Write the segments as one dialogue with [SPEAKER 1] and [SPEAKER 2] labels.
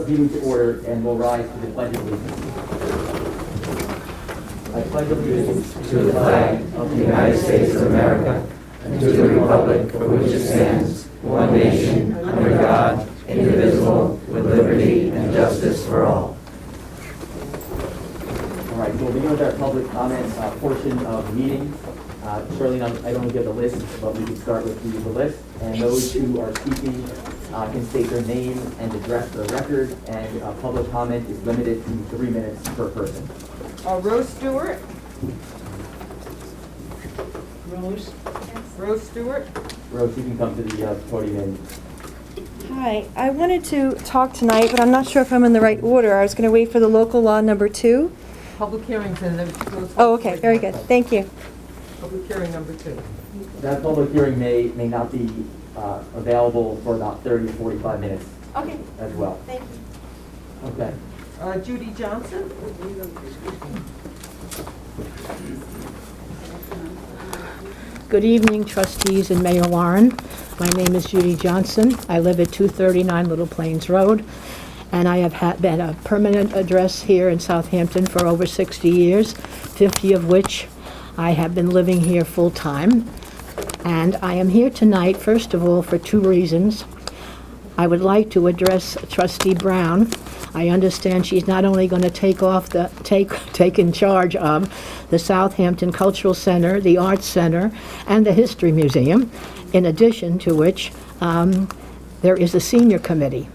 [SPEAKER 1] this meeting to order and will rise to the Pledge of Allegiance. I pledge allegiance
[SPEAKER 2] to the flag of the United States of America and to the republic for which it stands, one nation, under God, indivisible, with liberty and justice for all.
[SPEAKER 1] All right, so we'll begin with our public comment portion of the meeting. Shirley, I don't give the list, but we can start with the list. And those who are speaking can state their name and address for the record, and public comment is limited to 3 minutes per person.
[SPEAKER 3] Rose Stewart.
[SPEAKER 4] Rose.
[SPEAKER 3] Rose Stewart.
[SPEAKER 1] Rose, you can come to the podium and
[SPEAKER 4] Hi, I wanted to talk tonight, but I'm not sure if I'm in the right order. I was going to wait for the local law number 2.
[SPEAKER 3] Public hearings and then.
[SPEAKER 4] Oh, okay, very good. Thank you.
[SPEAKER 3] Public hearing number 2.
[SPEAKER 1] that public hearing may not be available for about 30 to 45 minutes
[SPEAKER 4] Okay,
[SPEAKER 1] as well.
[SPEAKER 4] thank you.
[SPEAKER 1] Okay.
[SPEAKER 3] Judy Johnson.
[SPEAKER 5] Good evening, trustees and Mayor Warren. My name is Judy Johnson. I live at 239 Little Plains Road, and I have been a permanent address here in Southampton for over 60 years, 50 of which I have been living here full-time. And I am here tonight, first of all, for 2 reasons. I would like to address Trustee Brown. I understand she's not only going to take in charge of the Southampton Cultural Center, the Arts Center, and the History Museum, in addition to which there is a senior committee,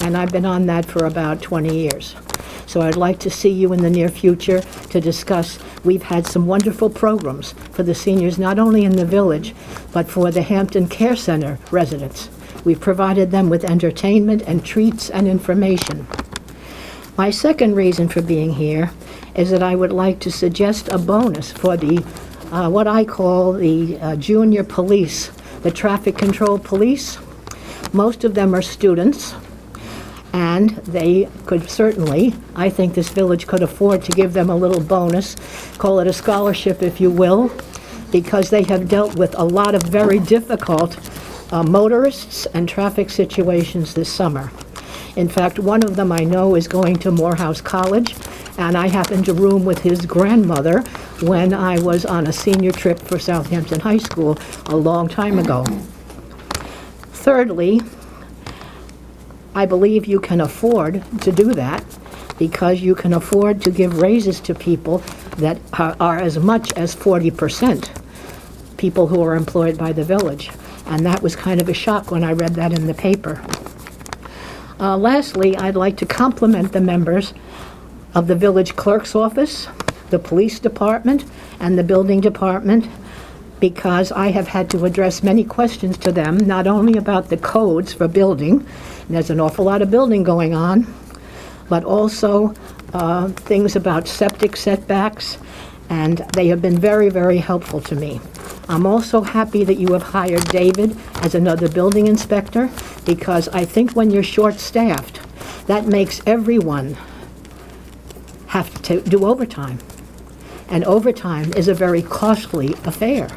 [SPEAKER 5] and I've been on that for about 20 years. So I'd like to see you in the near future to discuss. We've had some wonderful programs for the seniors, not only in the village, but for the Hampton Care Center residents. We've provided them with entertainment and treats and information. My second reason for being here is that I would like to suggest a bonus for the, what I call the junior police, the traffic control police. Most of them are students, and they could certainly, I think this village could afford to give them a little bonus, call it a scholarship if you will, because they have dealt with a lot of very difficult motorists and traffic situations this summer. In fact, one of them I know is going to Morehouse College, and I happened to room with his grandmother when I was on a senior trip for Southampton High School a long time ago. Thirdly, I believe you can afford to do that because you can afford to give raises to people that are as much as 40%, people who are employed by the village. And that was kind of a shock when I read that in the paper. Lastly, I'd like to compliment the members of the village clerk's office, the police department, and the building department, because I have had to address many questions to them, not only about the codes for building, and there's an awful lot of building going on, but also things about septic setbacks, and they have been very, very helpful to me. I'm also happy that you have hired David as another building inspector, because I think when you're short-staffed, that makes everyone have to do overtime. And overtime is a very costly affair.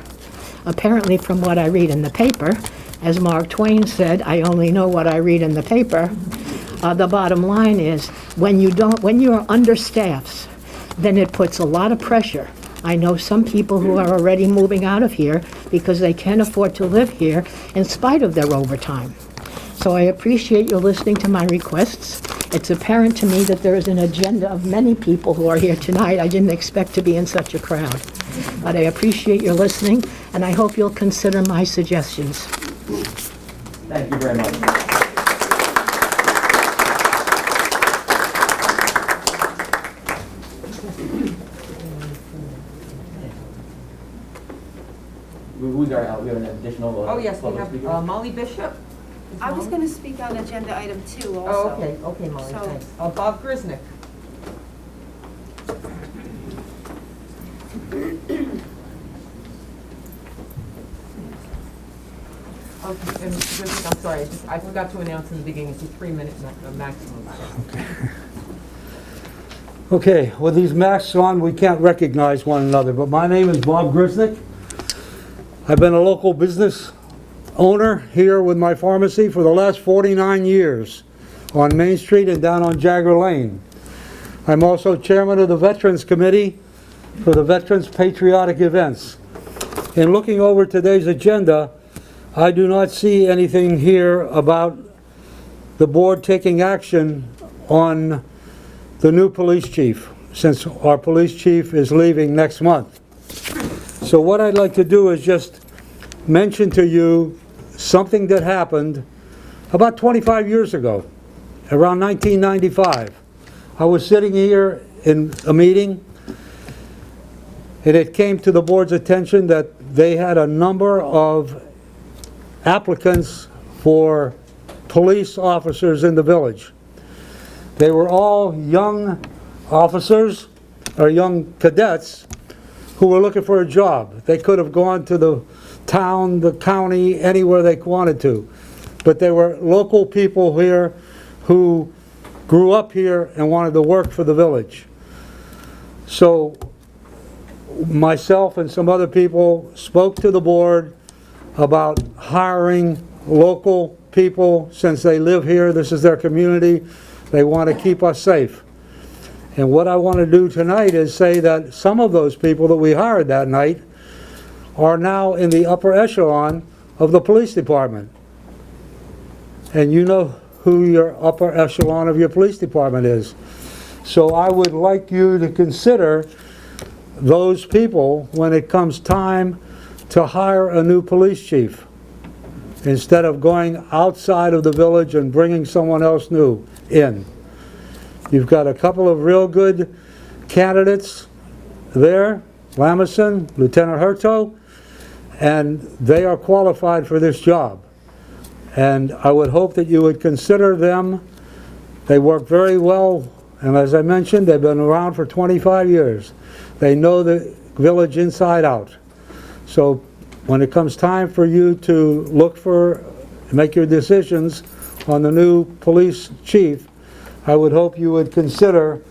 [SPEAKER 5] Apparently, from what I read in the paper, as Mark Twain said, I only know what I read in the paper. The bottom line is, when you're understaffed, then it puts a lot of pressure. I know some people who are already moving out of here because they can't afford to live here in spite of their overtime. So I appreciate you listening to my requests. It's apparent to me that there is an agenda of many people who are here tonight. I didn't expect to be in such a crowd. But I appreciate your listening, and I hope you'll consider my suggestions.
[SPEAKER 1] Thank you very much. We have an additional
[SPEAKER 3] Oh, yes, we
[SPEAKER 1] public
[SPEAKER 3] have
[SPEAKER 1] speaker.
[SPEAKER 3] Molly Bishop. Is
[SPEAKER 6] I was
[SPEAKER 3] Molly?
[SPEAKER 6] going to speak on agenda item 2 also.
[SPEAKER 3] Oh, okay, okay, Molly,
[SPEAKER 6] So-
[SPEAKER 3] thanks. Bob Grisnick. Okay, and Mr. Grisnick, I'm sorry, I forgot to announce in the beginning, it's a 3-minute maximum.
[SPEAKER 7] Okay, with these masks on, we can't recognize one another, but my name is Bob Grisnick. I've been a local business owner here with my pharmacy for the last 49 years. on Main Street and down on Jagger Lane. I'm also chairman of the Veterans Committee for the Veterans Patriotic Events. In looking over today's agenda, I do not see anything here about the board taking action on the new police chief, since our police chief is leaving next month. So what I'd like to do is just mention to you something that happened about 25 years ago, around 1995. I was sitting here in a meeting, and it came to the board's attention that they had a number of applicants for police officers in the village. They were all young officers, or young cadets, who were looking for a job. They could have gone to the town, the county, anywhere they wanted to. But they were local people here who grew up here and wanted to work for the village. So myself and some other people spoke to the board about hiring local people. Since they live here, this is their community, they want to keep us safe. And what I want to do tonight is say that some of those people that we hired that night are now in the upper echelon of the police department. And you know who your upper echelon of your police department is. So I would like you to consider those people when it comes time to hire a new police chief, instead of going outside of the village and bringing someone else new in. You've got a couple of real good candidates there, Lamison, Lieutenant Herto, and they are qualified for this job. And I would hope that you would consider them. They work very well, and as I mentioned, they've been around for 25 years. They know the village inside out. So when it comes time for you to look for, make your decisions on the new police chief, I would hope you would consider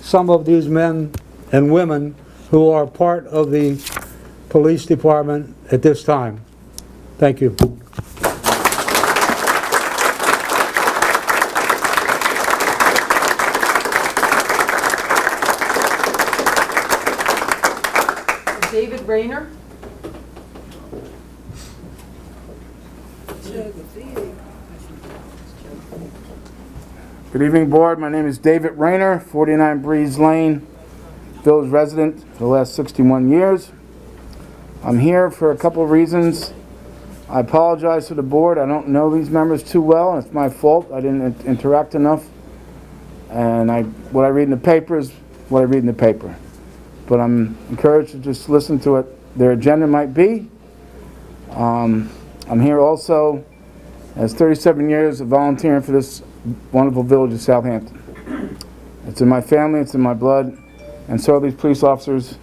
[SPEAKER 7] some of these men and women who are part of the police department at this time. Thank you.
[SPEAKER 3] David Rayner?
[SPEAKER 8] Good evening, board. My name is David Rayner, 49 Breeze Lane, village resident for the last 61 years. I'm here for a couple of reasons. I apologize to the board. I don't know these members too well, and it's my fault. I didn't interact enough. And what I read in the paper is what I read in the paper. But I'm encouraged to just listen to what their agenda might be. I'm here also as 37 years of volunteering for this wonderful village of Southampton. It's in my family, it's in my blood, and so are these police officers.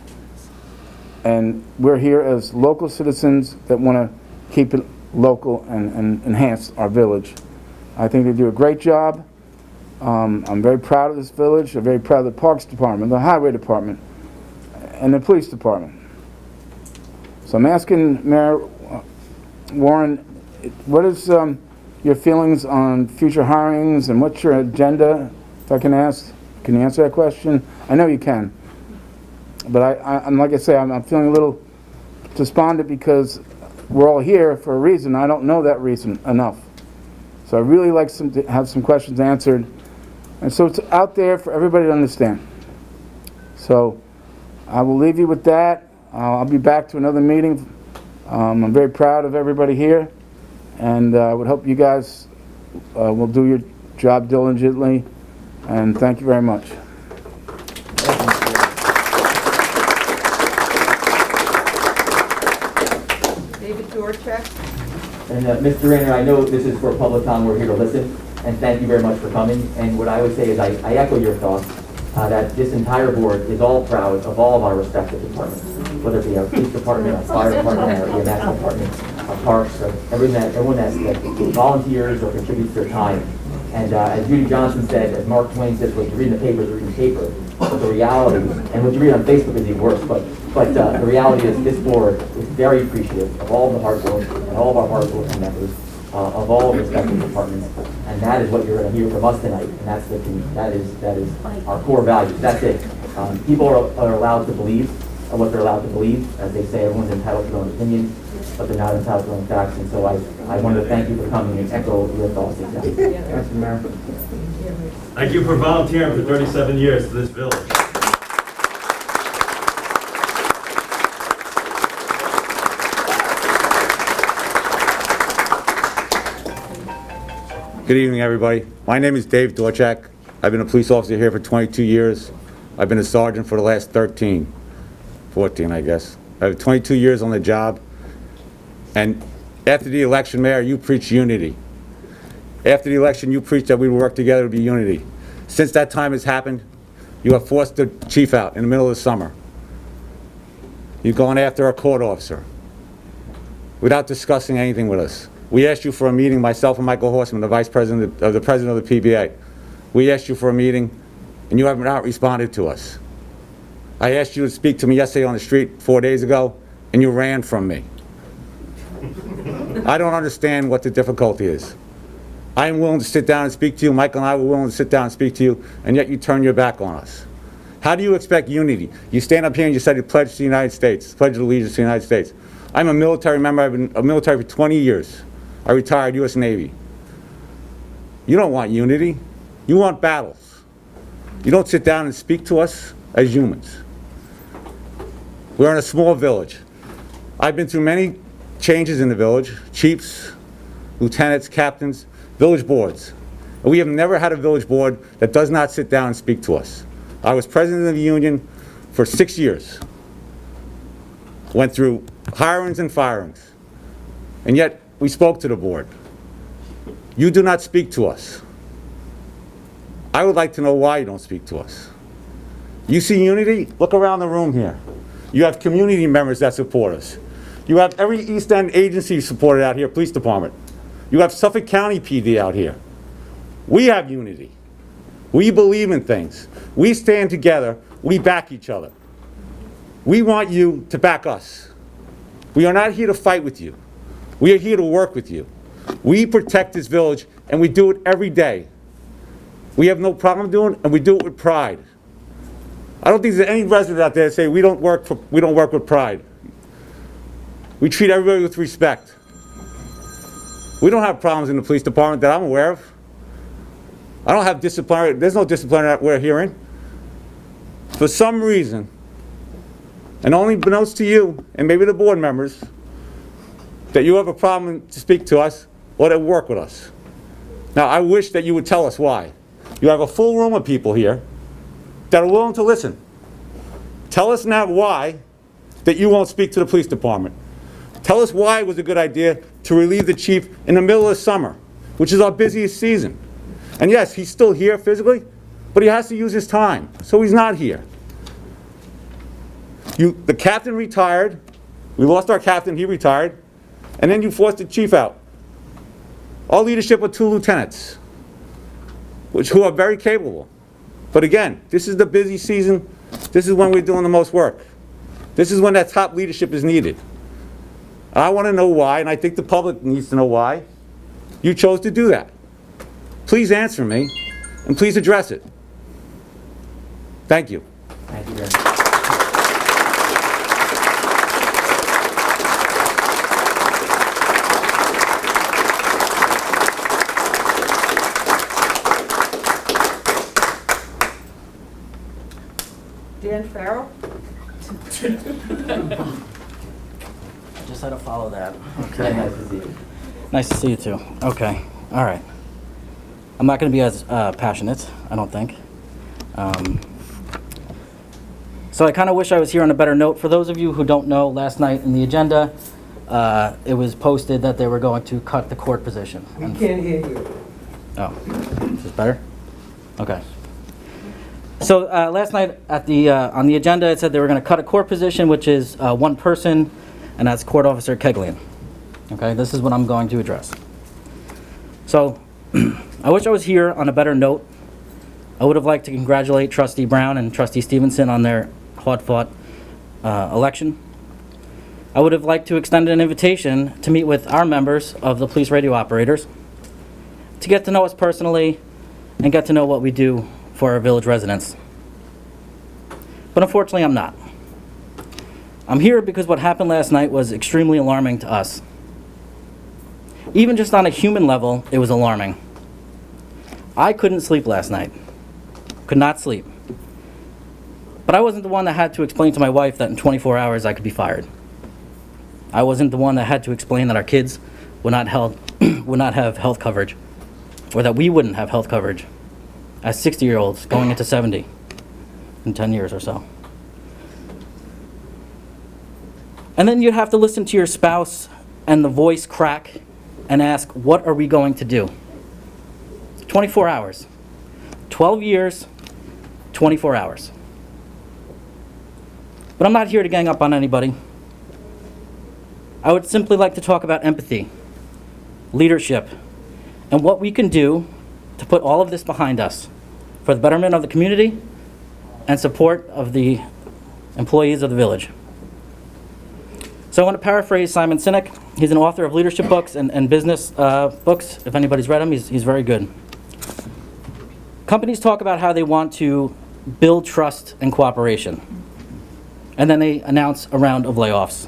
[SPEAKER 8] And we're here as local citizens that want to keep it local and enhance our village. I think they do a great job. I'm very proud of this village. I'm very proud of the Parks Department, the Highway Department, and the Police Department. So I'm asking Mayor Warren, what is your feelings on future hirings, and what's your agenda, if I can ask? Can you answer that question? I know you can. But I'm like I say, I'm feeling a little despondent because we're all here for a reason. I don't know that reason enough. So I really like to have some questions answered. And so it's out there for everybody to understand. So I will leave you with that. I'll be back to another meeting. I'm very proud of everybody here. And I would hope you guys will do your job diligently. And thank you very much.
[SPEAKER 3] David Dorchek?
[SPEAKER 1] And Mr. Rayner, I know this is for public comment, we're here to listen, and thank you very much for coming. And what I would say is I echo your thoughts, that this entire board is all proud of all of our respective departments, whether it be our police department, our fire department, our EMS department, our parks, everyone that volunteers or contributes their time. And as Judy Johnson said, as Mark Twain says, what you read in the paper is reading the paper. But the reality, and what you read on Facebook is even worse, but the reality is this board is very appreciative of all the hard work and all of our hard working members. of all respective departments, and that is what you're going to hear from us tonight, and that is our core value. That's it. People are allowed to believe what they're allowed to believe. As they say, everyone's entitled to their own opinion, but they're not entitled to their own facts. And so I wanted to thank you for coming and echo your thoughts. Exactly. Mr. Mayor.
[SPEAKER 9] Thank you for volunteering for 37 years for this village.
[SPEAKER 10] Good evening, everybody. My name is Dave Dorchak. I've been a police officer here for 22 years. I've been a sergeant for the last 14, I guess. I have 22 years on the job. And after the election, Mayor, you preached unity. After the election, you preached that we would work together to be unity. Since that time has happened, you have forced the chief out in the middle of the summer. You've gone after a court officer without discussing anything with us. We asked you for a meeting, myself and Michael Horseman, the president of the PBA. We asked you for a meeting, and you have not responded to us. I asked you to speak to me yesterday on the street 4 days ago, and you ran from me. I don't understand what the difficulty is. I am willing to sit down and speak to you. Michael and I were willing to sit down and speak to you, and yet you turn your back on us. How do you expect unity? You stand up here and you said you pledge to the United States, pledge allegiance to the United States. I'm a military member. I've been a military for 20 years. I retired U.S. Navy. You don't want unity. You want battles. You don't sit down and speak to us as humans. We're in a small village. I've been through many changes in the village, chiefs, lieutenants, captains, village boards. And we have never had a village board that does not sit down and speak to us. I was president of the union for 6 years. Went through hirings and firings. And yet, we spoke to the board. You do not speak to us. I would like to know why you don't speak to us. You see unity? Look around the room here. You have community members that support us. You have every East End agency supported out here, police department. You have Suffolk County PD out here. We have unity. We believe in things. We stand together. We back each other. We want you to back us. We are not here to fight with you. We are here to work with you. We protect this village, and we do it every day. We have no problem doing it, and we do it with pride. I don't think there's any resident out there that say we don't work with pride. We treat everybody with respect. We don't have problems in the police department that I'm aware of. I don't have disciplinary, there's no disciplinary that we're hearing. For some reason, and only notes to you, and maybe the board members, that you have a problem to speak to us or to work with us. Now, I wish that you would tell us why. You have a full room of people here that are willing to listen. Tell us now why that you won't speak to the police department. Tell us why it was a good idea to relieve the chief in the middle of summer, which is our busiest season. And yes, he's still here physically, but he has to use his time, so he's not here. The captain retired. We lost our captain, he retired. And then you forced the chief out. Our leadership are 2 lieutenants, who are very capable. But again, this is the busy season. This is when we're doing the most work. This is when that top leadership is needed. I want to know why, and I think the public needs to know why you chose to do that. Please answer me, and please address it. Thank you.
[SPEAKER 1] Thank you very much.
[SPEAKER 3] Dan Farrell?
[SPEAKER 2] Just had to follow that.
[SPEAKER 1] Okay. Nice to see you.
[SPEAKER 2] Nice to see you too. Okay, all right. I'm not going to be as passionate, I don't think. So I kind of wish I was here on a better note. For those of you who don't know, last night in the agenda, it was posted that they were going to cut the court position.
[SPEAKER 11] We can't hear you.
[SPEAKER 2] Oh, is this better? Okay. So last night at on the agenda, it said they were going to cut a court position, which is one person, and that's Court Officer Keglian. Okay, this is what I'm going to address. So I wish I was here on a better note. I would have liked to congratulate Trustee Brown and Trustee Stevenson on their hard-fought election. I would have liked to extend an invitation to meet with our members of the police radio operators to get to know us personally and get to know what we do for our village residents. But unfortunately, I'm not. I'm here because what happened last night was extremely alarming to us. Even just on a human level, it was alarming. I couldn't sleep last night. Could not sleep. But I wasn't the one that had to explain to my wife that in 24 hours I could be fired. I wasn't the one that had to explain that our kids would not have health coverage, or that we wouldn't have health coverage as 60-year-olds going into 70 in 10 years or so. And then you'd have to listen to your spouse and the voice crack and ask, what are we going to do? 24 hours. 12 years, 24 hours. But I'm not here to gang up on anybody. I would simply like to talk about empathy, leadership, and what we can do to put all of this behind us for the betterment of the community and support of the employees of the village. So I want to paraphrase Simon Sinek. He's an author of leadership books and business books. If anybody's read him, he's very good. Companies talk about how they want to build trust and cooperation, and then they announce a round of layoffs.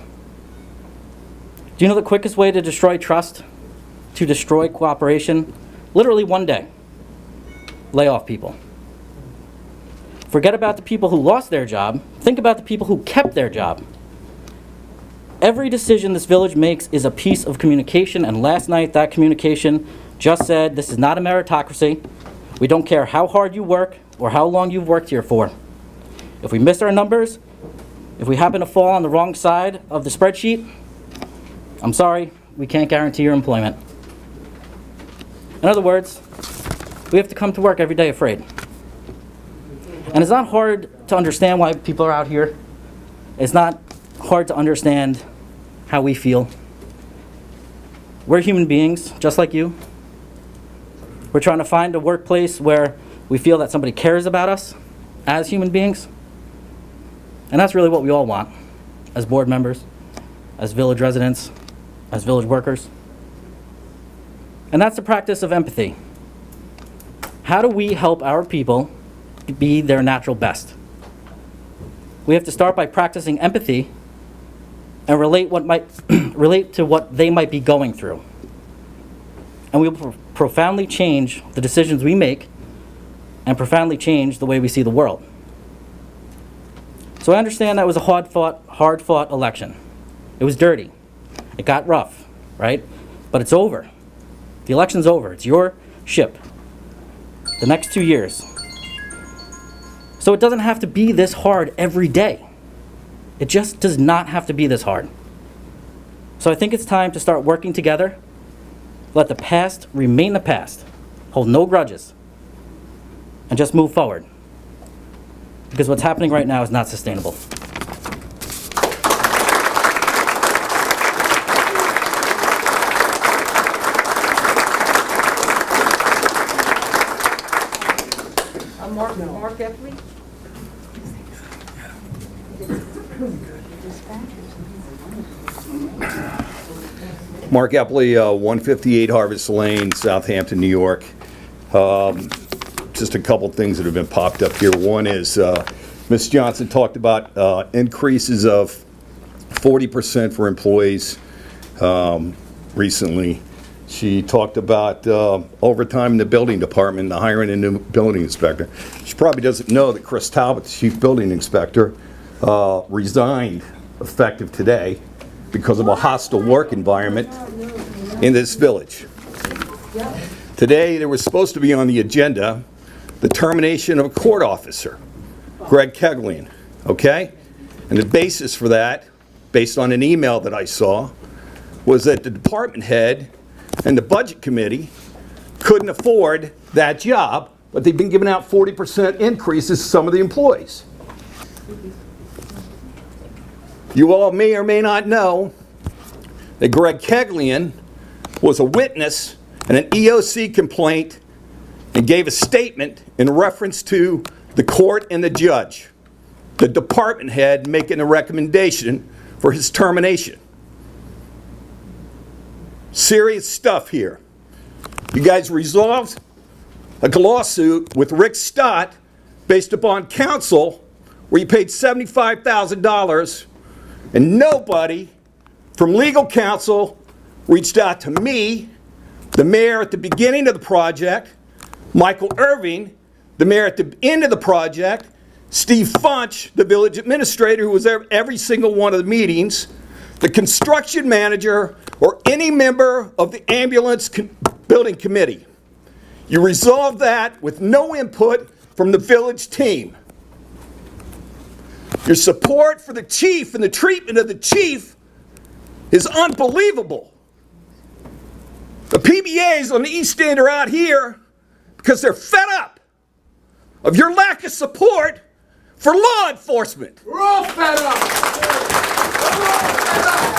[SPEAKER 2] Do you know the quickest way to destroy trust, to destroy cooperation? Literally one day. Lay off people. Forget about the people who lost their job. Think about the people who kept their job. Every decision this village makes is a piece of communication, and last night that communication just said, this is not a meritocracy. We don't care how hard you work or how long you've worked here for. If we miss our numbers, if we happen to fall on the wrong side of the spreadsheet, I'm sorry, we can't guarantee your employment. In other words, we have to come to work every day afraid. And it's not hard to understand why people are out here. It's not hard to understand how we feel. We're human beings, just like you. We're trying to find a workplace where we feel that somebody cares about us as human beings. And that's really what we all want as board members, as village residents, as village workers. And that's the practice of empathy. How do we help our people be their natural best? We have to start by practicing empathy and relate to what they might be going through. And we will profoundly change the decisions we make and profoundly change the way we see the world. So I understand that was a hard-fought election. It was dirty. It got rough, right? But it's over. The election's over. It's your ship. The next 2 years. So it doesn't have to be this hard every day. It just does not have to be this hard. So I think it's time to start working together. Let the past remain the past. Hold no grudges. And just move forward. Because what's happening right now is not sustainable.
[SPEAKER 3] Mark Epley?
[SPEAKER 11] Mark Epley, 158 Harvest Lane, Southampton, New York. Just a couple things that have been popped up here. One is Ms. Johnson talked about increases of 40% for employees recently. She talked about overtime in the building department, the hiring a new building inspector. She probably doesn't know that Chris Talbot, the chief building inspector, resigned effective today because of a hostile work environment in this village. Today, there was supposed to be on the agenda the termination of a court officer, Greg Keglian, okay? And the basis for that, based on an email that I saw, was that the department head and the budget committee couldn't afford that job, but they've been giving out 40% increases to some of the employees. You all may or may not know that Greg Keglian was a witness in an EOC complaint and gave a statement in reference to the court and the judge. The department head making a recommendation for his termination. Serious stuff here. You guys resolved a lawsuit with Rick Stott based upon counsel where you paid $75,000 and nobody from legal counsel reached out to me, the mayor at the beginning of the project, Michael Irving, the mayor at the end of the project, Steve Funch, the village administrator who was there every single one of the meetings, the construction manager, or any member of the ambulance building committee. You resolved that with no input from the village team. Your support for the chief and the treatment of the chief is unbelievable. The PBAs on the East End are out here because they're fed up of your lack of support for law enforcement.
[SPEAKER 8] We're all fed up. We're all fed up.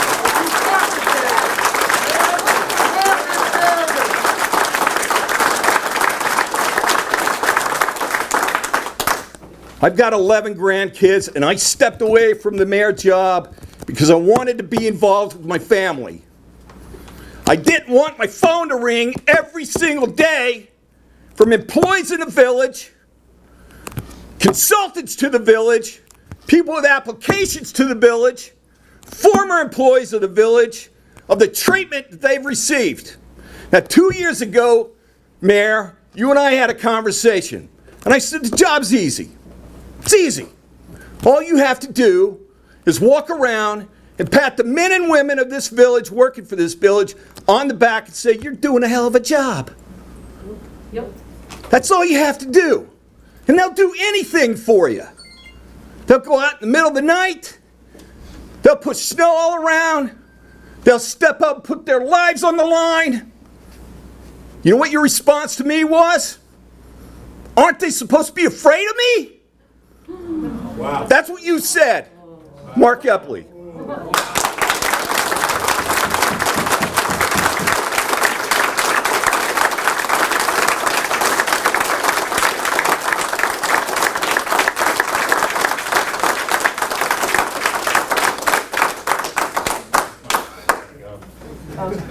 [SPEAKER 11] I've got 11 grandkids, and I stepped away from the mayor job because I wanted to be involved with my family. I didn't want my phone to ring every single day from employees in the village, consultants to the village, people with applications to the village, former employees of the village, of the treatment that they've received. Now, 2 years ago, Mayor, you and I had a conversation, and I said the job's easy. It's easy. All you have to do is walk around and pat the men and women of this village working for this village on the back and say, you're doing a hell of a job.
[SPEAKER 3] Yep.
[SPEAKER 11] That's all you have to do. And they'll do anything for you. They'll go out in the middle of the night. They'll push snow all around. They'll step up and put their lives on the line. You know what your response to me was? Aren't they supposed to be afraid of me?
[SPEAKER 8] Wow.
[SPEAKER 11] That's what you said, Mark Epley.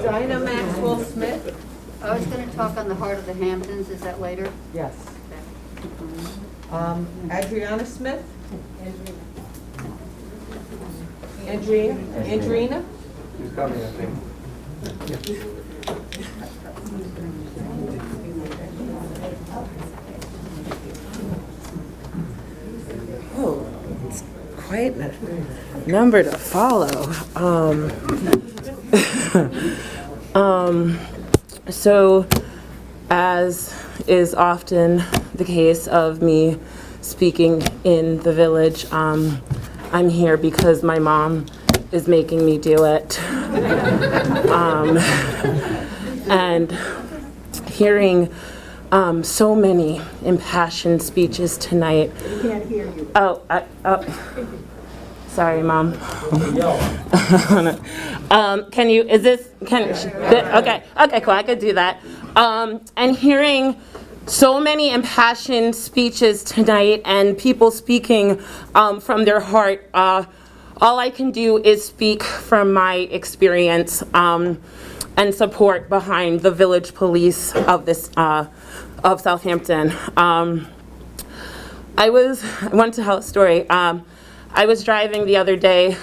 [SPEAKER 3] Dinah Maxwell Smith?
[SPEAKER 6] I was going to talk on the Heart of the Hamptons. Is that later?
[SPEAKER 3] Yes. Adriana Smith? Andrina?
[SPEAKER 8] She's coming, I think.
[SPEAKER 12] Oh, it's quite a number to follow. So, as is often the case of me speaking in the village, I'm here because my mom is making me do it. And hearing so many impassioned speeches tonight.
[SPEAKER 5] We can't hear you.
[SPEAKER 12] Sorry, Mom. Can you, okay, cool, I could do that. And hearing so many impassioned speeches tonight and people speaking from their heart, all I can do is speak from my experience and support behind the village police of this, of Southampton. I want to tell a story. I was driving the other day,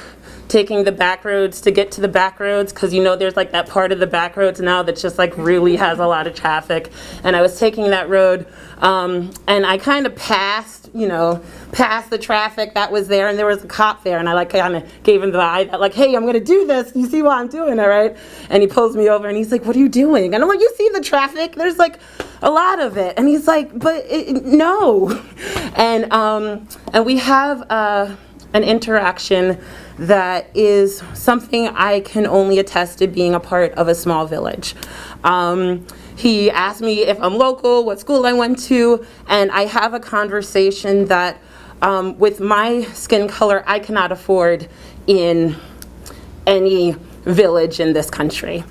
[SPEAKER 12] taking the back roads to get to the back roads, because you know there's like that part of the back roads now that just like really has a lot of traffic. And I was taking that road, and I kind of passed the traffic that was there, and there was a cop there, and I like kind of gave him the eye that like, hey, I'm gonna do this. You see why I'm doing it, right? And he pulls me over, and he's like, what are you doing? And I'm like, you see the traffic? There's like a lot of it. And he's like, but no. And we have an interaction that is something I can only attest to being a part of a small village. He asked me if I'm local, what school I went to, and I have a conversation that with my skin color, I cannot afford in any village in this country.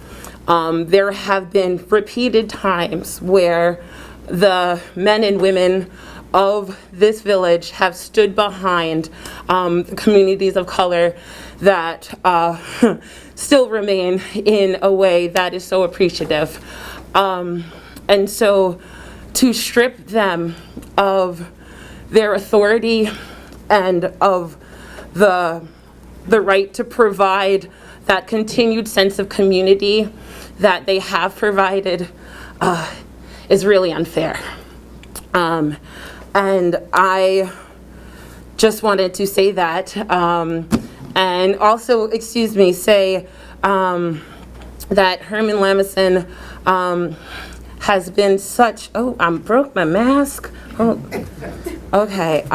[SPEAKER 12] There have been repeated times where the men and women of this village have stood behind the communities of color that still remain in a way that is so appreciative. And so to strip them of their authority and of the right to provide that continued sense of community that they have provided is really unfair. And I just wanted to say that, and also, say that Herman Lamison has been such, broke my mask. Oh, okay.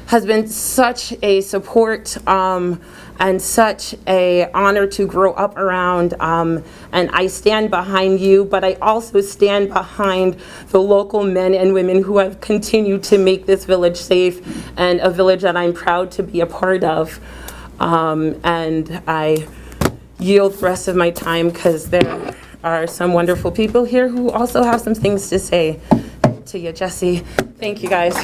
[SPEAKER 12] Has been such a support and such a honor to grow up around, and I stand behind you, but I also stand behind the local men and women who have continued to make this village safe and a village that I'm proud to be a part of. And I yield the rest of my time because there are some wonderful people here who also have some things to say to you, Jesse. Thank you, guys.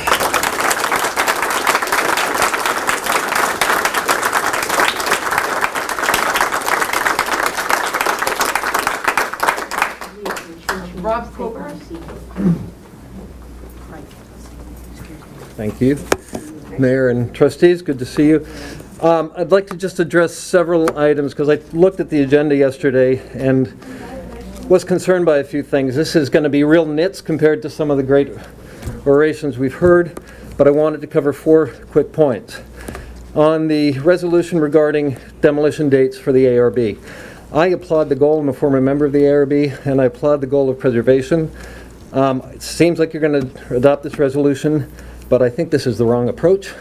[SPEAKER 3] Rob Coker.
[SPEAKER 13] Thank you. Mayor and trustees, good to see you. I'd like to just address several items because I looked at the agenda yesterday and was concerned by a few things. This is going to be real nits compared to some of the great orations we've heard, but I wanted to cover 4 quick points. On the resolution regarding demolition dates for the ARB, I applaud the goal. I'm a former member of the ARB, and I applaud the goal of preservation. It seems like you're going to adopt this resolution, but I think this is the wrong approach.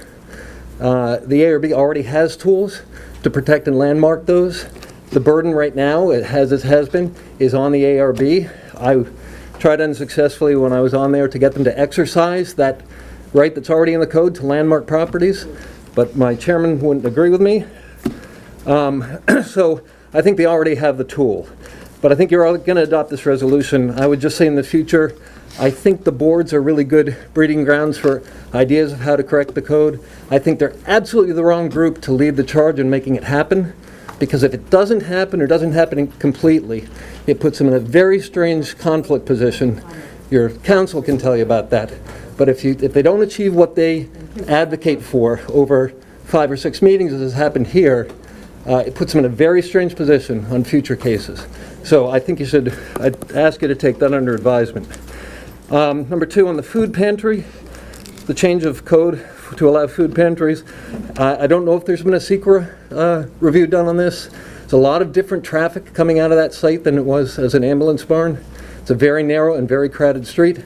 [SPEAKER 13] The ARB already has tools to protect and landmark those. The burden right now, it has been, is on the ARB. I tried unsuccessfully when I was on there to get them to exercise that right that's already in the code to landmark properties, but my chairman wouldn't agree with me. So I think they already have the tool. But I think you're all going to adopt this resolution. I would just say in the future, I think the boards are really good breeding grounds for ideas of how to correct the code. I think they're absolutely the wrong group to lead the charge in making it happen, because if it doesn't happen or doesn't happen completely, it puts them in a very strange conflict position. Your counsel can tell you about that. But if they don't achieve what they advocate for over 5 or 6 meetings, as has happened here, it puts them in a very strange position on future cases. So I think I'd ask you to take that under advisement. Number 2, on the food pantry, the change of code to allow food pantries. I don't know if there's been a SECRA review done on this. There's a lot of different traffic coming out of that site than it was as an ambulance barn. It's a very narrow and very crowded street.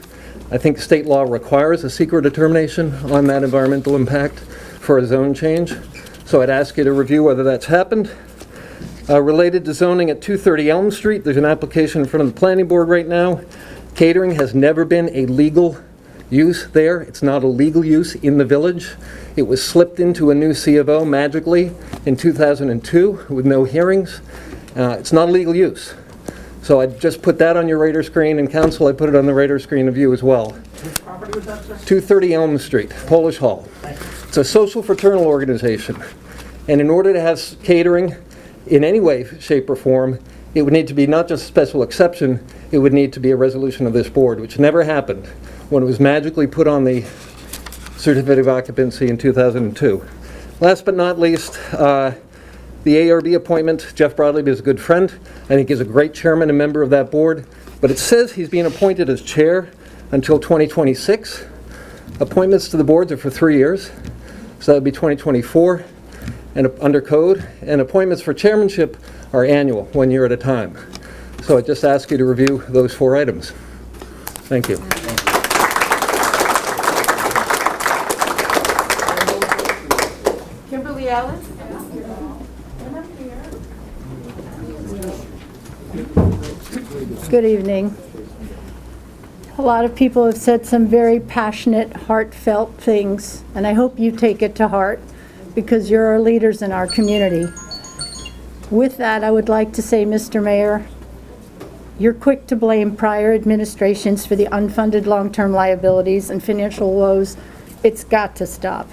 [SPEAKER 13] I think state law requires a SECRA determination on that environmental impact for a zone change. So I'd ask you to review whether that's happened. Related to zoning at 230 Elm Street, there's an application in front of the planning board right now. Catering has never been a legal use there. It's not a legal use in the village. It was slipped into a new C of O magically in 2002 with no hearings. It's not a legal use. So I just put that on your radar screen, and council, I put it on the radar screen of you as well.
[SPEAKER 8] Which property was that, sir?
[SPEAKER 13] 230 Elm Street, Polish Hall. It's a social fraternal organization. And in order to have catering in any way, shape, or form, it would need to be not just a special exception, it would need to be a resolution of this board, which never happened when it was magically put on the certificate of occupancy in 2002. Last but not least, the ARB appointment. Jeff Broadley is a good friend. I think he's a great chairman and member of that board, but it says he's being appointed as chair until 2026. Appointments to the boards are for 3 years, so that would be 2024 and under code, and appointments for chairmanship are annual, 1 year at a time. So I just ask you to review those 4 items. Thank you.
[SPEAKER 3] Kimberly Allen?
[SPEAKER 14] Good evening. A lot of people have said some very passionate, heartfelt things, and I hope you take it to heart because you're our leaders in our community. With that, I would like to say, Mr. Mayor, You're quick to blame prior administrations for the unfunded long-term liabilities and financial woes. It's got to stop.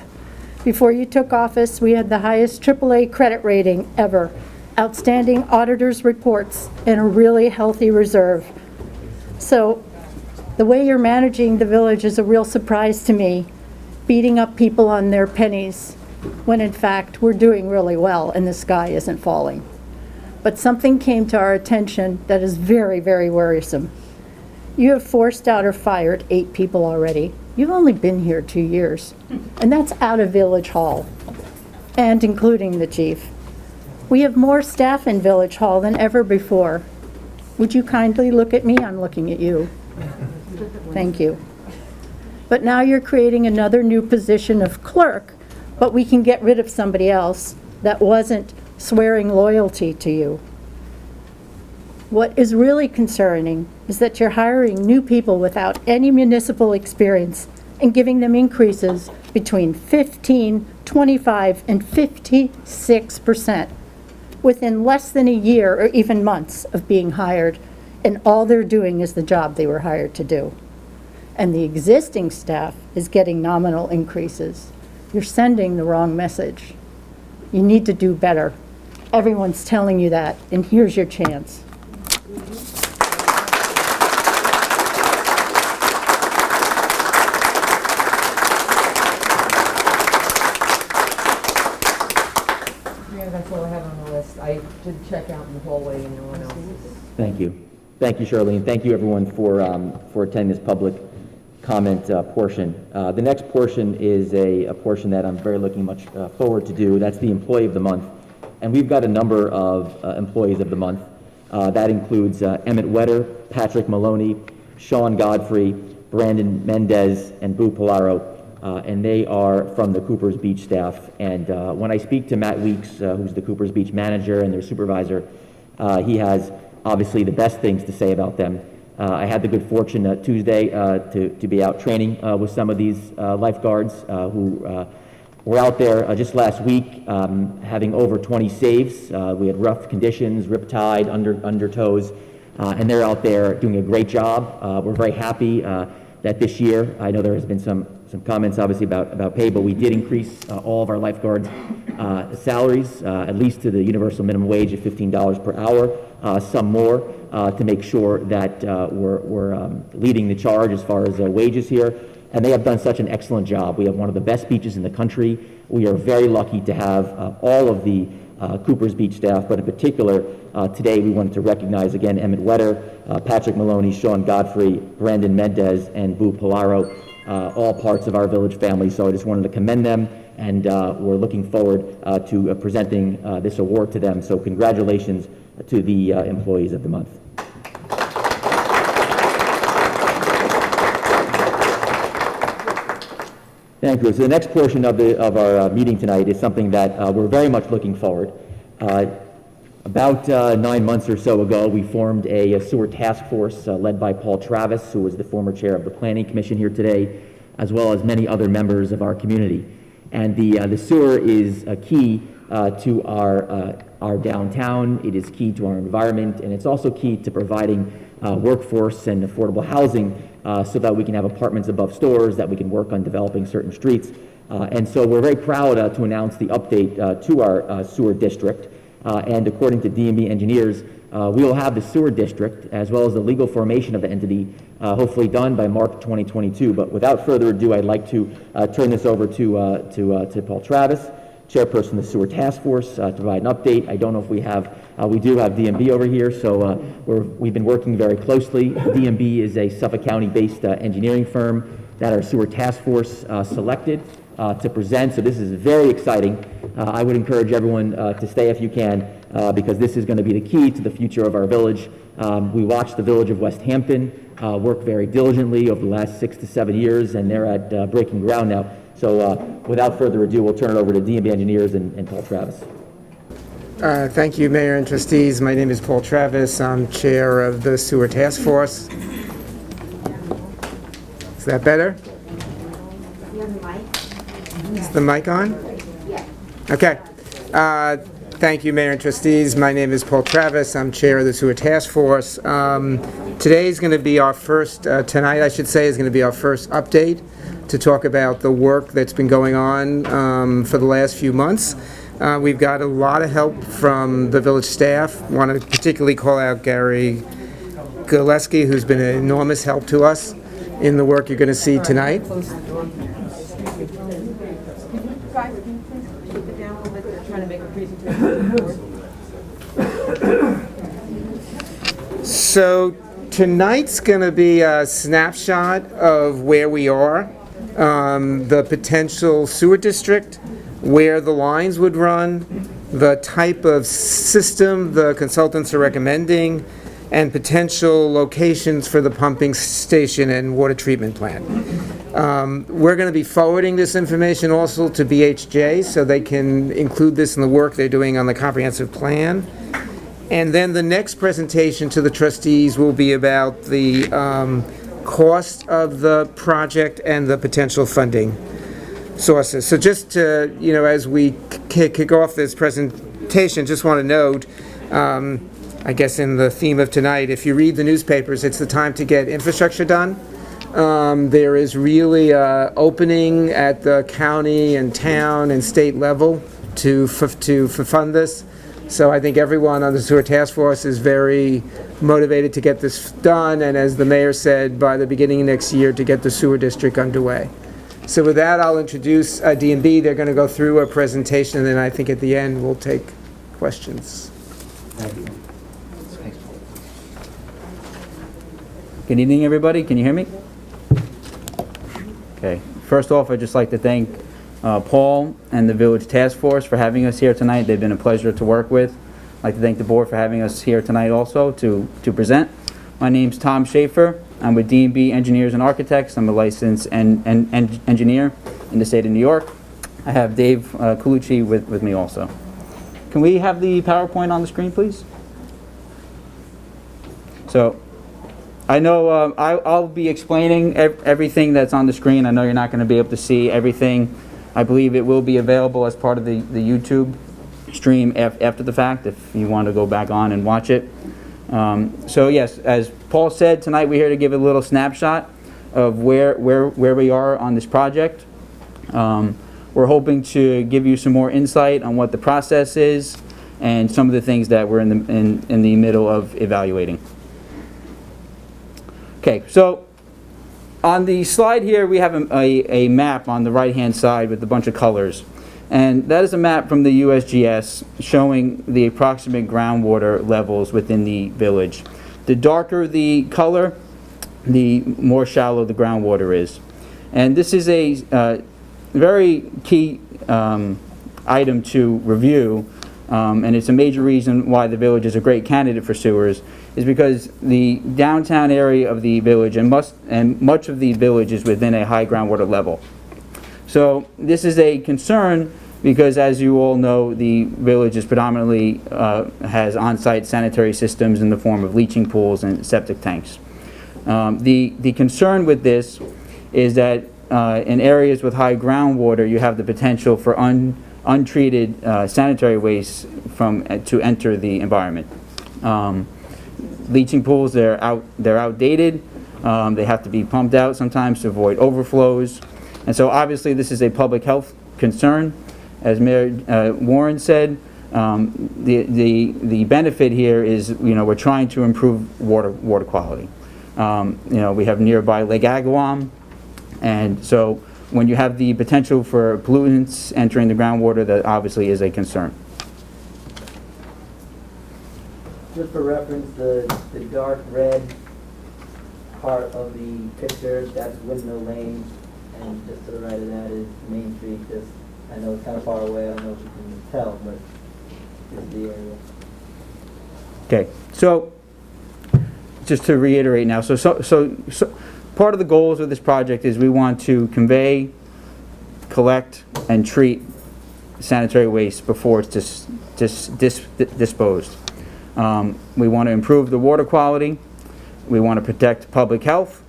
[SPEAKER 14] Before you took office, we had the highest AAA credit rating ever, outstanding auditors' reports, and a really healthy reserve. So the way you're managing the village is a real surprise to me, beating up people on their pennies, when in fact we're doing really well and the sky isn't falling. But something came to our attention that is very, very worrisome. You have forced out or fired 8 people already. You've only been here 2 years, and that's out of Village Hall, and including the chief. We have more staff in Village Hall than ever before. Would you kindly look at me? I'm looking at you. Thank you. But now you're creating another new position of clerk, but we can get rid of somebody else that wasn't swearing loyalty to you. What is really concerning is that you're hiring new people without any municipal experience and giving them increases between 15, 25, and 56% within less than a year or even months of being hired, and all they're doing is the job they were hired to do. And the existing staff is getting nominal increases. You're sending the wrong message. You need to do better. Everyone's telling you that, and here's your chance.
[SPEAKER 3] Yeah, that's all I have on the list. I did check out in the hallway and no one else is.
[SPEAKER 1] Thank you. Thank you, Charlene. Thank you, everyone, for attending this public comment portion. The next portion is a portion that I'm very looking much forward to do. That's the Employee of the Month. And we've got a number of Employees of the Month. That includes Emmett Wetter, Patrick Maloney, Sean Godfrey, Brandon Mendez, and Boo Polaro. And they are from the Coopers Beach staff. And when I speak to Matt Weeks, who's the Coopers Beach manager and their supervisor, he has obviously the best things to say about them. I had the good fortune Tuesday to be out training with some of these lifeguards who were out there just last week having over 20 saves. We had rough conditions, riptide, undertows, and they're out there doing a great job. We're very happy that this year, I know there has been some comments obviously about pay, but we did increase all of our lifeguards' salaries, at least to the universal minimum wage of $15 per hour, some more, to make sure that we're leading the charge as far as wages here. And they have done such an excellent job. We have one of the best beaches in the country. We are very lucky to have all of the Coopers Beach staff, but in particular, today we wanted to recognize again Emmett Wetter, Patrick Maloney, Sean Godfrey, Brandon Mendez, and Boo Polaro, all parts of our village family. So I just wanted to commend them, and we're looking forward to presenting this award to them. So congratulations to the Employees of the Month. Thank you. So the next portion of our meeting tonight is something that we're very much looking forward. About 9 months or so ago, we formed a sewer task force led by Paul Travis, who was the former chair of the Planning Commission here today, as well as many other members of our community. And the sewer is a key to our downtown. It is key to our environment, and it's also key to providing workforce and affordable housing so that we can have apartments above stores, that we can work on developing certain streets. And so we're very proud to announce the update to our sewer district. And according to D&B engineers, we will have the sewer district as well as the legal formation of the entity hopefully done by March 2022. But without further ado, I'd like to turn this over to Paul Travis, chairperson of the Sewer Task Force, to provide an update. I don't know if we have, we do have D&B over here, so we've been working very closely. D&B is a Suffolk County-based engineering firm that our Sewer Task Force selected to present, so this is very exciting. I would encourage everyone to stay if you can, because this is going to be the key to the future of our village. We watched the village of West Hampton work very diligently over the last 6 to 7 years, and they're at breaking ground now. So without further ado, we'll turn it over to D&B engineers and Paul Travis.
[SPEAKER 15] Thank you, Mayor and Trustees. My name is Paul Travis. I'm chair of the Sewer Task Force. Is that better? Is the mic on? Yeah. Okay. Thank you, Mayor and Trustees. My name is Paul Travis. I'm Chair of the Sewer Task Force. Today is going to be our first, tonight I should say, is going to be our first update to talk about the work that's been going on for the last few months. We've got a lot of help from the village staff. I want to particularly call out Gary Gillespie, who's been an enormous help to us in the work you're going to see tonight.
[SPEAKER 3] Close the door. Excuse me. Guys, can you please keep it down a little bit? They're trying to make a presentation.
[SPEAKER 15] So tonight's going to be a snapshot of where we are, the potential sewer district, where the lines would run, the type of system the consultants are recommending, and potential locations for the pumping station and water treatment plant. We're going to be forwarding this information also to BHJ so they can include this in the work they're doing on the comprehensive plan. And then the next presentation to the trustees will be about the cost of the project and the potential funding sources. So just to, as we kick off this presentation, just want to note, I guess in the theme of tonight, if you read the newspapers, it's the time to get infrastructure done. There is really opening at the county and town and state level to fund this. So I think everyone on the Sewer Task Force is very motivated to get this done, and as the mayor said, by the beginning of next year to get the sewer district underway. So with that, I'll introduce D&B. They're going to go through a presentation, and then I think at the end we'll take questions.
[SPEAKER 1] Thank you.
[SPEAKER 2] Good evening, everybody. Can you hear me? Okay. First off, I'd just like to thank Paul and the Village Task Force for having us here tonight. They've been a pleasure to work with. I'd like to thank the board for having us here tonight also to present. My name's Tom Schaefer. I'm with D&B Engineers and Architects. I'm a licensed engineer in the state of New York. I have Dave Colucci with me also. Can we have the PowerPoint on the screen, please? So, I know I'll be explaining everything that's on the screen. I know you're not going to be able to see everything. I believe it will be available as part of the YouTube stream after the fact if you want to go back on and watch it. So yes, as Paul said, tonight we're here to give a little snapshot of where we are on this project. We're hoping to give you some more insight on what the process is and some of the things that we're in the middle of evaluating. Okay, so on the slide here we have a map on the right hand side with a bunch of colors, and that is a map from the USGS showing the approximate groundwater levels within the village. The darker the color, the more shallow the groundwater is, and this is a very key item to review, and it's a major reason why the village is a great candidate for sewers, is because the downtown area of the village and much of the village is within a high groundwater level. So this is a concern because, as you all know, the village is predominantly has on-site sanitary systems in the form of leaching pools and septic tanks. The concern with this is that in areas with high groundwater, you have the potential for untreated sanitary waste to enter the environment. Leaching pools, they're outdated. They have to be pumped out sometimes to avoid overflows. And so obviously this is a public health concern. As Mayor Warren said, the benefit here is, we're trying to improve water quality. We have nearby Lake Agawam, and so when you have the potential for pollutants entering the groundwater, that obviously is a concern.
[SPEAKER 1] Just for reference, the dark red part of the picture, that's Windmill Lane, and just to the right of that is Main Street. I know it's kind of far away, I don't know if you can tell, but it's the area.
[SPEAKER 2] Okay, so just to reiterate now, so part of the goals of this project is we want to convey, collect, and treat sanitary waste before it's disposed. We want to improve the water quality, we want to protect public health,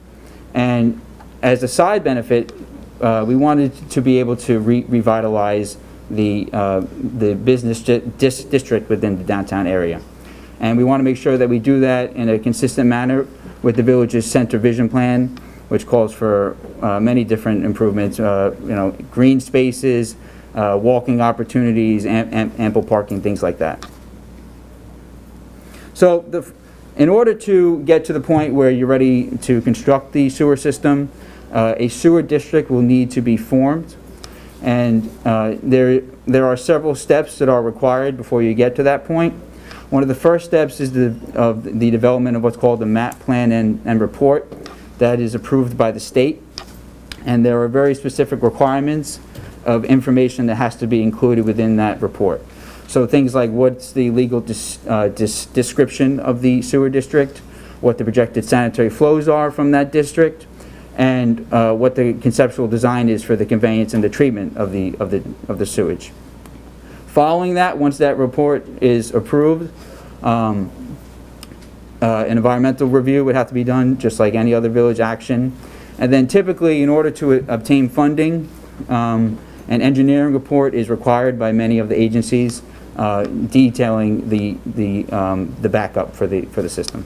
[SPEAKER 2] and as a side benefit, we wanted to be able to revitalize
[SPEAKER 16] the business district within the downtown area. And we want to make sure that we do that in a consistent manner with the village's center vision plan, which calls for many different improvements, green spaces, walking opportunities, ample parking, things like that. So in order to get to the point where you're ready to construct the sewer system, a sewer district will need to be formed. And there are several steps that are required before you get to that point. One of the first steps is the development of what's called the map plan and report that is approved by the state. And there are very specific requirements of information that has to be included within that report. So things like what's the legal description of the sewer district, what the projected sanitary flows are from that district, and what the conceptual design is for the conveyance and the treatment of the sewage. Following that, once that report is approved, an environmental review would have to be done, just like any other village action. And then typically, in order to obtain funding, an engineering report is required by many of the agencies detailing the backup for the system.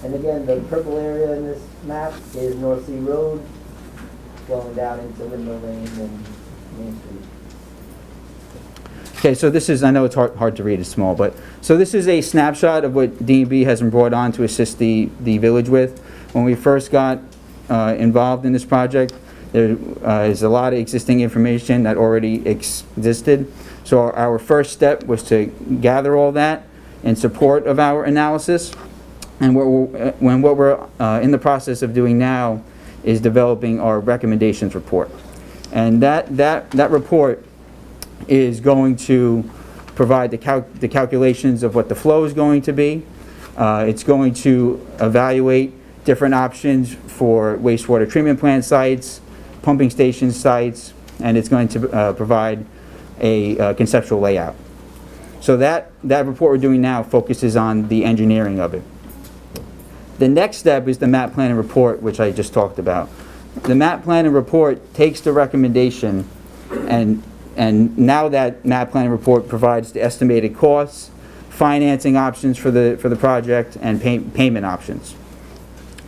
[SPEAKER 1] And again, the purple area in this map is North Sea Road, flowing down into Windmill Lane and Main Street.
[SPEAKER 16] Okay, so this is, I know it's hard to read, it's small, but, so this is a snapshot of what D&B has been brought on to assist the village with. When we first got involved in this project, there is a lot of existing information that already existed. So our first step was to gather all that in support of our analysis. And what we're in the process of doing now is developing our recommendations report. And that report is going to provide the calculations of what the flow is going to be. It's going to evaluate different options for wastewater treatment plant sites, pumping station sites, and it's going to provide a conceptual layout. So that report we're doing now focuses on the engineering of it. The next step is the map plan and report, which I just talked about. The map plan and report takes the recommendation, and now that map plan and report provides the estimated costs, financing options for the project, and payment options.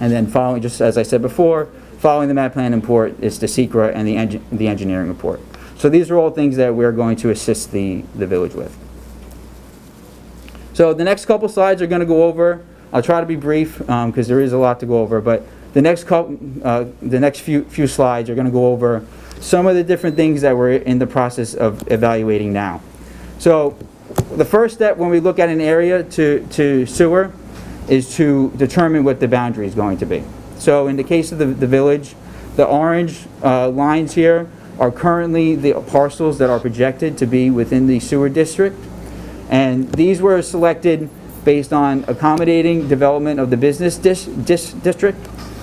[SPEAKER 16] And then following, just as I said before, following the map plan and report is the SECRA and the engineering report. So these are all things that we're going to assist the village with. So the next couple slides are going to go over. I'll try to be brief because there is a lot to go over, but the next few slides are going to go over some of the different things that we're in the process of evaluating now. So the first step when we look at an area to sewer is to determine what the boundary is going to be. So in the case of the village, the orange lines here are currently the parcels that are projected to be within the sewer district. And these were selected based on accommodating development of the business district,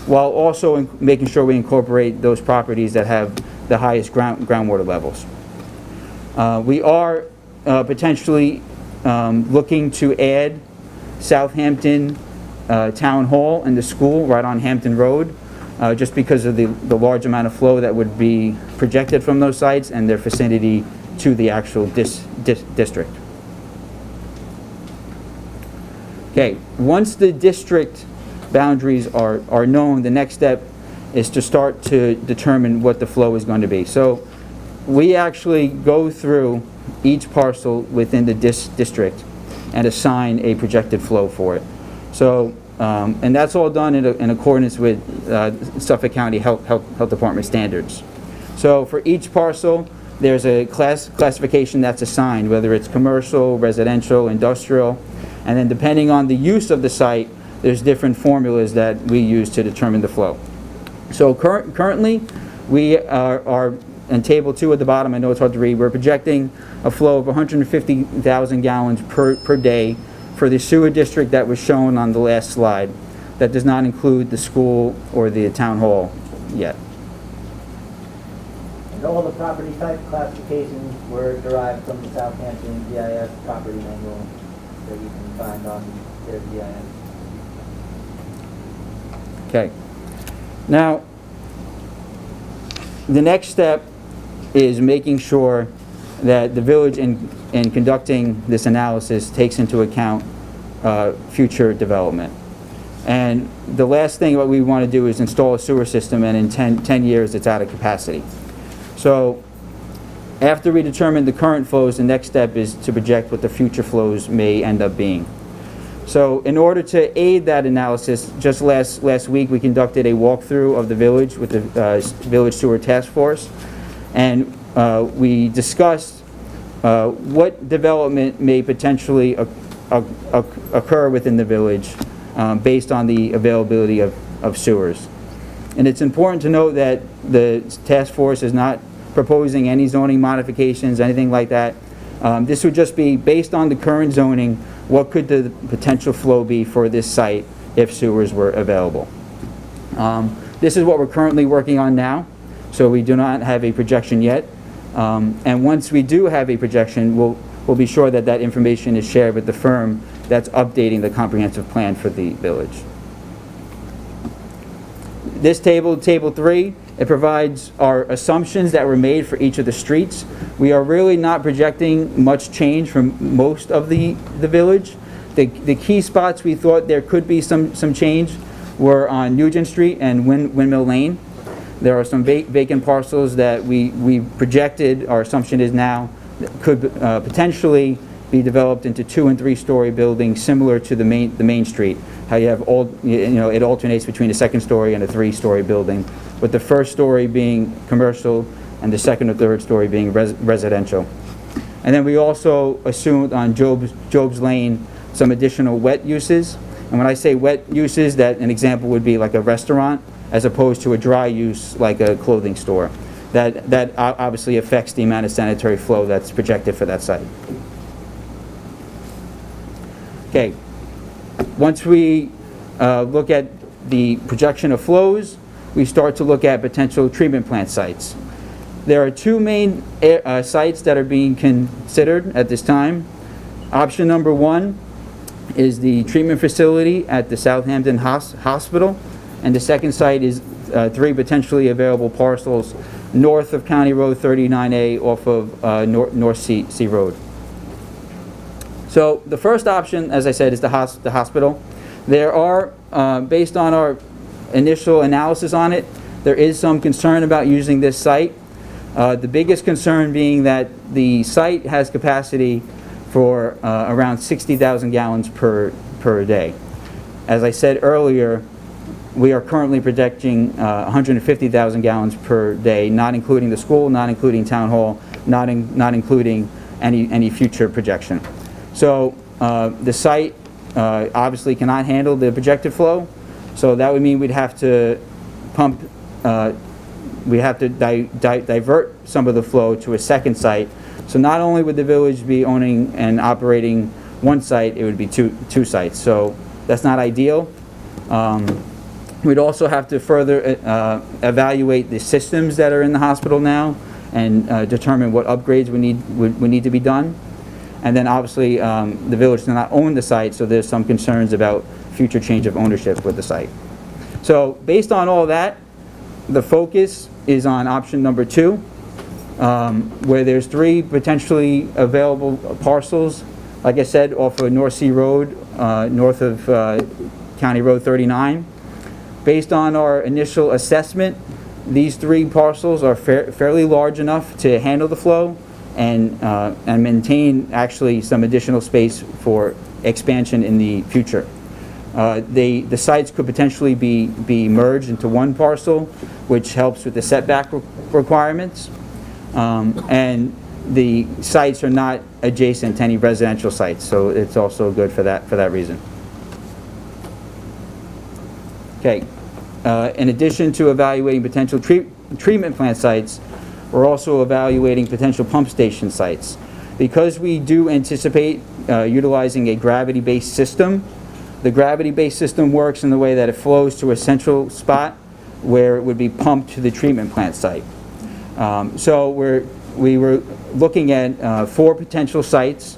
[SPEAKER 16] while also making sure we incorporate those properties that have the highest groundwater levels. We are potentially looking to add Southampton Town Hall and the school right on Hampton Road, just because of the large amount of flow that would be projected from those sites and their vicinity to the actual district. Okay, once the district boundaries are known, the next step is to start to determine what the flow is going to be. So we actually go through each parcel within the district and assign a projected flow for it. So, and that's all done in accordance with Suffolk County Health Department standards. So for each parcel, there's a classification that's assigned, whether it's commercial, residential, industrial, and then depending on the use of the site, there's different formulas that we use to determine the flow. So currently, we are in table 2 at the bottom, I know it's hard to read, we're projecting a flow of 150,000 gallons per day for the sewer district that was shown on the last slide. That does not include the school or the town hall yet.
[SPEAKER 1] And all the property type classifications were derived from the Southampton GIS property manual that you can find on their GIS.
[SPEAKER 16] Okay. Now, the next step is making sure that the village, in conducting this analysis, takes into account future development. And the last thing what we want to do is install a sewer system, and in 10 years it's out of capacity. So after we determine the current flows, the next step is to project what the future flows may end up being. So in order to aid that analysis, just last week we conducted a walkthrough of the village with the Village Sewer Task Force, and we discussed what development may potentially occur within the village based on the availability of sewers. And it's important to note that the task force is not proposing any zoning modifications, anything like that. This would just be based on the current zoning, what could the potential flow be for this site if sewers were available. This is what we're currently working on now, so we do not have a projection yet. And once we do have a projection, we'll be sure that that information is shared with the firm that's updating the comprehensive plan for the village. This table, Table 3, it provides our assumptions that were made for each of the streets. We are really not projecting much change from most of the village. The key spots we thought there could be some change were on Nugent Street and Windmill Lane. There are some vacant parcels that we projected, our assumption is now, could potentially be developed into 2- and 3-story buildings similar to the main street. How you have it alternates between a 2nd story and a 3-story building, with the 1st story being commercial and the 2nd or 3rd story being residential. And then we also assumed on Job's Lane some additional wet uses. And when I say wet uses, that an example would be like a restaurant as opposed to a dry use like a clothing store. That obviously affects the amount of sanitary flow that's projected for that site. Okay, once we look at the projection of flows, we start to look at potential treatment plant sites. There are 2 main sites that are being considered at this time. Option number 1 is the treatment facility at the Southampton Hospital, and the second site is 3 potentially available parcels north of County Road 39A off of North Sea Road. So the first option, as I said, is the hospital. There are, based on our initial analysis on it, there is some concern about using this site. The biggest concern being that the site has capacity for around 60,000 gallons per day. As I said earlier, we are currently projecting 150,000 gallons per day, not including the school, not including town hall, not including any future projection. So the site obviously cannot handle the projected flow, so that would mean we'd have to pump, we have to divert some of the flow to a second site. So not only would the village be owning and operating one site, it would be two sites. So that's not ideal. We'd also have to further evaluate the systems that are in the hospital now and determine what upgrades would need to be done. And then obviously the village does not own the site, so there's some concerns about future change of ownership with the site. So based on all that, the focus is on option number 2, where there's 3 potentially available parcels, like I said, off of North Sea Road, north of County Road 39. Based on our initial assessment, these 3 parcels are fairly large enough to handle the flow and maintain actually some additional space for expansion in the future. The sites could potentially be merged into one parcel, which helps with the setback requirements. And the sites are not adjacent to any residential sites, so it's also good for that reason. Okay. In addition to evaluating potential treatment plant sites, we're also evaluating potential pump station sites. Because we do anticipate utilizing a gravity-based system, the gravity-based system works in the way that it flows to a central spot where it would be pumped to the treatment plant site. So we were looking at 4 potential sites,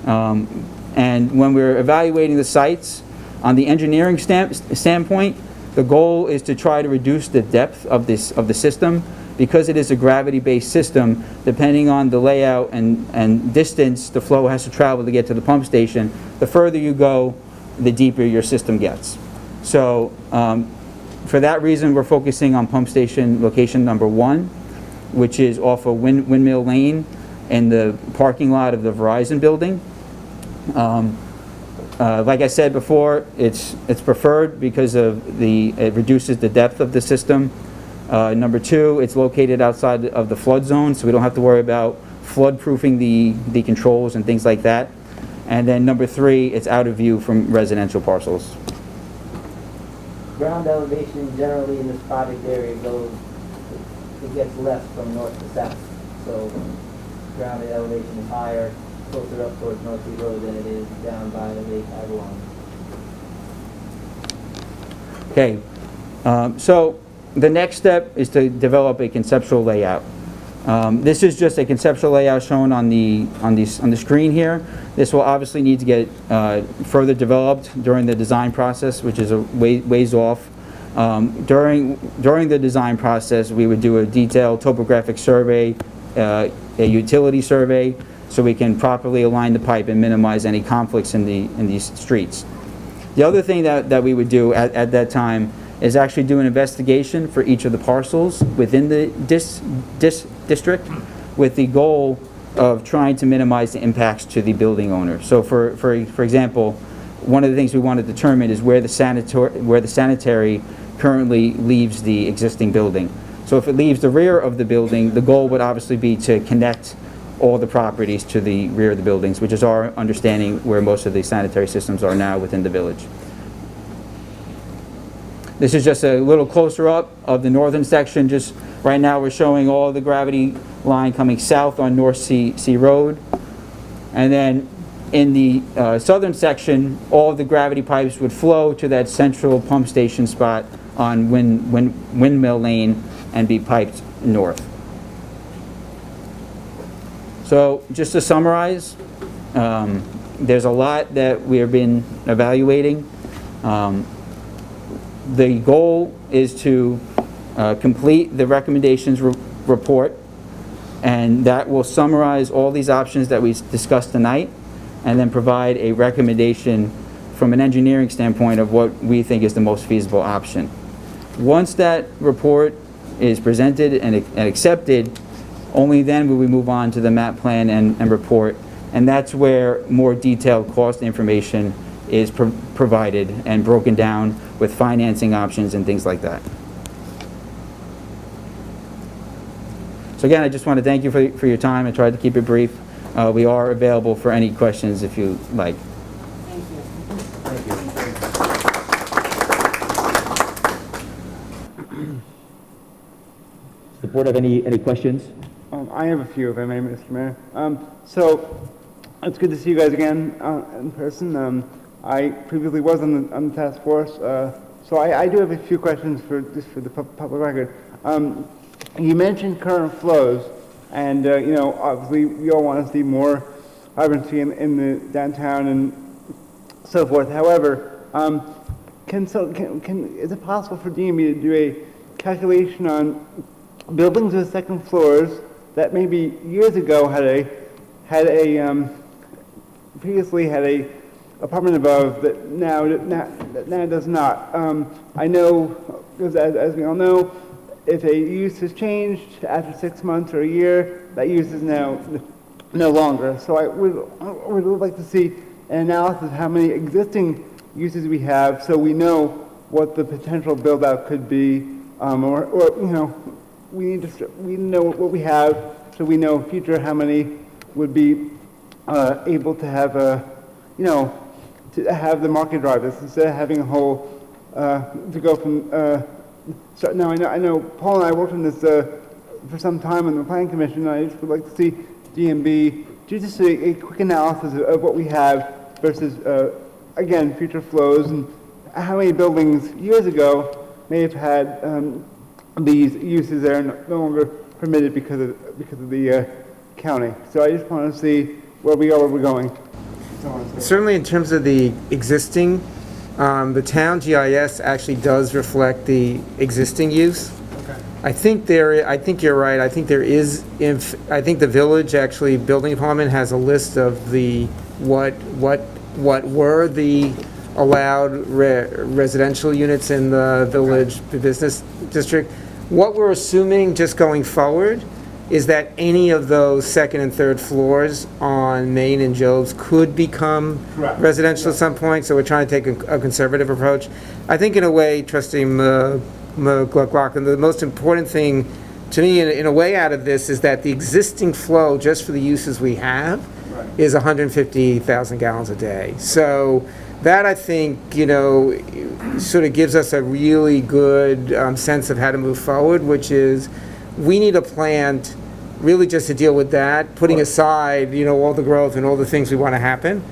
[SPEAKER 16] and when we're evaluating the sites, on the engineering standpoint, the goal is to try to reduce the depth of the system because it is a gravity-based system, depending on the layout and distance the flow has to travel to get to the pump station, the further you go, the deeper your system gets. So for that reason, we're focusing on pump station location number 1, which is off of Windmill Lane in the parking lot of the Verizon building. Like I said before, it's preferred because of it reduces the depth of the system. Number 2, it's located outside of the flood zone, so we don't have to worry about flood-proofing the controls and things like that. And then number 3, it's out of view from residential parcels.
[SPEAKER 1] Ground elevation generally in this project area it gets less from north to south. So ground elevation is higher, closer up towards North Sea Road than it is down by the Lake Avalon.
[SPEAKER 16] Okay, so the next step is to develop a conceptual layout. This is just a conceptual layout shown on the screen here. This will obviously need to get further developed during the design process, which is a ways off. During the design process, we would do a detailed topographic survey, a utility survey, so we can properly align the pipe and minimize any conflicts in these streets. The other thing that we would do at that time is actually do an investigation for each of the parcels within the district with the goal of trying to minimize the impacts to the building owner. So for example, one of the things we want to determine is where the sanitary currently leaves the existing building. So if it leaves the rear of the building, the goal would obviously be to connect all the properties to the rear of the buildings, which is our understanding where most of the sanitary systems are now within the village. This is just a little closer up of the northern section. Just right now we're showing all the gravity line coming south on North Sea Road. And then in the southern section, all of the gravity pipes would flow to that central pump station spot on Windmill Lane and be piped north. So just to summarize, there's a lot that we have been evaluating. The goal is to complete the recommendations report, and that will summarize all these options that we discussed tonight, and then provide a recommendation from an engineering standpoint of what we think is the most feasible option. Once that report is presented and accepted, only then will we move on to the map plan and report, and that's where more detailed cost information is provided and broken down with financing options and things like that. So again, I just want to thank you for your time. I tried to keep it brief. We are available for any questions if you like.
[SPEAKER 1] Thank you. Does the board have any questions?
[SPEAKER 17] I have a few, if I may, Mr. Mayor. So it's good to see you guys again in person. I previously was on the task force, so I do have a few questions for the public record. You mentioned current flows, and you know, obviously we all want to see more vibrancy in the downtown and so forth. However, is it possible for DMB to do a calculation on buildings with second floors that maybe years ago previously had a apartment above that now does not? I know, because as we all know, if a use has changed after 6 months or a year, that use is now no longer. So I would like to see an analysis of how many existing uses we have, so we know what the potential build out could be, or you know, we know what we have, so we know future how many would be able to have you know, to have the market drive this instead of having a whole to go from. So now I know Paul and I worked on this for some time on the Planning Commission. And I just would like to see DMB do just a quick analysis of what we have versus again future flows and how many buildings years ago may have had these uses that are no longer permitted because of the county. So I just want to see where we are, where we're going.
[SPEAKER 15] Certainly in terms of the existing, the town GIS actually does reflect the existing use. Okay. I think you're right. I think there is, I think the village, actually, building department has a list of the, what were the allowed residential units in the village business district. What we're assuming, just going forward, is that any of those second and third floors on Main and Jobs could become residential at some point, so we're trying to take a conservative approach. I think in a way, Trustee McLaughlin, the most important thing to me in a way out of this is that the existing flow, just for the uses we have, is 150,000 gallons a day. So that, I think, sort of gives us a really good sense of how to move forward, which is we need a plant really just to deal with that, putting aside, all the growth and all the things we want to happen.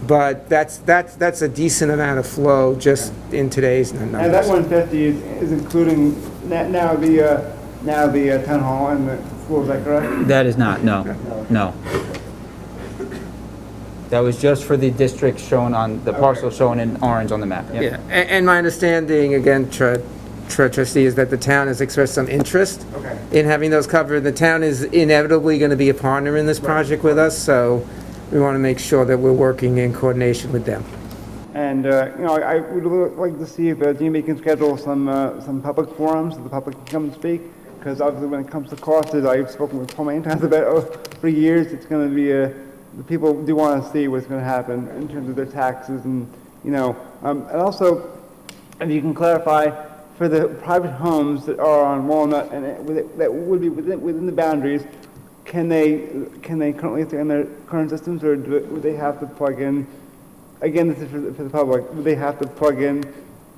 [SPEAKER 15] But that's a decent amount of flow just in today's numbers.
[SPEAKER 17] And that 150 is including now the town hall and the school, is that correct?
[SPEAKER 16] That is not, no. That was just for the district shown on, the parcel shown in orange on the map. Yep.
[SPEAKER 15] Yeah, and my understanding, again, Trustee, is that the town has expressed some interest in having those covered. The town is inevitably going to be a partner in this project with us, so we want to make sure that we're working in coordination with them.
[SPEAKER 17] And, I would like to see if GMB can schedule some public forums so the public can come and speak, because obviously when it comes to costs, as I've spoken with Paul many times about, for years, it's going to be the people do want to see what's going to happen in terms of their taxes and, and also, if you can clarify, for the private homes that are on Walnut and that would be within the boundaries, can they currently stay in their current systems, or would they have to plug in? Again, this is for the public. Would they have to plug in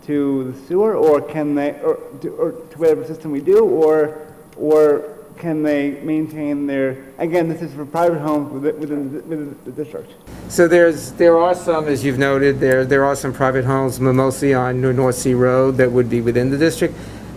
[SPEAKER 17] to the sewer, or can they, or to whatever system we do, or can they maintain their? Again, this is for private homes within the district.
[SPEAKER 15] So there are some, as you've noted, there are some private homes, mostly on North Sea Road, that would be within the district.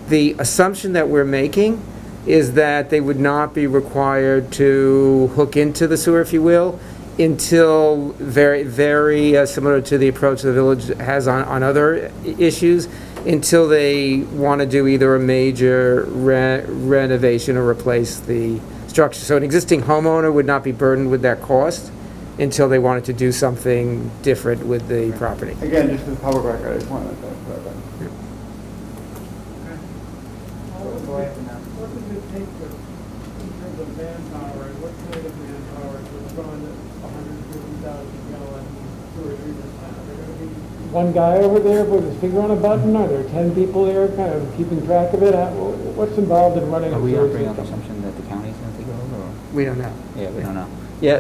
[SPEAKER 15] The assumption that we're making is that they would not be required to hook into the sewer, if you will, until very, very similar to the approach the village has on other issues, until they want to do either a major renovation or replace the structure. So an existing homeowner would not be burdened with that cost until they wanted to do something different with the property.
[SPEAKER 17] Again, just for the public record, I just wanted to clarify that.
[SPEAKER 18] What does it take in terms of manpower, and what kind of manpower to run a 150,000 gallon sewer treatment plant? Are there going to be one guy over there with his finger on a button? Are there 10 people there kind of keeping track of it? What's involved in running a sewer system? Are we operating on the assumption that the county's going to take over? Or?
[SPEAKER 15] We don't know.
[SPEAKER 16] Yeah, we don't know. Yeah,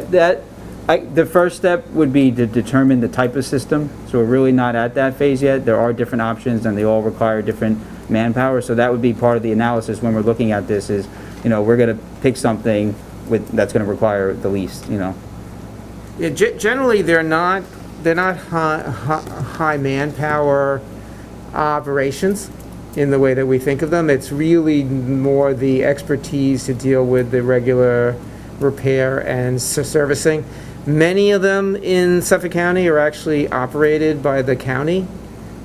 [SPEAKER 16] the first step would be to determine the type of system. So we're really not at that phase yet. There are different options, and they all require different manpower. So that would be part of the analysis when we're looking at this. Is we're going to pick something that's going to require the least.
[SPEAKER 15] Yeah, generally they're not high manpower operations in the way that we think of them. It's really more the expertise to deal with the regular repair and servicing. Many of them in Suffolk County are actually operated by the county.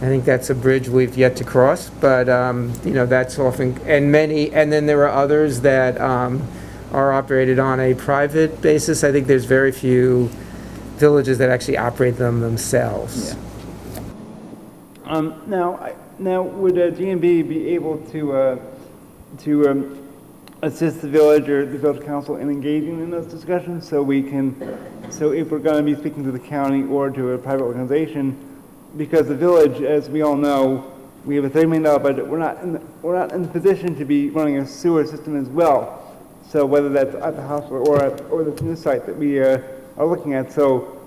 [SPEAKER 15] I think that's a bridge we've yet to cross, but that's often, and then there are others that are operated on a private basis. I think there's very few villages that actually operate them themselves.
[SPEAKER 17] Yeah. Now, would GMB be able to assist the village or the village council in engaging in those discussions, so if we're going to be speaking to the county or to a private organization, because the village, as we all know, we have a $30 million budget. We're not in the position to be running a sewer system as well. So whether that's at the hospital or the new site that we are looking at. So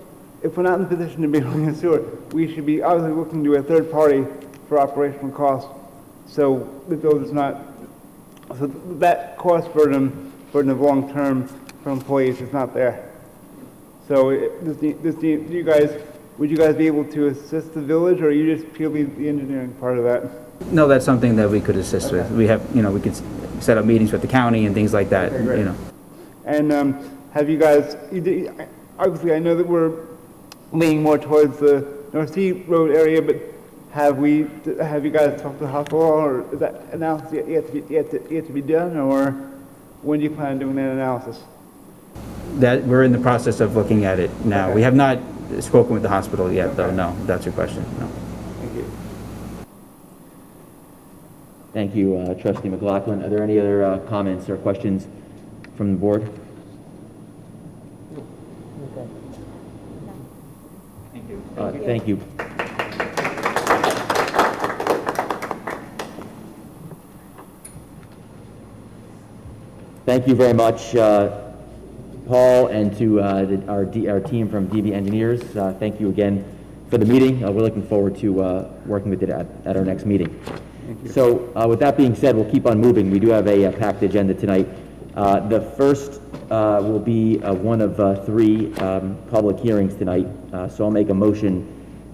[SPEAKER 17] if we're not in the position to be running a sewer, we should be obviously looking to a third party for operational costs. So the village is not. So that cost burden of long term for employees is not there. So would you guys be able to assist the village, or are you just purely the engineering part of that?
[SPEAKER 16] No, that's something that we could assist with. We have, we could set up meetings with the county and things like that.
[SPEAKER 17] Okay, great. And have you guys? Obviously, I know that we're leaning more towards the North Sea Road area, but have you guys talked to the hospital, or is that analysis yet to be done, or when do you plan on doing that analysis?
[SPEAKER 16] That, we're in the process of looking at it now.
[SPEAKER 17] Okay.
[SPEAKER 16] We have not spoken with the hospital yet, though, no, that's your question, no.
[SPEAKER 17] Thank you.
[SPEAKER 1] Thank you, Trustee McLaughlin. Are there any other comments or questions from the board?
[SPEAKER 16] Thank you.
[SPEAKER 1] Thank you. Thank you very much, Paul, and to our team from DB Engineers. Thank you again for the meeting. We're looking forward to working with it at our next meeting. So with that being said, we'll keep on moving. We do have a packed agenda tonight. The first will be one of three public hearings tonight. So I'll make a motion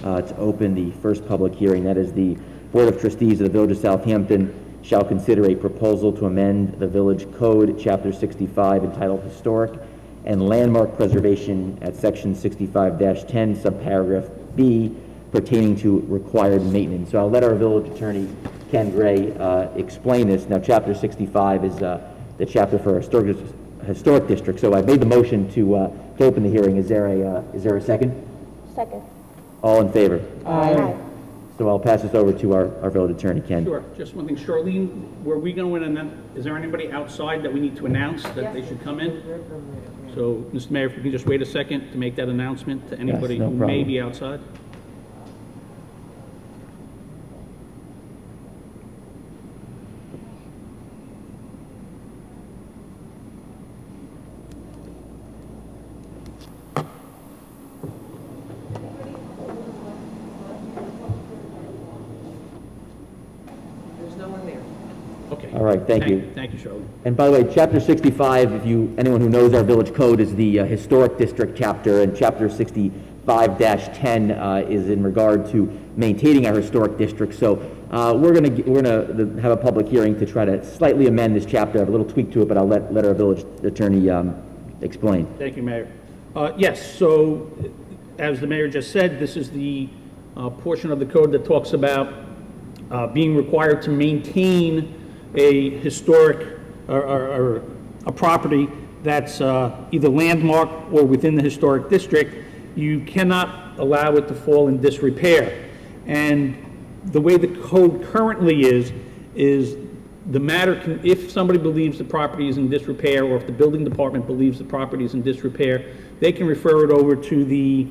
[SPEAKER 1] to open the first public hearing. That is the Board of Trustees of the Village of Southampton shall consider a proposal to amend the Village Code, Chapter 65, entitled Historic and Landmark Preservation at Section 65-10, subparagraph B, pertaining to required maintenance. So I'll let our village attorney, Ken Gray, explain this. Now, Chapter 65 is the chapter for historic district. So I've made the motion to open the hearing. Is there a second?
[SPEAKER 4] Second.
[SPEAKER 1] All in favor?
[SPEAKER 4] Aye.
[SPEAKER 1] So I'll pass this over to our village attorney, Ken.
[SPEAKER 19] Sure, just one thing. Charlene, were we going to, and then, is there anybody outside that we need to announce that they should come in? So, Mr. Mayor, if you can just wait a second to make that announcement to anybody
[SPEAKER 1] no
[SPEAKER 19] who
[SPEAKER 1] problem.
[SPEAKER 19] may be outside.
[SPEAKER 3] There's no one there.
[SPEAKER 19] Okay.
[SPEAKER 1] All right, thank you.
[SPEAKER 19] Thank you, Charlene.
[SPEAKER 1] And by the way, Chapter 65, if anyone who knows our village code, is the historic district chapter, and Chapter 65-10 is in regard to maintaining our historic district. So we're gonna have a public hearing to try to slightly amend this chapter. I have a little tweak to it, but I'll let our village attorney explain.
[SPEAKER 19] Thank you, Mayor. Yes, so as the mayor just said, this is the portion of the code that talks about being required to maintain a historic or a property that's either landmark or within the historic district. You cannot allow it to fall in disrepair. And the way the code currently is the matter can, if somebody believes the property is in disrepair, or if the building department believes the property is in disrepair, they can refer it over to the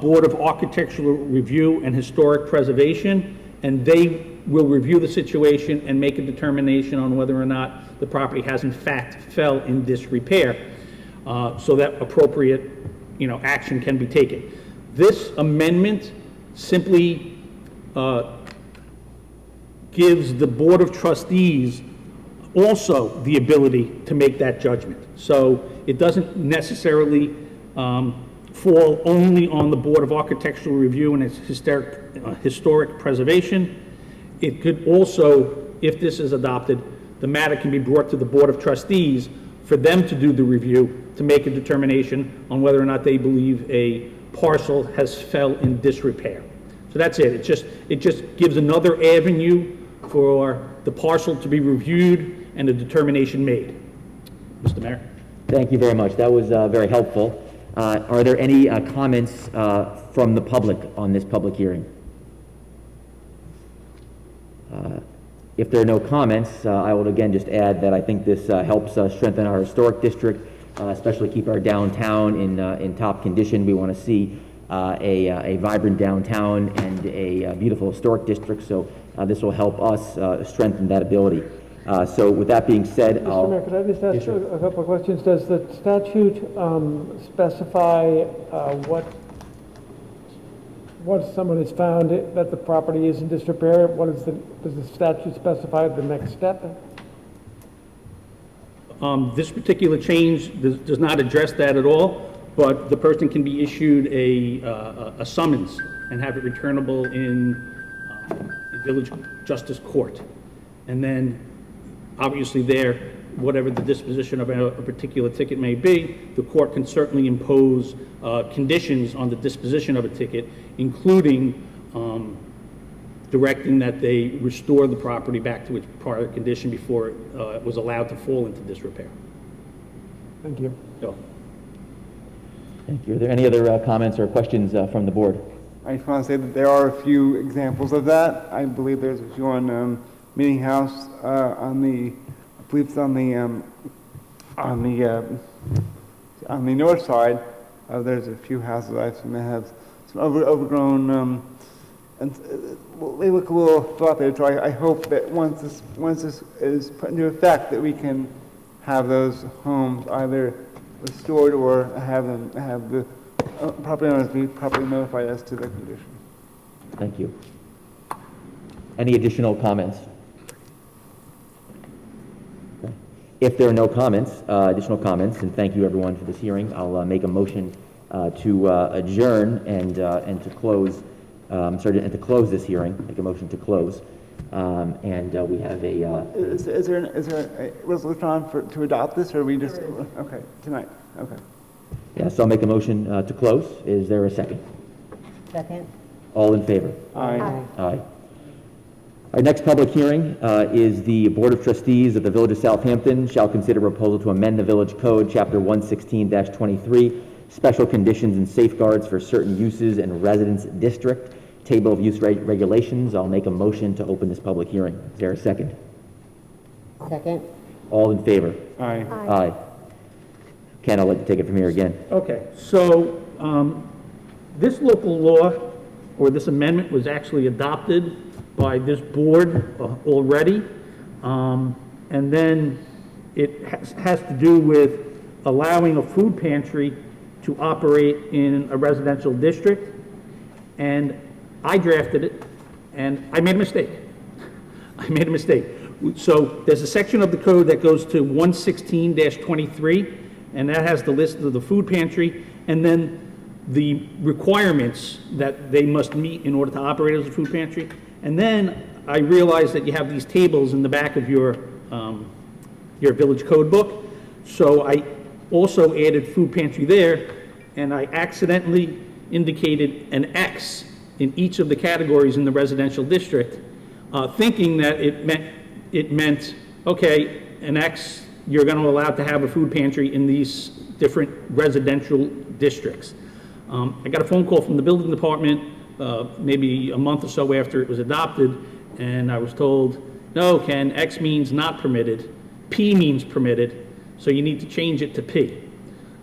[SPEAKER 19] Board of Architectural Review and Historic Preservation, and they will review the situation and make a determination on whether or not the property has in fact fell in disrepair, so that appropriate, action can be taken. This amendment simply gives the Board of Trustees also the ability to make that judgment. So it doesn't necessarily fall only on the Board of Architectural Review and its historic preservation. It could also, if this is adopted, the matter can be brought to the Board of Trustees for them to do the review to make a determination on whether or not they believe a parcel has fell in disrepair. So that's it. It just gives another avenue for the parcel to be reviewed and a determination made. Mr. Mayor.
[SPEAKER 1] Thank you very much. That was very helpful. Are there any comments from the public on this public hearing? If there are no comments, I will again just add that I think this helps strengthen our historic district, especially keep our downtown in top condition. We want to see a vibrant downtown and a beautiful historic district, so this will help us strengthen that ability. So with that being said,
[SPEAKER 18] Mr. Mayor, could I just ask a couple of questions? Does the statute specify once someone has found that the property is in disrepair, does the statute specify the next step?
[SPEAKER 19] This particular change does not address that at all, but the person can be issued a summons and have it returnable in village justice court. And then, obviously there, whatever the disposition of a particular ticket may be, the court can certainly impose conditions on the disposition of a ticket, including directing that they restore the property back to its prior condition before it was allowed to fall into disrepair.
[SPEAKER 18] Thank you.
[SPEAKER 19] So,
[SPEAKER 1] Thank you. Are there any other comments or questions from the board?
[SPEAKER 17] I just want to say that there are a few examples of that. I believe there's a few on Meeting House on the, I believe it's on the north side. There's a few houses I've seen that have some overgrown, and they look a little dilapidated. So I hope that once this is put into effect, that we can have those homes either restored or have the property owners be properly notified as to their condition.
[SPEAKER 1] Thank you. Any additional comments? Okay. If there are no comments, additional comments, and thank you everyone for this hearing, I'll make a motion to adjourn and to close. And to close this hearing. Make a motion to close. We have a.
[SPEAKER 17] Is there a resolution on to adopt this, or are we just okay tonight? Okay.
[SPEAKER 1] Yes, I'll make a motion to close. Is there a second?
[SPEAKER 14] Second.
[SPEAKER 1] All in favor?
[SPEAKER 17] Aye.
[SPEAKER 1] Aye. Our next public hearing is the Board of Trustees of the Village of Southampton shall consider a proposal to amend the Village Code, Chapter 116-23, Special Conditions and Safeguards for Certain Uses in Residence District, Table of Use Regulations. I'll make a motion to open this public hearing. Is there a second?
[SPEAKER 14] Second.
[SPEAKER 1] All in favor?
[SPEAKER 17] Aye.
[SPEAKER 1] Aye. Ken, I'll let you take it from here again.
[SPEAKER 19] okay, so this local law, or this amendment, was actually adopted by this board already. And then it has to do with allowing a food pantry to operate in a residential district. And I drafted it, and I made a mistake. I made a mistake. So there's a section of the code that goes to 116-23, and that has the list of the food pantry, and then the requirements that they must meet in order to operate as a food pantry. And then I realized that you have these tables in the back of your village code book. So I also added food pantry there, and I accidentally indicated an X in each of the categories in the residential district, thinking that it meant, okay, an X, you're going to allow to have a food pantry in these different residential districts. I got a phone call from the building department maybe a month or so after it was adopted, and I was told, no, Ken, X means not permitted, P means permitted, so you need to change it to P.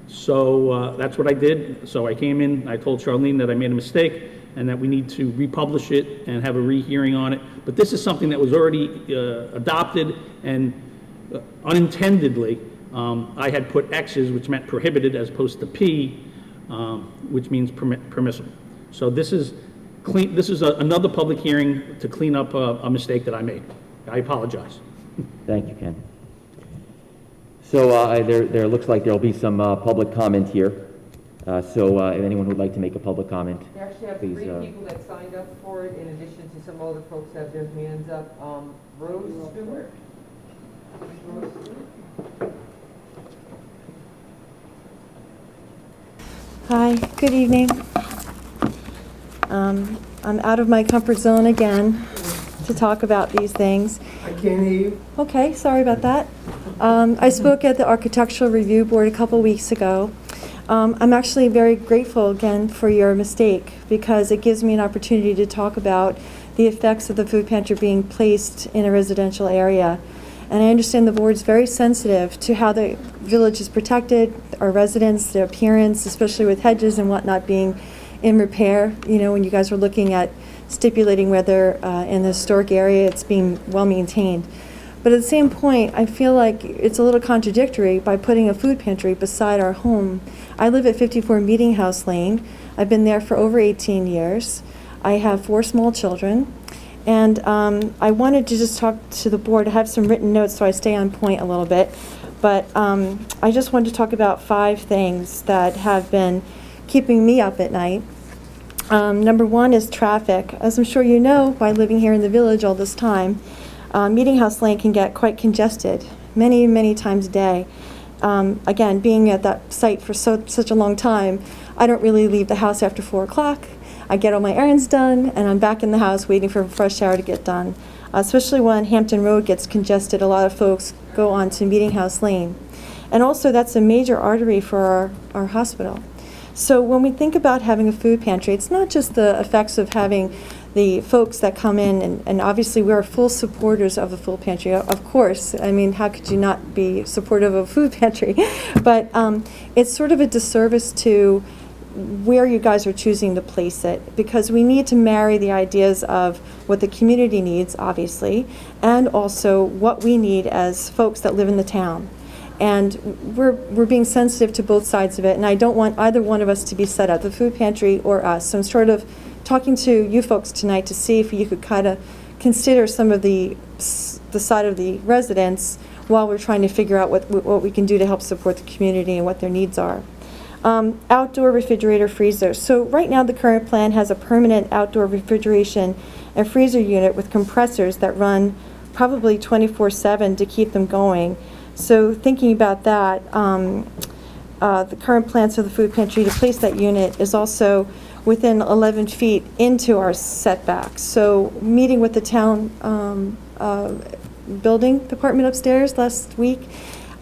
[SPEAKER 19] So that's what I did. So I came in, I told Charlene that I made a mistake and that we need to republish it and have a rehearing on it. But this is something that was already adopted, and unintendedly, I had put X's, which meant prohibited, as opposed to P, which means permissible. So this is clean. This is another public hearing to clean up a mistake that I made. I apologize.
[SPEAKER 1] Thank you, Ken. So there looks like there'll be some public comment here. If anyone would like to make a public comment,
[SPEAKER 3] We actually have
[SPEAKER 1] please.
[SPEAKER 3] 3 people that signed up for it, in addition to some other folks that have their hands up. Rose Stewart? Rose Stewart?
[SPEAKER 4] Hi, good evening. I'm out of my comfort zone again to talk about these things.
[SPEAKER 18] I can't hear you.
[SPEAKER 4] Okay, sorry about that. I spoke at the Architectural Review Board a couple weeks ago. I'm actually very grateful again for your mistake, because it gives me an opportunity to talk about the effects of the food pantry being placed in a residential area. And I understand the board's very sensitive to how the village is protected, our residents, their appearance, especially with hedges and whatnot being in repair. You know, when you guys were looking at stipulating whether in the historic area it's being well maintained. But at the same point, I feel like it's a little contradictory by putting a food pantry beside our home. I live at 54 Meeting House Lane. I've been there for over 18 years. I have 4 small children. And I wanted to just talk to the board. I have some written notes so I stay on point a little bit. But I just wanted to talk about 5 things that have been keeping me up at night. Number 1 is traffic. As I'm sure you know, by living here in the village all this time, Meeting House Lane can get quite congested many, many times a day. Again, being at that site for such a long time, I don't really leave the house after 4 o'clock. I get all my errands done, and I'm back in the house waiting for fresh air to get done. Especially when Hampton Road gets congested, a lot of folks go on to Meeting House Lane. And also, that's a major artery for our hospital. So when we think about having a food pantry, it's not just the effects of having the folks that come in, and obviously we are full supporters of the food pantry, of course. I mean, how could you not be supportive of a food pantry? But it's sort of a disservice to where you guys are choosing to place it, because we need to marry the ideas of what the community needs, obviously, and also what we need as folks that live in the town. And we're being sensitive to both sides of it, and I don't want either one of us to be set up, the food pantry or us. So I'm sort of talking to you folks tonight to see if you could kind of consider some of the side of the residents while we're trying to figure out what we can do to help support the community and what their needs are. Outdoor refrigerator freezer. So right now the current plan has a permanent outdoor refrigeration and freezer unit with compressors that run probably 24/7 to keep them going. So thinking about that, the current plans for the food pantry to place that unit is also within 11 feet into our setbacks. So meeting with the town building department upstairs last week,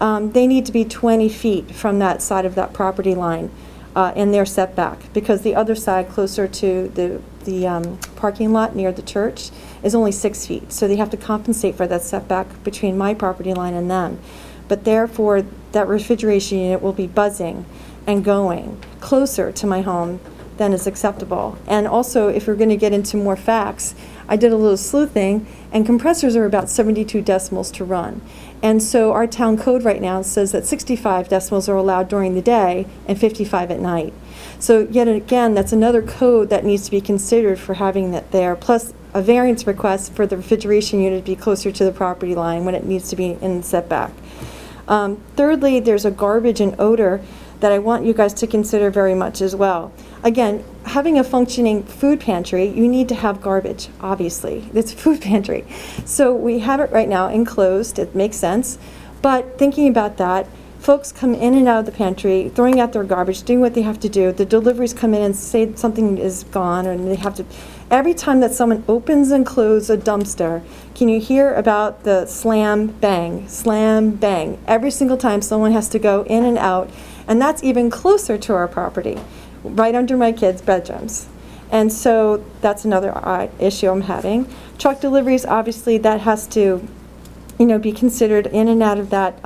[SPEAKER 4] they need to be 20 feet from that side of that property line in their setback, because the other side closer to the parking lot near the church is only 6 feet. So they have to compensate for that setback between my property line and them. But therefore, that refrigeration unit will be buzzing and going closer to my home than is acceptable. And also, if we're going to get into more facts, I did a little sleuthing, and compressors are about 72 decimals to run. And so our town code right now says that 65 decimals are allowed during the day and 55 at night. So yet again, that's another code that needs to be considered for having that there, plus a variance request for the refrigeration unit to be closer to the property line when it needs to be in the setback. Thirdly, there's a garbage and odor that I want you guys to consider very much as well. Again, having a functioning food pantry, you need to have garbage, obviously. It's a food pantry. So we have it right now enclosed, it makes sense. But thinking about that, folks come in and out of the pantry, throwing out their garbage, doing what they have to do. The deliveries come in and say something is gone, and they have to. Every time that someone opens and closes a dumpster, can you hear about the slam, bang? Every single time someone has to go in and out, and that's even closer to our property, right under my kids' bedrooms. And so that's another issue I'm having. Truck deliveries, obviously, that has to, be considered in and out of that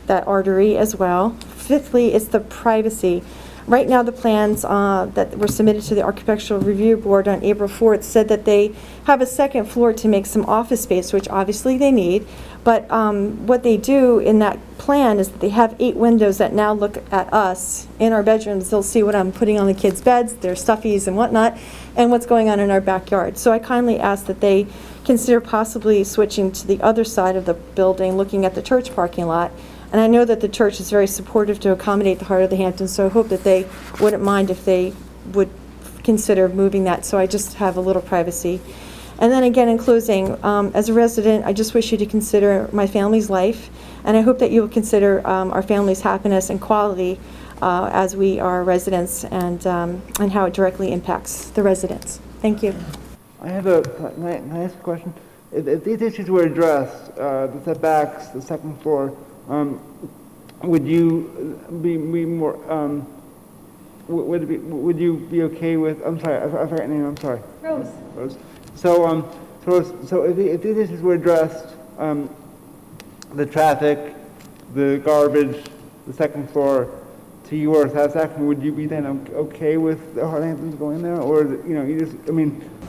[SPEAKER 4] that artery as well. Fifthly, it's the privacy. Right now, the plans that were submitted to the Architectural Review Board on April 4th said that they have a second floor to make some office space, which obviously they need. But what they do in that plan is that they have 8 windows that now look at us in our bedrooms. They'll see what I'm putting on the kids' beds, their stuffies and whatnot, and what's going on in our backyard. So I kindly ask that they consider possibly switching to the other side of the building, looking at the church parking lot. And I know that the church is very supportive to accommodate the Heart of the Hamptons, so I hope that they wouldn't mind if they would consider moving that, so I just have a little privacy. And then again, in closing, as a resident, I just wish you to consider my family's life, and I hope that you will consider our family's happiness and quality as we are residents, and how it directly impacts the residents. Thank you.
[SPEAKER 17] I have can I ask a question? If these issues were addressed, the setbacks, the second floor, would you be more, would you be okay with, I'm sorry, I forgot your name, I'm sorry. Rose. So, so if these issues were addressed, the traffic, the garbage, the second floor, to your satisfaction, would you be then okay with the Heart of the Hamptons going there? Or, you just,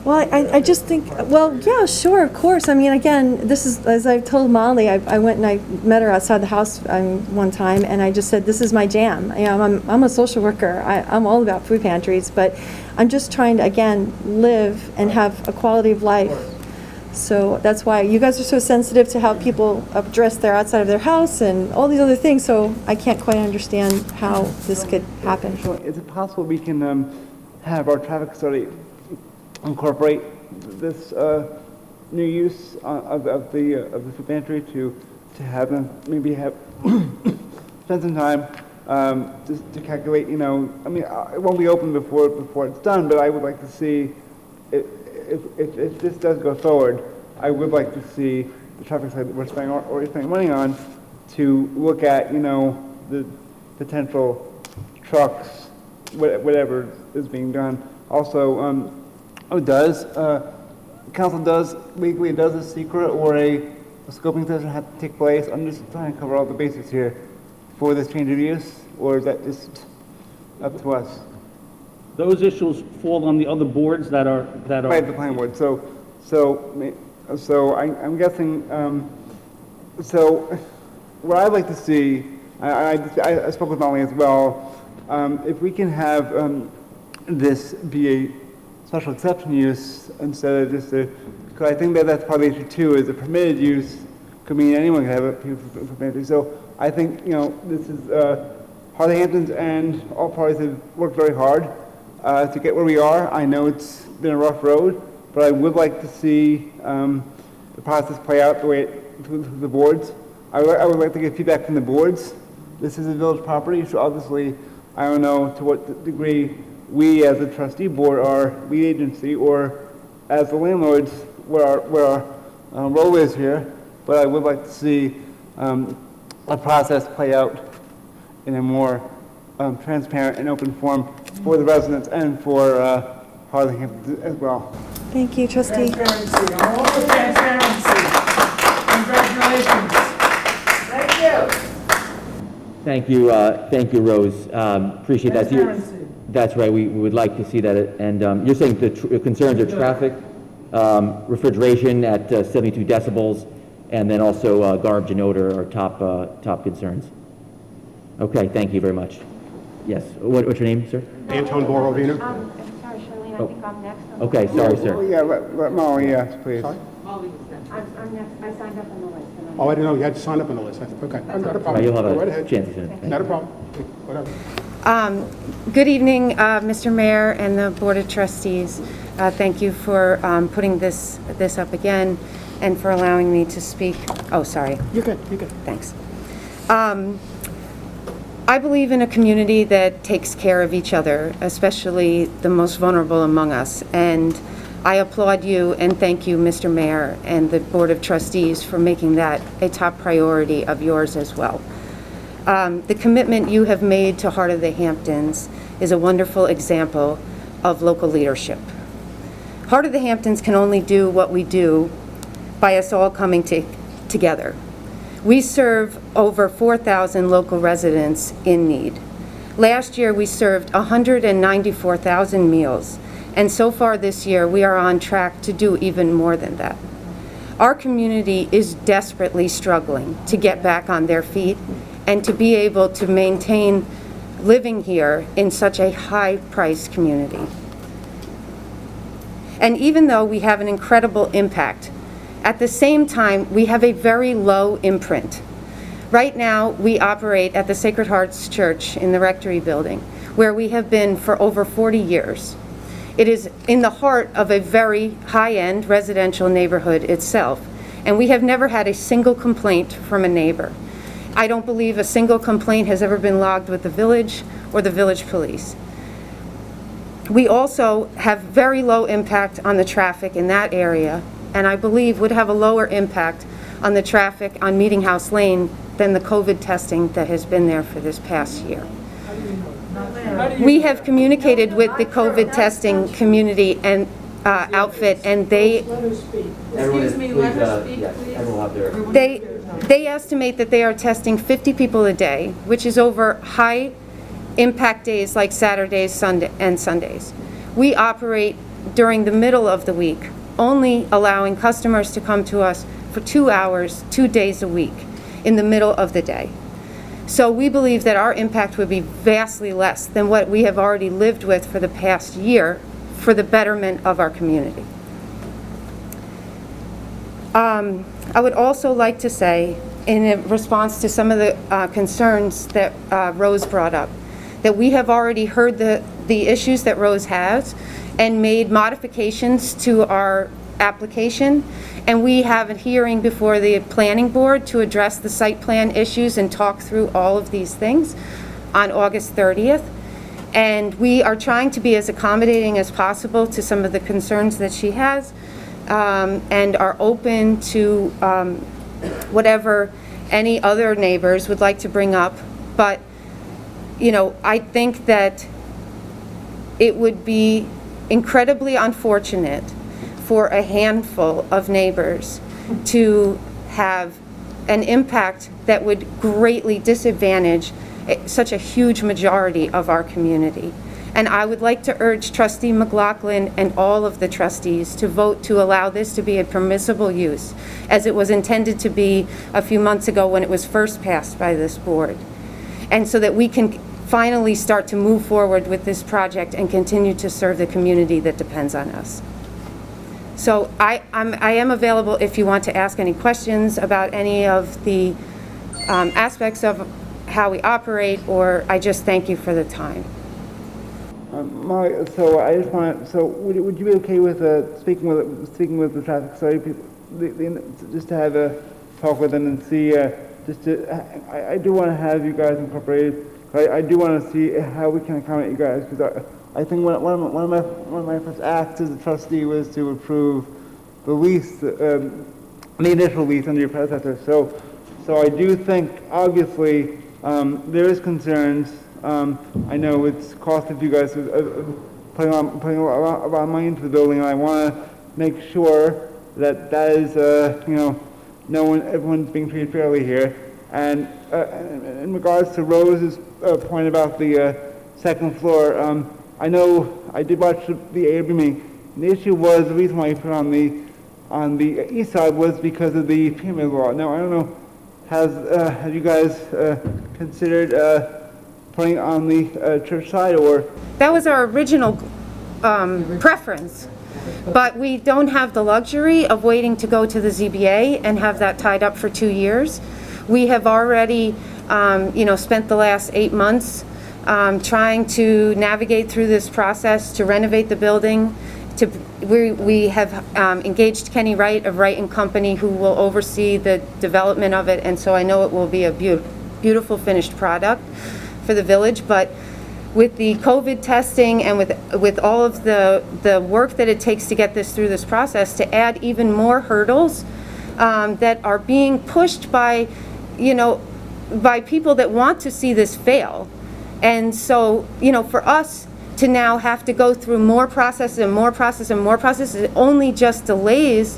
[SPEAKER 4] Well, I just think, well, yeah, sure, of course. I mean, again, this is, as I told Molly, I went and I met her outside the house one time, and I just said, this is my jam. I'm a social worker. I'm all about food pantries, but I'm just trying to, again, live and have a quality of life. So that's why you guys are so sensitive to how people address their outside of their house and all these other things, so I can't quite understand how this could happen.
[SPEAKER 17] Is it possible we can have our traffic study incorporate this new use of the food pantry to have them maybe have spend some time just to calculate, I mean, it won't be open before it's done, but I would like to see, if this does go forward, I would like to see the traffic side that we're spending money on to look at, the potential trucks, whatever is being done. Also, council does a secret or a scoping session have to take place? I'm just trying to cover all the bases here for this change of use, or is that just up to us?
[SPEAKER 19] Those issues fall on the other boards that are.
[SPEAKER 17] Right, the planning board. So I'm guessing. So what I'd like to see, I spoke with Molly as well. If we can have this be a special exception use instead of just a, because I think that's part of the issue too, is a permitted use could mean anyone can have it for Pantry. So I think, this is part of the Hamptons, and all parties have worked very hard to get where we are. I know it's been a rough road, but I would like to see the process play out the way through the boards. I would like to get feedback from the boards. This is a village property, so obviously I don't know to what degree we as a trustee board are lead agency, or as the landlords where our role is here, but I would like to see a process play out in a more transparent and open form for the residents and for Harlingen as well.
[SPEAKER 4] Thank you, trustee.
[SPEAKER 3] Transparency, I'm all for transparency. Congratulations. Thank you.
[SPEAKER 1] Thank you, Rose. Appreciate that.
[SPEAKER 3] Transparency.
[SPEAKER 1] That's right, we would like to see that. And you're saying the concerns are traffic, refrigeration at 72 decibels, and then also garbage and odor are top concerns. Okay, thank you very much. Yes, what's your name, sir?
[SPEAKER 20] Anton Borovina.
[SPEAKER 6] I'm sorry, Charlene, I think I'm next.
[SPEAKER 1] Okay, sorry, sir.
[SPEAKER 17] Yeah, let Molly, yes, please.
[SPEAKER 20] Sorry?
[SPEAKER 6] I'm next, I signed up on the list. and
[SPEAKER 20] Oh, I didn't know you had to sign up on the list. Okay, not a problem.
[SPEAKER 1] Right, you'll have
[SPEAKER 20] Go right
[SPEAKER 1] a
[SPEAKER 20] ahead.
[SPEAKER 1] chance soon.
[SPEAKER 20] Not a problem. Whatever.
[SPEAKER 21] Good evening, Mr. Mayor and the Board of Trustees. Thank you for putting this up again and for allowing me to speak. Oh, sorry.
[SPEAKER 20] You're good.
[SPEAKER 21] Thanks. I believe in a community that takes care of each other, especially the most vulnerable among us. And I applaud you and thank you, Mr. Mayor, and the Board of Trustees for making that a top priority of yours as well. The commitment you have made to Heart of the Hamptons is a wonderful example of local leadership. Heart of the Hamptons can only do what we do by us all coming together. We serve over 4,000 local residents in need. Last year, we served 194,000 meals, and so far this year, we are on track to do even more than that. Our community is desperately struggling to get back on their feet and to be able to maintain living here in such a high-priced community. And even though we have an incredible impact, at the same time, we have a very low imprint. Right now, we operate at the Sacred Hearts Church in the Rectory Building, where we have been for over 40 years. It is in the heart of a very high-end residential neighborhood itself, and we have never had a single complaint from a neighbor. I don't believe a single complaint has ever been logged with the village or the village police. We also have very low impact on the traffic in that area, and I believe would have a lower impact on the traffic on Meeting House Lane than the COVID testing that has been there for this past year. We have communicated with the COVID testing community and outfit, and they
[SPEAKER 1] Excuse me, let her speak, please. Everyone will have their...
[SPEAKER 21] They estimate that they are testing 50 people a day, which is over high impact days like Saturdays, and Sundays. We operate during the middle of the week, only allowing customers to come to us for 2 hours, 2 days a week in the middle of the day. So we believe that our impact would be vastly less than what we have already lived with for the past year for the betterment of our community. I would also like to say, in response to some of the concerns that Rose brought up, that we have already heard the issues that Rose has and made modifications to our application, and we have a hearing before the planning board to address the site plan issues and talk through all of these things. on August 30th. And we are trying to be as accommodating as possible to some of the concerns that she has, and are open to whatever any other neighbors would like to bring up. But, you know, I think that it would be incredibly unfortunate for a handful of neighbors to have an impact that would greatly disadvantage such a huge majority of our community. And I would like to urge Trustee McLaughlin and all of the trustees to vote to allow this to be a permissible use, as it was intended to be a few months ago when it was first passed by this board. And so that we can finally start to move forward with this project and continue to serve the community that depends on us. So I am available if you want to ask any questions about any of the aspects of how we operate, or I just thank you for the time.
[SPEAKER 17] Molly, so I just want, so would you be okay with speaking with the traffic study people, just to have a talk with them and see, I do want to have you guys incorporated. I do want to see how we can accommodate you guys, because I think one of my first acts as a trustee was to approve the lease, the initial lease under your predecessor. So I do think, obviously, there is concerns. I know it's costed you guys putting a lot of money into the building, and I want to make sure that is, everyone's being treated fairly here. And in regards to Rose's point about the second floor, I know I did watch the ARB meeting. The issue was, the reason why you put it on the east side was because of the pyramid law. Now, I don't know, have you guys considered putting it on the church side, or?
[SPEAKER 21] That was our original preference, but we don't have the luxury of waiting to go to the ZBA and have that tied up for 2 years. We have already, spent the last 8 months trying to navigate through this process to renovate the building. We have engaged Kenny Wright of Wright & Company, who will oversee the development of it, and so I know it will be a beautiful finished product for the village. But with the COVID testing and with all of the work that it takes to get this through this process, to add even more hurdles that are being pushed by people that want to see this fail. And so, for us to now have to go through more process and more process and more process, it only just delays.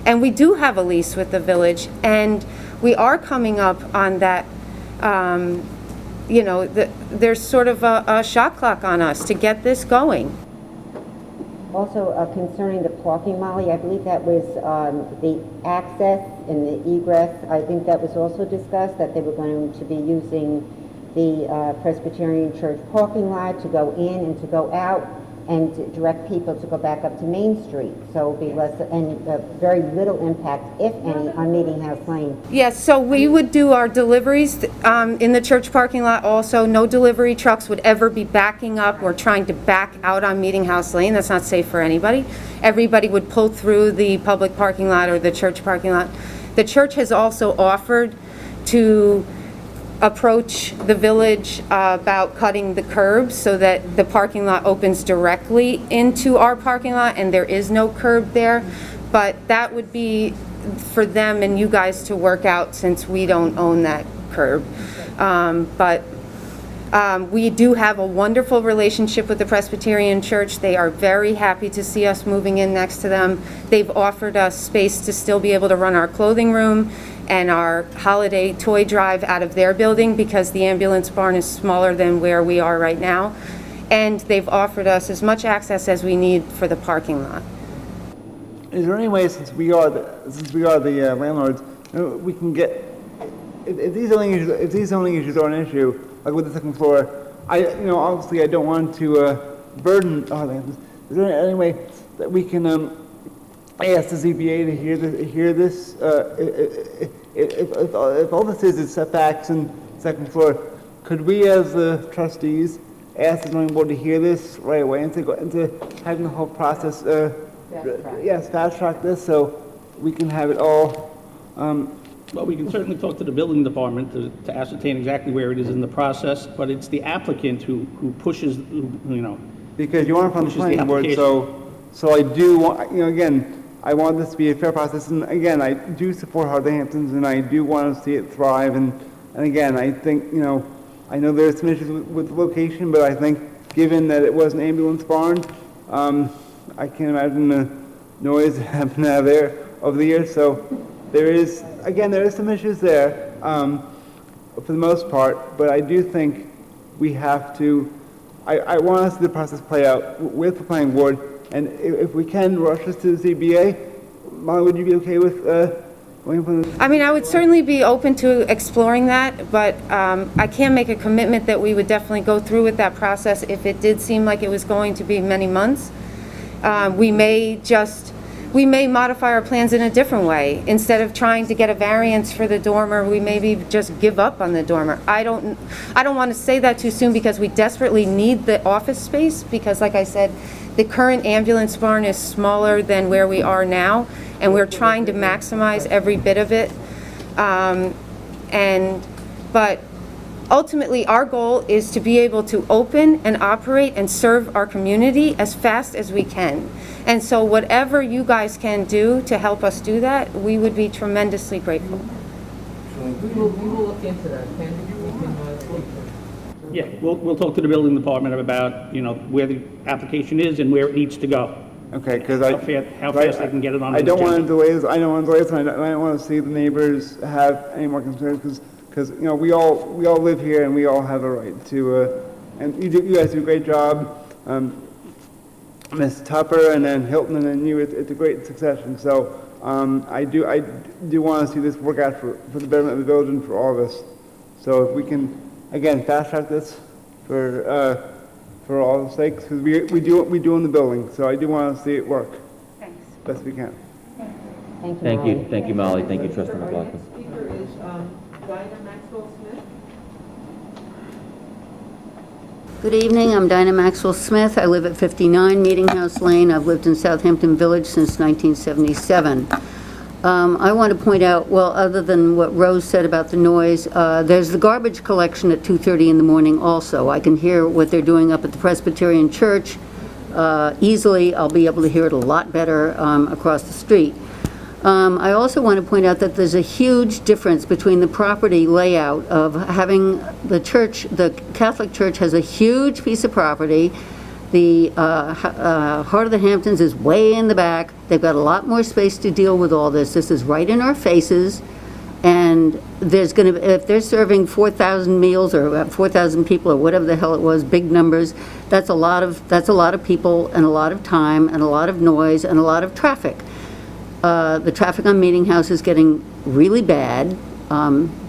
[SPEAKER 21] And we do have a lease with the village, and we are coming up on that, there's sort of a shot clock on us to get this going.
[SPEAKER 7] Also, concerning the parking, Molly, I believe that was the access and the egress. I think that was also discussed, that they were going to be using the Presbyterian Church parking lot to go in and to go out, and to direct people to go back up to Main Street. So it'll be less, and very little impact, if any, on Meeting House Lane.
[SPEAKER 21] Yes, so we would do our deliveries in the church parking lot also. No delivery trucks would ever be backing up or trying to back out on Meeting House Lane. That's not safe for anybody. Everybody would pull through the public parking lot or the church parking lot. The church has also offered to approach the village about cutting the curbs so that the parking lot opens directly into our parking lot and there is no curb there. But that would be for them and you guys to work out, since we don't own that curb. We do have a wonderful relationship with the Presbyterian Church. They are very happy to see us moving in next to them. They've offered us space to still be able to run our clothing room and our holiday toy drive out of their building, because the ambulance barn is smaller than where we are right now. And they've offered us as much access as we need for the parking lot.
[SPEAKER 17] Is there any way, since we are the landlords, we can get, if these zoning issues are an issue, like with the second floor, obviously I don't want to burden our landlords. Is there any way that we can ask the ZBA to hear this? If all this is setbacks and second floor, could we as the trustees ask the zoning board to hear this right away and to go into having the whole process, fast track this, so we can have it all
[SPEAKER 19] Well, we can certainly talk to the building department to ascertain exactly where it is in the process, but it's the applicant who pushes,
[SPEAKER 17] Because you want it from the
[SPEAKER 19] pushes the
[SPEAKER 17] planning board,
[SPEAKER 19] application.
[SPEAKER 17] so I do want, again, I want this to be a fair process, and again, I do support Heart of the Hamptons, and I do want to see it thrive, and again, I think, I know there's some issues with the location, but I think, given that it was an ambulance barn, I can't imagine the noise that happened out there over the years, so there is some issues there, for the most part, but I do think we have to, I want to see the process play out with the planning board, and if we can rush this to the ZBA, Molly, would you be okay with, waiting for the...
[SPEAKER 21] I mean, I would certainly be open to exploring that, but I can't make a commitment that we would definitely go through with that process if it did seem like it was going to be many months. We may modify our plans in a different way. Instead of trying to get a variance for the dormer, we maybe just give up on the dormer. I don't want to say that too soon because we desperately need the office space because, like I said, the current ambulance barn is smaller than where we are now, and we're trying to maximize every bit of it. But ultimately, our goal is to be able to open and operate and serve our community as fast as we can. And so whatever you guys can do to help us do that, we would be tremendously grateful.
[SPEAKER 3] We will look into that. We can speak to it.
[SPEAKER 19] Yeah, we'll talk to the building department about, where the application is and where it needs to go.
[SPEAKER 17] Okay, because
[SPEAKER 19] how fast they can get it on the
[SPEAKER 17] I don't want to
[SPEAKER 19] agenda.
[SPEAKER 17] delay this, and I don't want to see the neighbors have any more concerns, because, we all live here and we all have a right to, and you guys do a great job. Ms. Tupper and then Hilton and then you, it's a great succession. So I do want to see this work out for the betterment of the village and for all of us. So if we can, again, fast track this for all the sakes, because we do what we do in the building. So I do want to see it work.
[SPEAKER 21] Thanks.
[SPEAKER 17] Best we can.
[SPEAKER 1] Thank you, Molly. Thank you, Trustee McLaughlin.
[SPEAKER 3] Speaker is Dinah Maxwell-Smith.
[SPEAKER 6] Good evening, I'm Dinah Maxwell-Smith. I live at 59 Meeting House Lane. I've lived in Southampton Village since 1977. I want to point out, well, other than what Rose said about the noise, there's the garbage collection at 2:30 in the morning also. I can hear what they're doing up at the Presbyterian Church easily. I'll be able to hear it a lot better across the street. I also want to point out that there's a huge difference between the property layout of having the church, the Catholic Church has a huge piece of property. The Heart of the Hamptons is way in the back. They've got a lot more space to deal with all this. This is right in our faces. And there's going to, if they're serving 4,000 meals or 4,000 people or whatever the hell it was, big numbers, that's a lot of people and a lot of time and a lot of noise and a lot of traffic. The traffic on Meeting House is getting really bad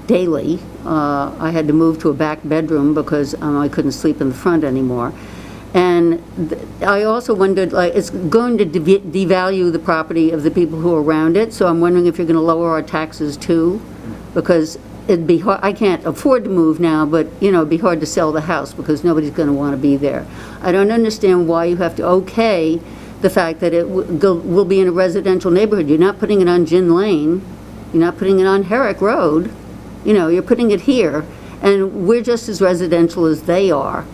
[SPEAKER 6] daily. I had to move to a back bedroom because I couldn't sleep in the front anymore. And I also wondered, like, it's going to devalue the property of the people who are around it, so I'm wondering if you're going to lower our taxes too, because it'd be hard, I can't afford to move now, but, it'd be hard to sell the house because nobody's going to want to be there. I don't understand why you have to okay the fact that it will be in a residential neighborhood. You're not putting it on Gin Lane. You're not putting it on Herrick Road. You're putting it here. And we're just as residential as they are.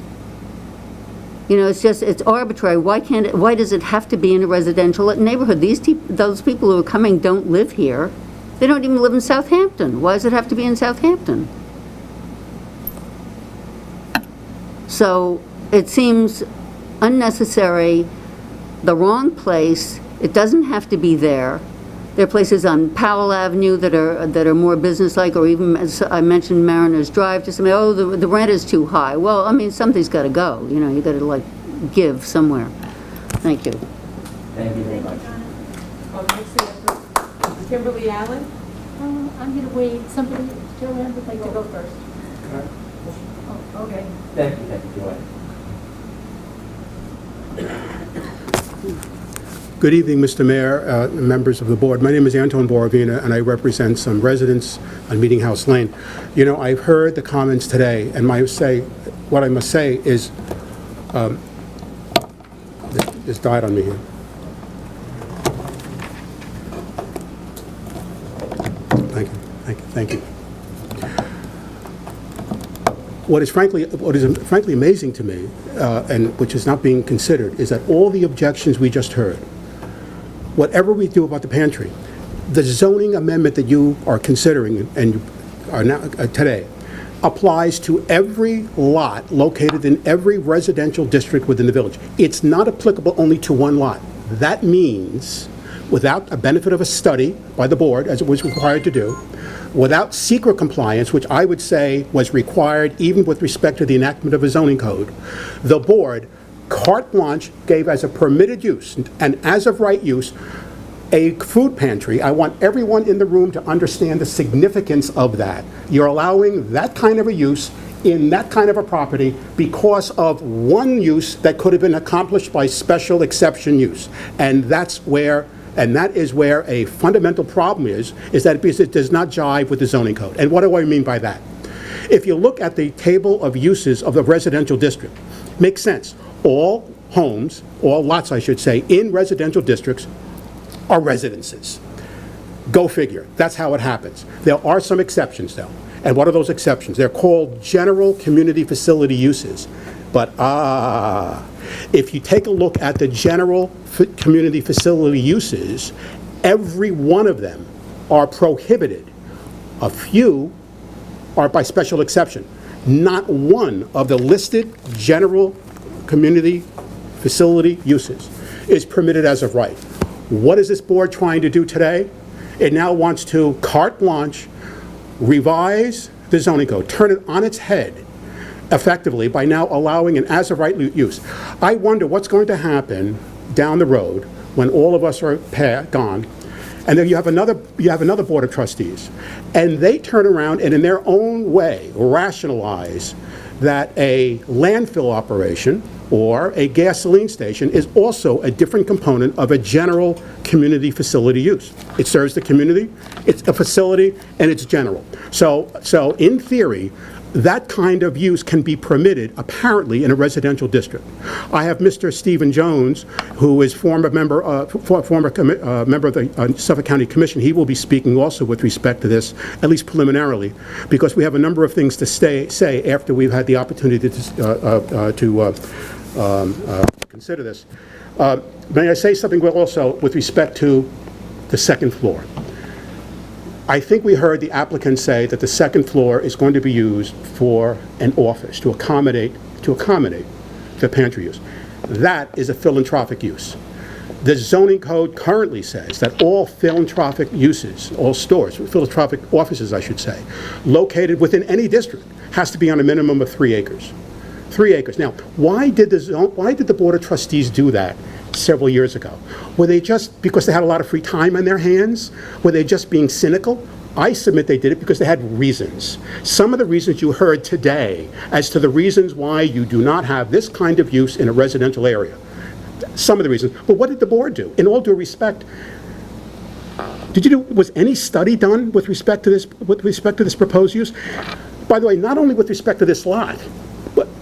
[SPEAKER 6] It's arbitrary. Why does it have to be in a residential neighborhood? Those people who are coming don't live here. They don't even live in Southampton. Why does it have to be in Southampton? So it seems unnecessary, the wrong place. It doesn't have to be there. There are places on Powell Avenue that are more businesslike, or even, as I mentioned, Mariners Drive, to say, oh, the rent is too high. Well, I mean, something's got to go. You got to, give somewhere. Thank you.
[SPEAKER 1] Thank you very much.
[SPEAKER 3] Kimberly Allen.
[SPEAKER 14] I'm going to wait. Somebody, Joanne would like to go first.
[SPEAKER 3] Oh, okay.
[SPEAKER 1] Thank you, Joanne.
[SPEAKER 20] Good evening, Mr. Mayor, members of the board. My name is Anton Borovina, and I represent some residents on Meeting House Lane. I've heard the comments today, and what I must say is, this died on me here. Thank you. Thank you. What is frankly amazing to me, and which is not being considered, is that all the objections we just heard, whatever we do about the pantry, the zoning amendment that you are considering and are now today applies to every lot located in every residential district within the village. It's not applicable only to one lot. That means, without a benefit of a study by the board, as it was required to do, without secret compliance, which I would say was required even with respect to the enactment of a zoning code, the board, carte blanche, gave as a permitted use and as of right use a food pantry. I want everyone in the room to understand the significance of that. You're allowing that kind of a use in that kind of a property because of one use that could have been accomplished by special exception use. And that is where a fundamental problem is that because it does not jive with the zoning code. And what do I mean by that? If you look at the table of uses of the residential district, makes sense. All homes, all lots I should say, in residential districts are residences. Go figure. That's how it happens. There are some exceptions though. And what are those exceptions? They're called general community facility uses. But if you take a look at the general community facility uses, every one of them are prohibited. A few are by special exception. Not one of the listed general community facility uses is permitted as of right. What is this board trying to do today? It now wants to carte blanche revise the zoning code, turn it on its head effectively by now allowing an as of right use. I wonder what's going to happen down the road when all of us are gone, and then you have another board of trustees, and they turn around and in their own way rationalize that a landfill operation or a gasoline station is also a different component of a general community facility use. It serves the community, it's a facility, and it's general. So in theory, that kind of use can be permitted, apparently, in a residential district. I have Mr. Stephen Jones, who is former member of the Suffolk County Commission. He will be speaking also with respect to this, at least preliminarily, because we have a number of things to say after we've had the opportunity to consider this. May I say something also with respect to the second floor? I think we heard the applicant say that the second floor is going to be used for an office to accommodate the pantry use. That is a philanthropic use. The zoning code currently says that all philanthropic uses, all stores, philanthropic offices I should say, located within any district has to be on a minimum of 3 acres. 3 acres. Now, why did the Board of Trustees do that several years ago? Were they just because they had a lot of free time on their hands? Were they just being cynical? I submit they did it because they had reasons. Some of the reasons you heard today as to the reasons why you do not have this kind of use in a residential area. Some of the reasons. But what did the board do? In all due respect, was any study done with respect to this proposed use? By the way, not only with respect to this lot,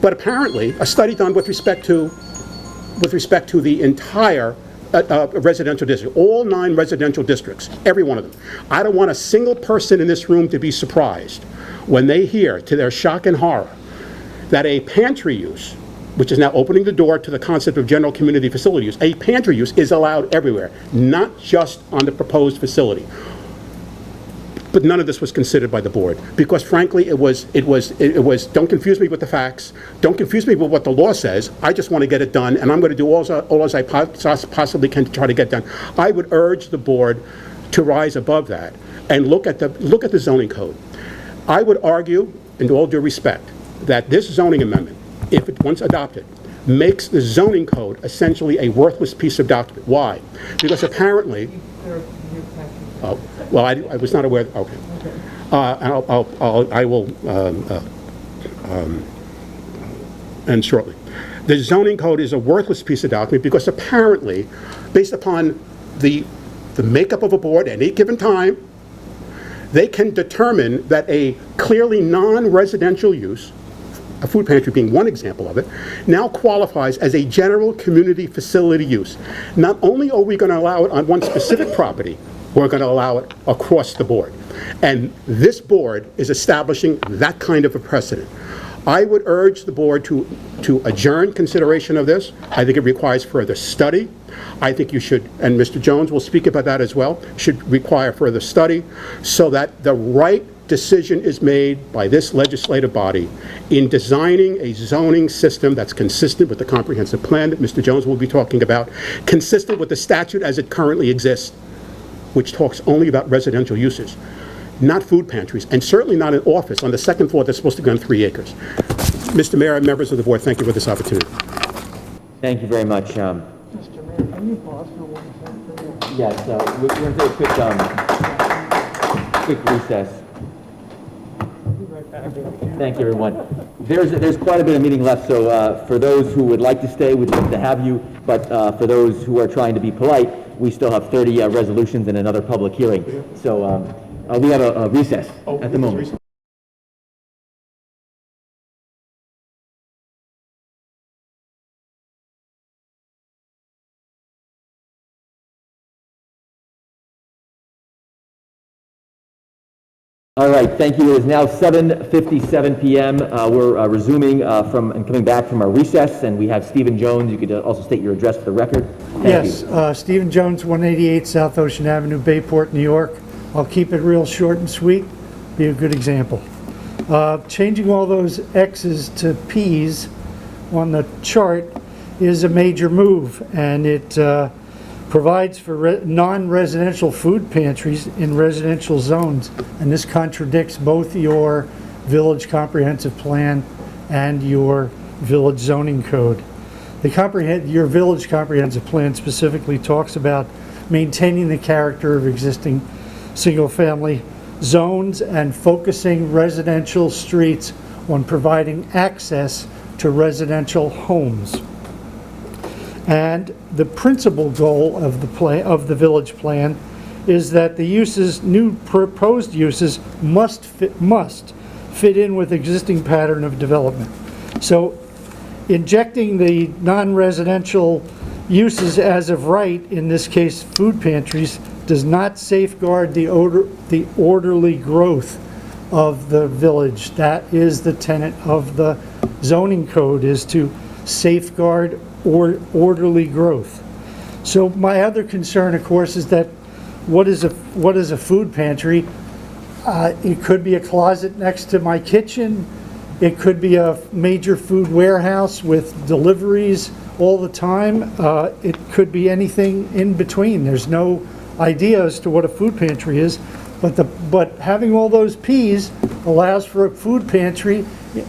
[SPEAKER 20] but apparently a study done with respect to the entire residential district, all 9 residential districts, every one of them. I don't want a single person in this room to be surprised when they hear, to their shock and horror, that a pantry use, which is now opening the door to the concept of general community facility use, a pantry use is allowed everywhere, not just on the proposed facility. But none of this was considered by the board because, frankly, it was. Don't confuse me with the facts. Don't confuse me with what the law says. I just want to get it done, and I'm going to do all as I possibly can to try to get done. I would urge the board to rise above that and look at the zoning code. I would argue, in all due respect, that this zoning amendment, if it once adopted, makes the zoning code essentially a worthless piece of document. Why? Because apparently. Oh, well, I was not aware. Okay. I will end shortly. The zoning code is a worthless piece of document because apparently, based upon the makeup of a board at any given time, they can determine that a clearly non-residential use, a food pantry being one example of it, now qualifies as a general community facility use. Not only are we going to allow it on one specific property, we're going to allow it across the board. And this board is establishing that kind of a precedent. I would urge the board to adjourn consideration of this. I think it requires further study. I think you should, and Mr. Jones will speak about that as well, should require further study so that the right decision is made by this legislative body in designing a zoning system that's consistent with the comprehensive plan that Mr. Jones will be talking about, consistent with the statute as it currently exists, which talks only about residential uses, not food pantries, and certainly not an office on the second floor that's supposed to be on 3 acres. Mr. Mayor and members of the board, thank you for this opportunity.
[SPEAKER 1] Thank you very much.
[SPEAKER 18] Mr. Mayor, can you pause for 1 second?
[SPEAKER 1] Yes, we're going to take a quick recess. Thank you, everyone. There's quite a bit of meeting left, so for those who would like to stay, we'd love to have you, but for those who are trying to be polite, we still have 30 resolutions and another public hearing. So we have a recess at the moment. All right, thank you. It is now 7:57 p.m. We're resuming from and coming back from our recess, and we have Stephen Jones. You could also state your address for the record. Thank you.
[SPEAKER 18] Stephen Jones, 188 South Ocean Avenue, Bayport, New York. I'll keep it real short and sweet, be a good example. Changing all those X's to P's on the chart is a major move, and it provides for non-residential food pantries in residential zones, and this contradicts both your village comprehensive plan and your village zoning code. Your village comprehensive plan specifically talks about maintaining the character of existing single-family zones and focusing residential streets on providing access to residential homes. And the principal goal of the village plan is that the new proposed uses must fit in with existing pattern of development. So injecting the non-residential uses as of right, in this case food pantries, does not safeguard the orderly growth of the village. That is the tenet of the zoning code, is to safeguard orderly growth. So my other concern, of course, is that what is a food pantry? It could be a closet next to my kitchen. It could be a major food warehouse with deliveries all the time. It could be anything in between. There's no idea as to what a food pantry is, but having all those P's allows for a food pantry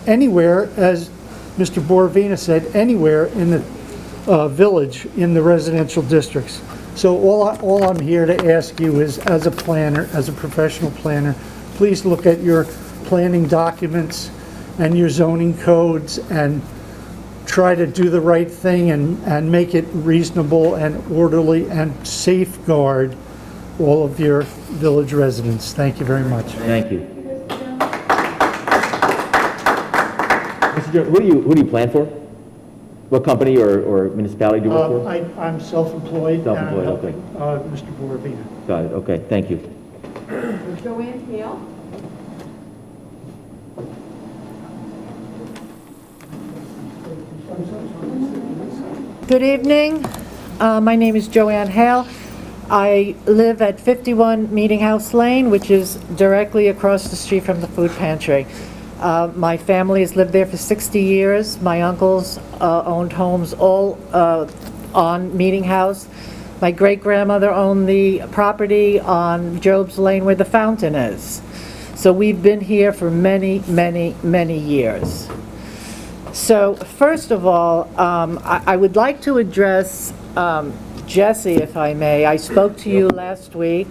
[SPEAKER 18] anywhere, as Mr. Boravina said, anywhere in the village in the residential districts. So all I'm here to ask you is, as a planner, as a professional planner, please look at your planning documents and your zoning codes and try to do the right thing and make it reasonable and orderly and safeguard all of your village residents. Thank you very much.
[SPEAKER 1] Thank you. Mr. Jones, who do you plan for? What company or municipality do you work for?
[SPEAKER 18] I'm self-employed.
[SPEAKER 1] Self-employed, okay.
[SPEAKER 18] Mr. Boravina.
[SPEAKER 1] Got it, okay, thank you.
[SPEAKER 3] Joanne Hale?
[SPEAKER 14] Good evening. My name is Joanne Hale. I live at 51 Meeting House Lane, which is directly across the street from the food pantry. My family has lived there for 60 years. My uncles owned homes all on Meeting House. My great-grandmother owned the property on Job's Lane where the fountain is. So we've been here for many, many, many years. So first of all, I would like to address Jesse, if I may. I spoke to you last week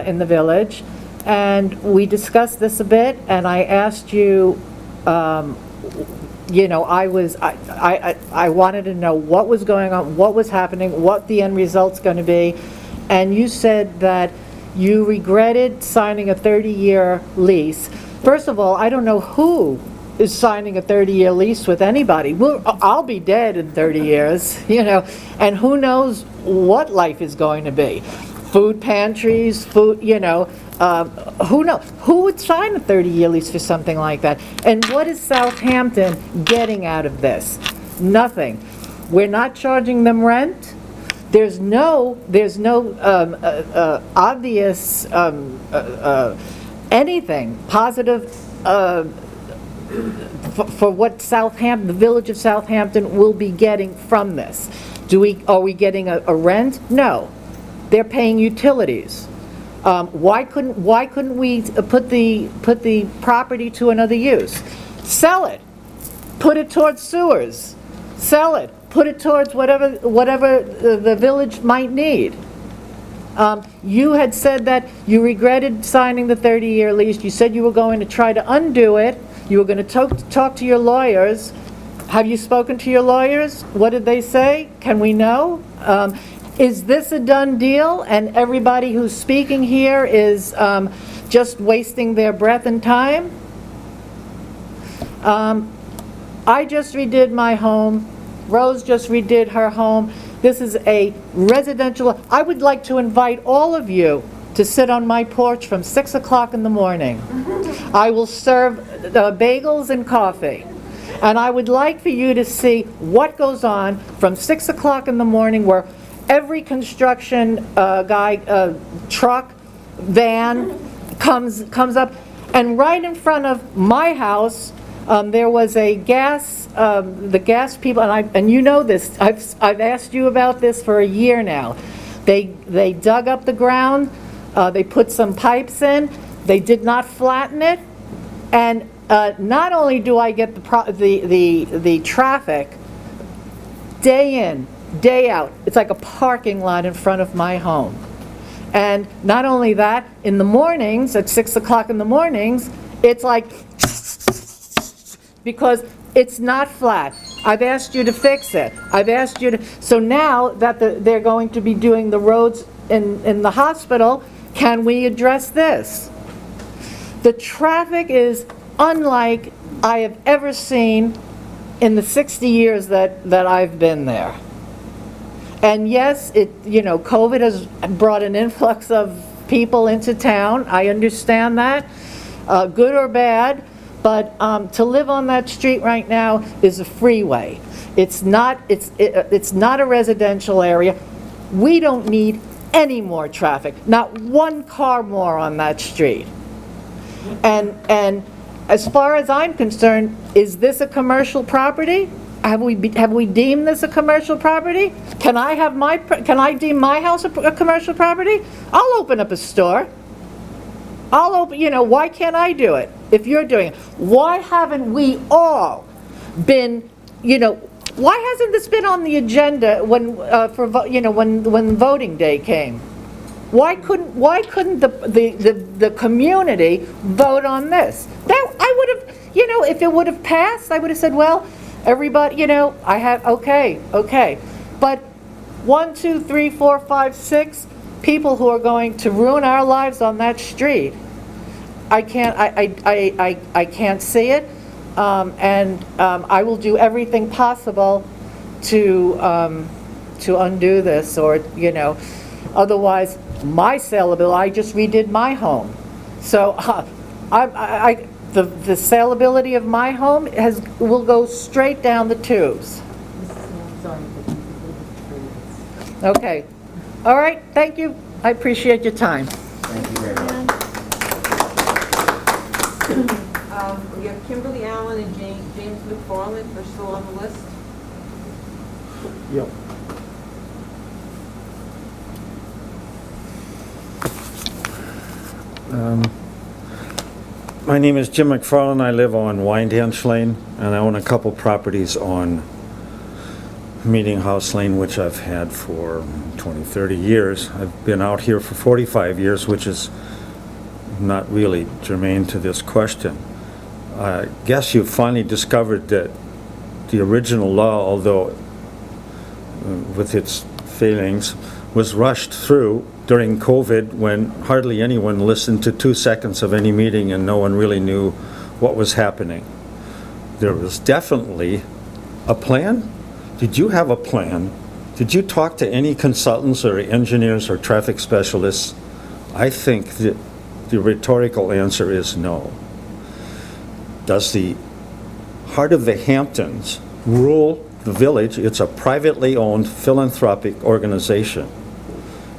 [SPEAKER 14] in the village, and we discussed this a bit, and I asked you, you know, I wanted to know what was going on, what was happening, what the end result's going to be, and you said that you regretted signing a 30-year lease. First of all, I don't know who is signing a 30-year lease with anybody. I'll be dead in 30 years, you know, and who knows what life is going to be.
[SPEAKER 5] food pantries, who knows? Who would sign a 30-year lease for something like that? And what is Southampton getting out of this? Nothing. We're not charging them rent. There's no obvious anything positive for what Southampton, the village of Southampton, will be getting from this. Are we getting a rent? No. They're paying utilities. Why couldn't we put the property to another use? Sell it. Put it towards sewers. Sell it. Put it towards whatever the village might need. You had said that you regretted signing the 30-year lease. You said you were going to try to undo it. You were going to talk to your lawyers. Have you spoken to your lawyers? What did they say? Can we know? Is this a done deal, and everybody who's speaking here is just wasting their breath and time? I just redid my home. Rose just redid her home. This is a residential. I would like to invite all of you to sit on my porch from 6 o'clock in the morning. I will serve bagels and coffee. And I would like for you to see what goes on from 6 o'clock in the morning, where every construction truck, van comes up. And right in front of my house, there was a the gas people, and you know this, I've asked you about this for a year now. They dug up the ground, they put some pipes in, they did not flatten it, and not only do I get the traffic day in, day out, it's like a parking lot in front of my home. And not only that, in the mornings, at 6 o'clock in the mornings, it's like, because it's not flat. I've asked you to fix it. I've asked you to, so now that they're going to be doing the roads in the hospital, can we address this? The traffic is unlike I have ever seen in the 60 years that I've been there. And yes, COVID has brought an influx of people into town. I understand that, good or bad. But to live on that street right now is a freeway. It's not a residential area. We don't need any more traffic, not one car more on that street. And as far as I'm concerned, is this a commercial property? Have we deemed this a commercial property? Can I deem my house a commercial property? I'll open up a store. Why can't I do it if you're doing it? Why haven't we all been, why hasn't this been on the agenda when voting day came? Why couldn't the community vote on this? That I would have, if it would have passed, I would have said, well, everybody, okay. But 1, 2, 3, 4, 5, 6 people who are going to ruin our lives on that street. I can't see it, and I will do everything possible to undo this, or otherwise my saleability. I just redid my home, so the saleability of my home will go straight down the tubes. Okay, all right. Thank you. I appreciate your time.
[SPEAKER 1] Thank you very much.
[SPEAKER 3] We have Kimberly Allen and James McFarland are still on the list.
[SPEAKER 18] Yep.
[SPEAKER 9] My name is Jim McFarland. I live on Windhanch Lane, and I own a couple properties on Meeting House Lane, which I've had for 20, 30 years. I've been out here for 45 years, which is not really germane to this question. I guess you finally discovered that the original law, although with its failings, was rushed through during COVID when hardly anyone listened to 2 seconds of any meeting and no one really knew what was happening. There was definitely a plan. Did you have a plan Did you talk to any consultants or engineers or traffic specialists? I think that the rhetorical answer is no. Does the Heart of the Hamptons rule the village? It's a privately owned philanthropic organization.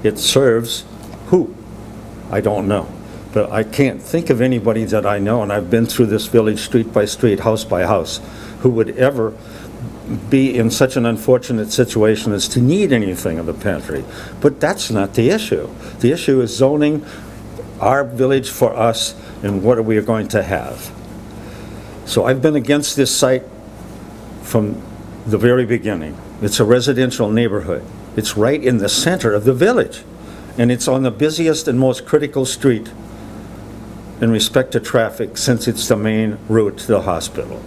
[SPEAKER 9] It serves who? I don't know. But I can't think of anybody that I know, and I've been through this village street by street, house by house, who would ever be in such an unfortunate situation as to need anything of the Pantry. But that's not the issue. The issue is zoning our village for us and what are we going to have. So I've been against this site from the very beginning. It's a residential neighborhood. It's right in the center of the village, and it's on the busiest and most critical street in respect to traffic, since it's the main route to the hospital.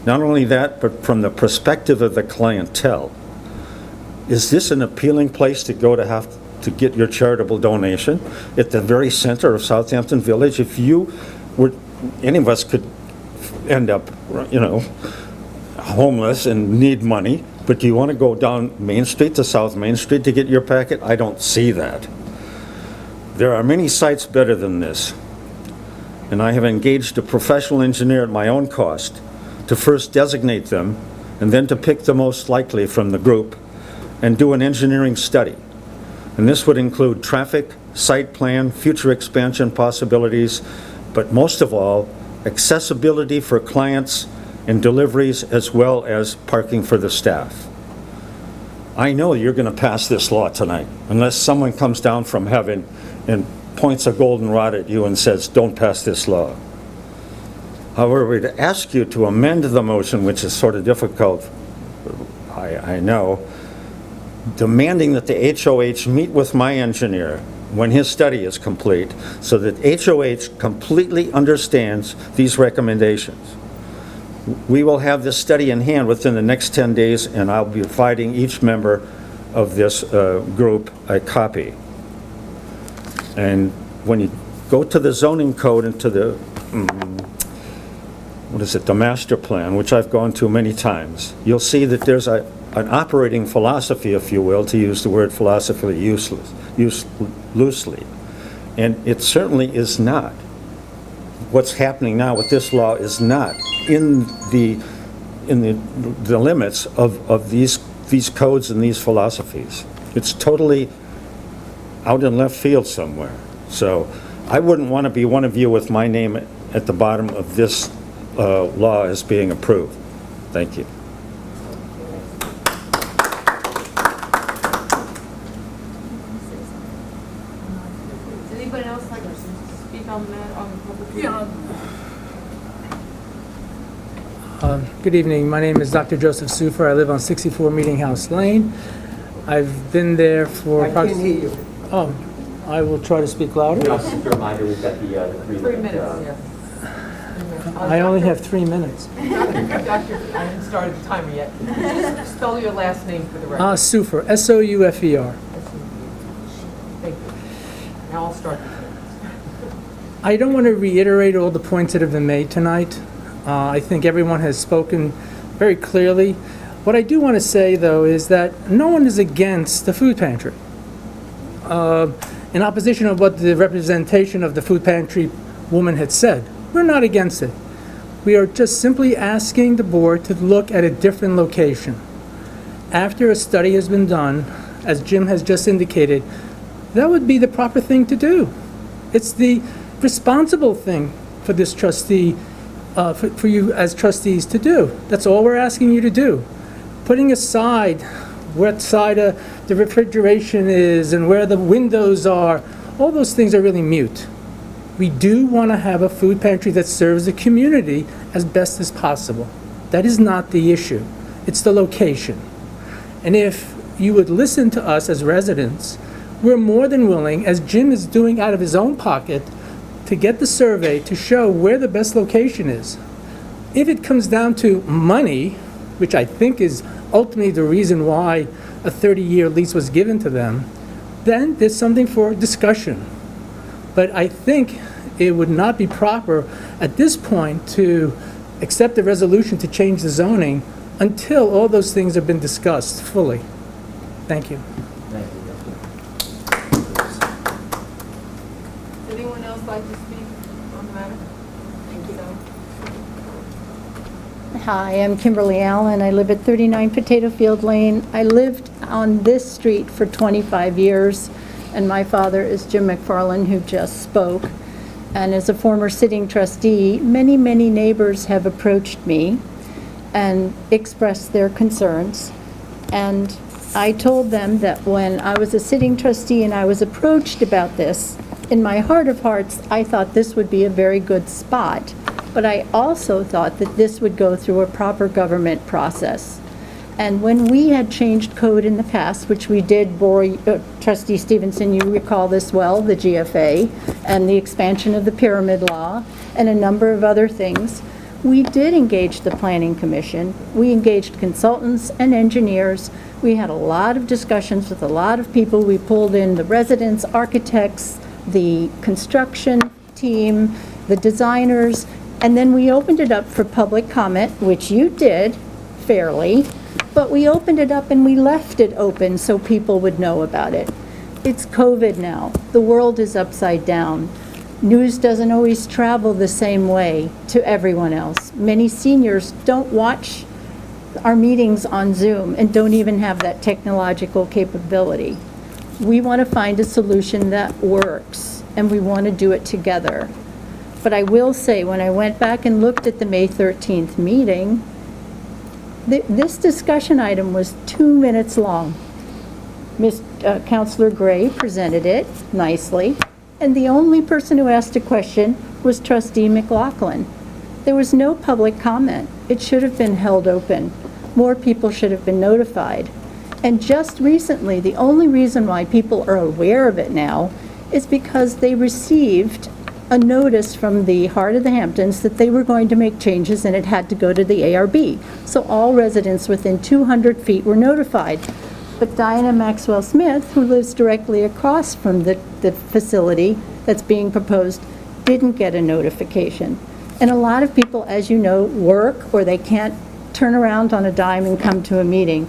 [SPEAKER 9] Not only that, but from the perspective of the clientele, is this an appealing place to go to have to get your charitable donation at the very center of Southampton Village? If you were, any of us could end up, you know, homeless and need money, but do you want to go down Main Street to South Main Street to get your packet? I don't see that. There are many sites better than this, and I have engaged a professional engineer at my own cost to first designate them and then to pick the most likely from the group and do an engineering study. And this would include traffic, site plan, future expansion possibilities, but most of all, accessibility for clients and deliveries, as well as parking for the staff. I know you're going to pass this law tonight, unless someone comes down from heaven and points a golden rod at you and says, don't pass this law. However, we'd ask you to amend the motion, which is sort of difficult, I know, demanding that the HOH meet with my engineer when his study is complete, so that HOH completely understands these recommendations. We will have this study in hand within the next 10 days, and I'll be providing each member of this group a copy. And when you go to the zoning code and to the the master plan, which I've gone to many times, you'll see that there's an operating philosophy, if you will, to use the word philosophy loosely. And it certainly is not. What's happening now with this law is not in the limits of these codes and these philosophies. It's totally out in left field somewhere. So I wouldn't want to be one of you with my name at the bottom of this law as being approved. Thank you.
[SPEAKER 3] Does anybody else like to speak on that, on the public hearing?
[SPEAKER 10] Good evening. My name is Dr. Joseph Sufer. I live on 64 Meeting House Lane. I've been there for...
[SPEAKER 3] I can't hear you.
[SPEAKER 10] Oh, I will try to speak louder.
[SPEAKER 1] Just a reminder, we've got the 3 minutes.
[SPEAKER 3] 3 minutes, yes.
[SPEAKER 10] I only have 3 minutes.
[SPEAKER 3] Doctor, I haven't started the timer yet. Just spell your last name for the record.
[SPEAKER 10] Sufer, S-O-U-F-E-R.
[SPEAKER 3] Thank you. Now I'll start the minutes.
[SPEAKER 10] I don't want to reiterate all the points that have been made tonight. I think everyone has spoken very clearly. What I do want to say, though, is that no one is against the food pantry. In opposition of what the representation of the food pantry woman had said, we're not against it. We are just simply asking the board to look at a different location. After a study has been done, as Jim has just indicated, that would be the proper thing to do. It's the responsible thing for this trustee, for you as trustees to do. That's all we're asking you to do. Putting aside what side of the refrigeration is and where the windows are, all those things are really mute. We do want to have a food pantry that serves the community as best as possible. That is not the issue. It's the location. And if you would listen to us as residents, we're more than willing, as Jim is doing out of his own pocket, to get the survey to show where the best location is. If it comes down to money, which I think is ultimately the reason why a 30-year lease was given to them, then there's something for discussion. But I think it would not be proper at this point to accept the resolution to change the zoning until all those things have been discussed fully. Thank you.
[SPEAKER 1] Thank you.
[SPEAKER 3] Does anyone else like to speak on the matter? Thank you.
[SPEAKER 14] Hi, I'm Kimberly Allen. I live at 39 Potato Field Lane. I lived on this street for 25 years, and my father is Jim McFarland, who just spoke. And as a former sitting trustee, many, many neighbors have approached me and expressed their concerns. And I told them that when I was a sitting trustee and I was approached about this, in my heart of hearts, I thought this would be a very good spot. But I also thought that this would go through a proper government process. And when we had changed code in the past, which we did, Trustee Stevenson, you recall this well, the GFA, and the expansion of the pyramid law, and a number of other things, we did engage the Planning Commission. We engaged consultants and engineers. We had a lot of discussions with a lot of people. We pulled in the residents, architects, the construction team, the designers, and then we opened it up for public comment, which you did fairly, but we opened it up and we left it open so people would know about it. It's COVID now. The world is upside down. News doesn't always travel the same way to everyone else. Many seniors don't watch our meetings on Zoom and don't even have that technological capability. We want to find a solution that works, and we want to do it together. But I will say, when I went back and looked at the May 13th meeting, this discussion item was 2 minutes long. Councilor Gray presented it nicely, and the only person who asked a question was Trustee McLaughlin. There was no public comment. It should have been held open. More people should have been notified. And just recently, the only reason why people are aware of it now is because they received a notice from the Heart of the Hamptons that they were going to make changes and it had to go to the ARB. So all residents within 200 feet were notified. But Diana Maxwell Smith, who lives directly across from the facility that's being proposed, didn't get a notification. And a lot of people, as you know, work or they can't turn around on a dime and come to a meeting.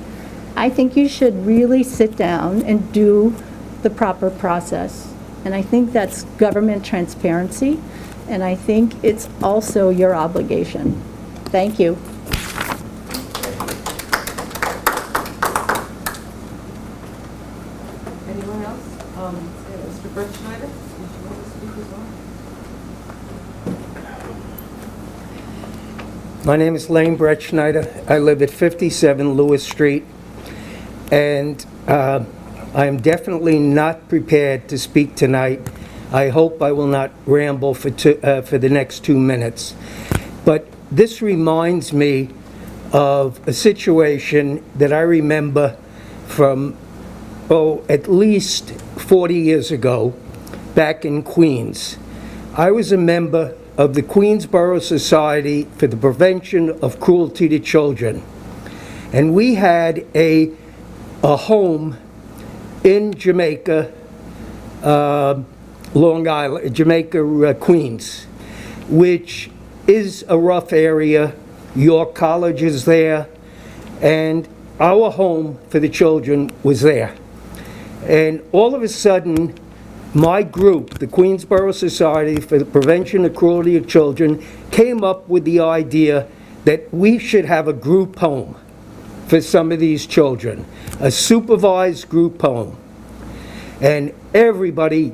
[SPEAKER 14] I think you should really sit down and do the proper process. And I think that's government transparency, and I think it's also your obligation. Thank you.
[SPEAKER 3] Anyone else? Mr. Brett Schneider, did you want to speak as well?
[SPEAKER 11] My name is Lane Brett Schneider. I live at 57 Lewis Street, and I am definitely not prepared to speak tonight. I hope I will not ramble for the next 2 minutes. But this reminds me of a situation that I remember from, at least 40 years ago, back in Queens. I was a member of the Queensborough Society for the Prevention of Cruelty to Children. And we had a home in Jamaica, Long Island, Jamaica, Queens, which is a rough area. York College is there, and our home for the children was there. And all of a sudden, my group, the Queensborough Society for the Prevention of Cruelty of Children, came up with the idea that we should have a group home for some of these children, a supervised group home. And everybody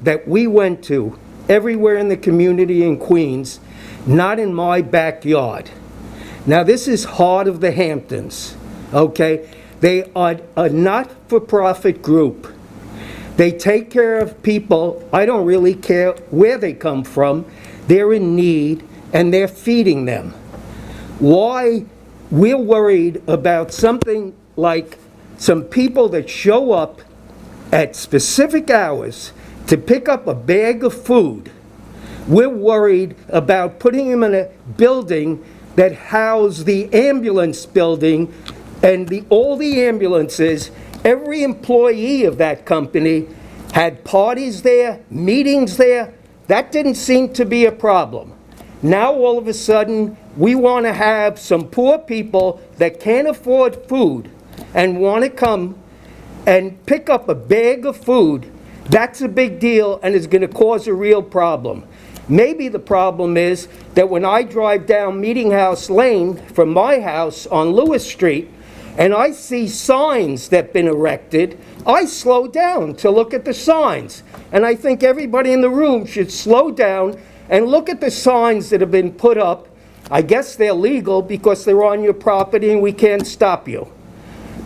[SPEAKER 11] that we went to, everywhere in the community in Queens, not in my backyard. Now this is Heart of the Hamptons, okay? They are a not-for-profit group. They take care of people. I don't really care where they come from. They're in need, and they're feeding them. Why we're worried about something like some people that show up at specific hours to pick up a bag of food. We're worried about putting them in a building that housed the ambulance building, and all the ambulances, every employee of that company had parties there, meetings there. That didn't seem to be a problem. Now all of a sudden, we want to have some poor people that can't afford food and want to come and pick up a bag of food, that's a big deal and is going to cause a real problem. Maybe the problem is that when I drive down Meeting House Lane from my house on Lewis Street and I see signs that have been erected, I slow down to look at the signs. And I think everybody in the room should slow down and look at the signs that have been put up. I guess they're legal because they're on your property and we can't stop you.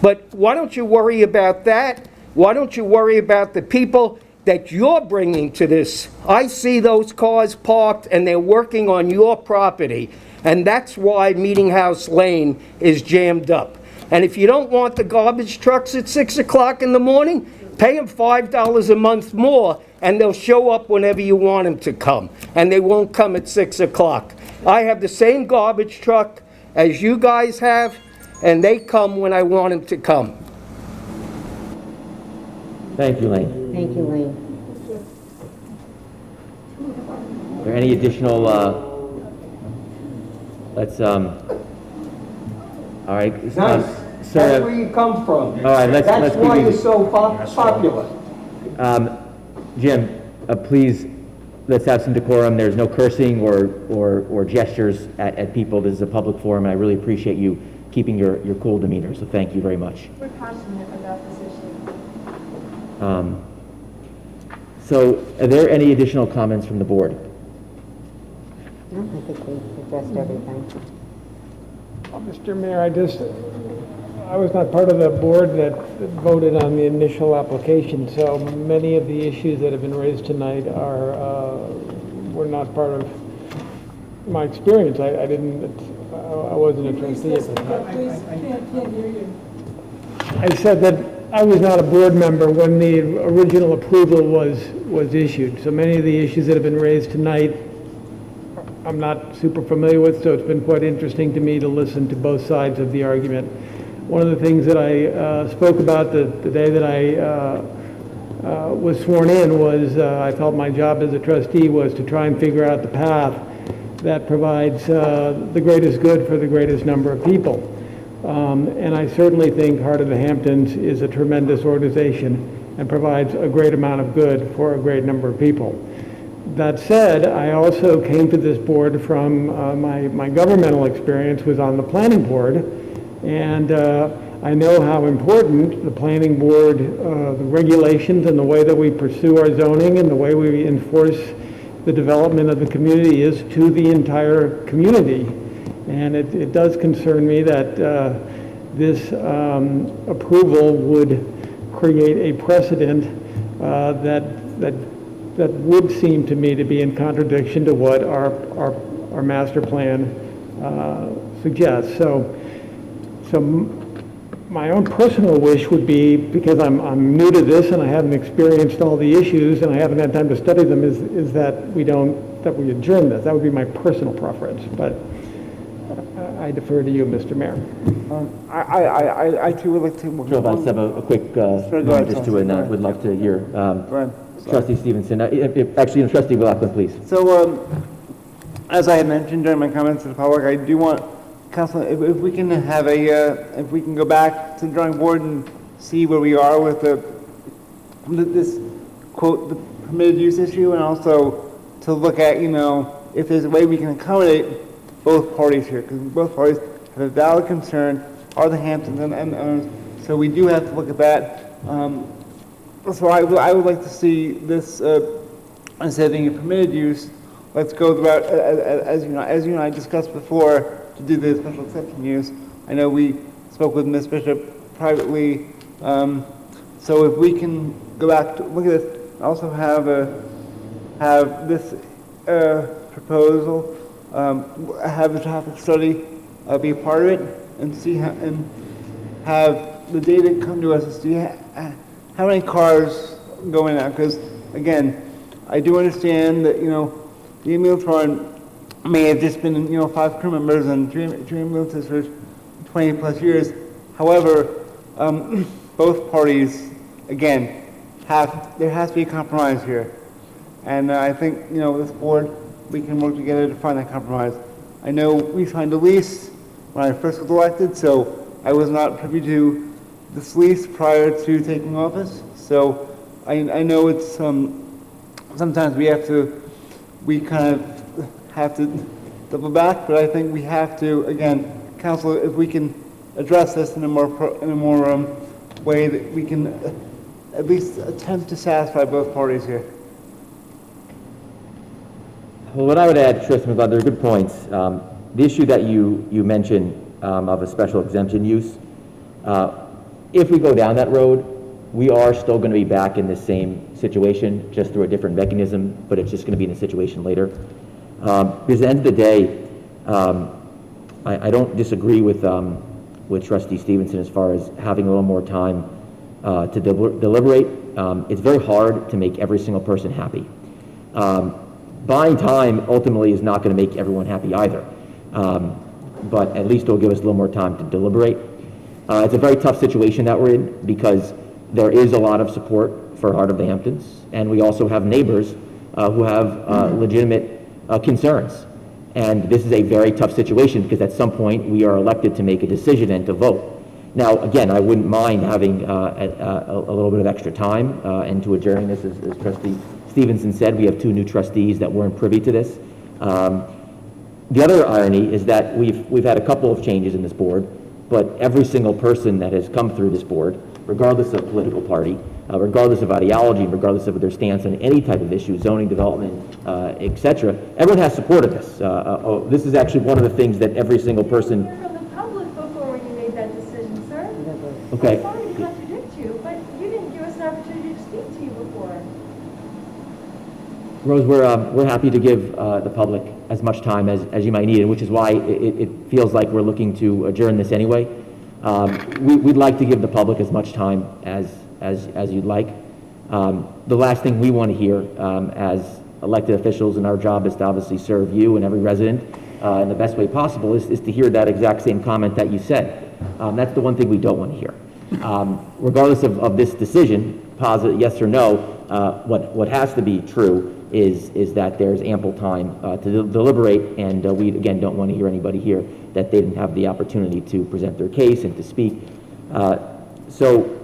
[SPEAKER 11] But why don't you worry about that? Why don't you worry about the people that you're bringing to this? I see those cars parked and they're working on your property, and that's why Meeting House Lane is jammed up. And if you don't want the garbage trucks at 6 o'clock in the morning, pay them $5 a month more and they'll show up whenever you want them to come, and they won't come at 6 o'clock. I have the same garbage truck as you guys have, and they come when I want them to come.
[SPEAKER 1] Thank you, Lane.
[SPEAKER 7] Thank you, Lane.
[SPEAKER 1] Are there any additional, all right.
[SPEAKER 11] Nice.
[SPEAKER 1] Sir,
[SPEAKER 11] That's where you come from.
[SPEAKER 1] All right, let's
[SPEAKER 11] That's
[SPEAKER 1] give
[SPEAKER 11] why
[SPEAKER 1] you-
[SPEAKER 11] you're so popular.
[SPEAKER 1] Jim, please, let's have some decorum. There's no cursing or gestures at people. This is a public forum, and I really appreciate you keeping your cool demeanor, so thank you very much.
[SPEAKER 4] We're passionate about this issue.
[SPEAKER 1] So, are there any additional comments from the board?
[SPEAKER 7] No, I think we addressed everything.
[SPEAKER 18] Mr. Mayor, I was not part of the board that voted on the initial application, so many of the issues that have been raised tonight were not part of my experience. I wasn't a trustee at the time. I said that I was not a board member when the original approval was issued, so many of the issues that have been raised tonight I'm not super familiar with, so it's been quite interesting to me to listen to both sides of the argument. One of the things that I spoke about the day that I was sworn in was I felt my job as a trustee was to try and figure out the path that provides the greatest good for the greatest number of people. And I certainly think Heart of the Hamptons is a tremendous organization and provides a great amount of good for a great number of people. That said, I also came to this board from my governmental experience was on the planning board, and I know how important the planning board, the regulations and the way that we pursue our zoning and the way we enforce the development of the community is to the entire community. And it does concern me that this approval would create a precedent that would seem to me to be in contradiction to what our master plan suggests. So my own personal wish would be, because I'm new to this and I haven't experienced all the issues and I haven't had time to study them, is that we adjourn this. That would be my personal preference, but I defer to you, Mr. Mayor.
[SPEAKER 17] I too would like to.
[SPEAKER 1] Joe, let's have a quick just to it. Would love to hear. Trustee Stevenson, actually, Trustee Blackman, please.
[SPEAKER 17] So, as I had mentioned during my comments to the public, I do want Council, if we can have if we can go back to the drawing board and see where we are with this quote, the permitted use issue, and also to look at, if there's a way we can accommodate both parties here, because both parties have a valid concern, are the Hamptons and so we do have to look at that. So I would like to see this, instead of being a permitted use, let's go the route, as you and I discussed before, to do the special exception use. I know we spoke with Ms. Bishop privately, so if we can go back to look at this, also have this proposal, have the traffic study be a part of it, and see and have the data come to us to see how many cars go in and out. Because again, I do understand that the ambulance run may have just been 5 crew members and 3 ambulances for 20 plus years. However, both parties, again, there has to be a compromise here, and I think this board, we can work together to find that compromise. I know we signed a lease when I first was elected, so I was not privy to this lease prior to taking office. So I know it's, sometimes we kind of have to double back, but I think we have to, again, council, if we can address this in a more way that we can at least attempt to satisfy both parties here.
[SPEAKER 1] Well, what I would add, Tristan, they're good points. The issue that you mentioned of a special exemption use, if we go down that road, we are still going to be back in the same situation, just through a different mechanism, but it's just going to be in a situation later. Because at the end of the day, I don't disagree with Trustee Stevenson as far as having a little more time to deliberate. It's very hard to make every single person happy. Buying time ultimately is not going to make everyone happy either, but at least it'll give us a little more time to deliberate. It's a very tough situation that we're in because there is a lot of support for Heart of the Hamptons, and we also have neighbors who have legitimate concerns. And this is a very tough situation because at some point we are elected to make a decision and to vote. Now, again, I wouldn't mind having a little bit of extra time and to adjourning this, as Trustee Stevenson said. We have 2 new trustees that weren't privy to this. The other irony is that we've had a couple of changes in this board, but every single person that has come through this board, regardless of political party, regardless of ideology, regardless of their stance on any type of issue, zoning, development, etc., everyone has supported this. This is actually one of the things that every single person...
[SPEAKER 4] From the public before you made that decision, sir.
[SPEAKER 1] Okay.
[SPEAKER 4] I'm sorry to contradict you, but you didn't give us an opportunity to speak to you before.
[SPEAKER 1] Rose, we're happy to give the public as much time as you might need, and which is why it feels like we're looking to adjourn this anyway. We'd like to give the public as much time as you'd like. The last thing we want to hear as elected officials, and our job is to obviously serve you and every resident in the best way possible, is to hear that exact same comment that you said. That's the one thing we don't want to hear. Regardless of this decision, positive yes or no, what has to be true is that there's ample time to deliberate, and we again don't want to hear anybody here that they didn't have the opportunity to present their case and to speak. So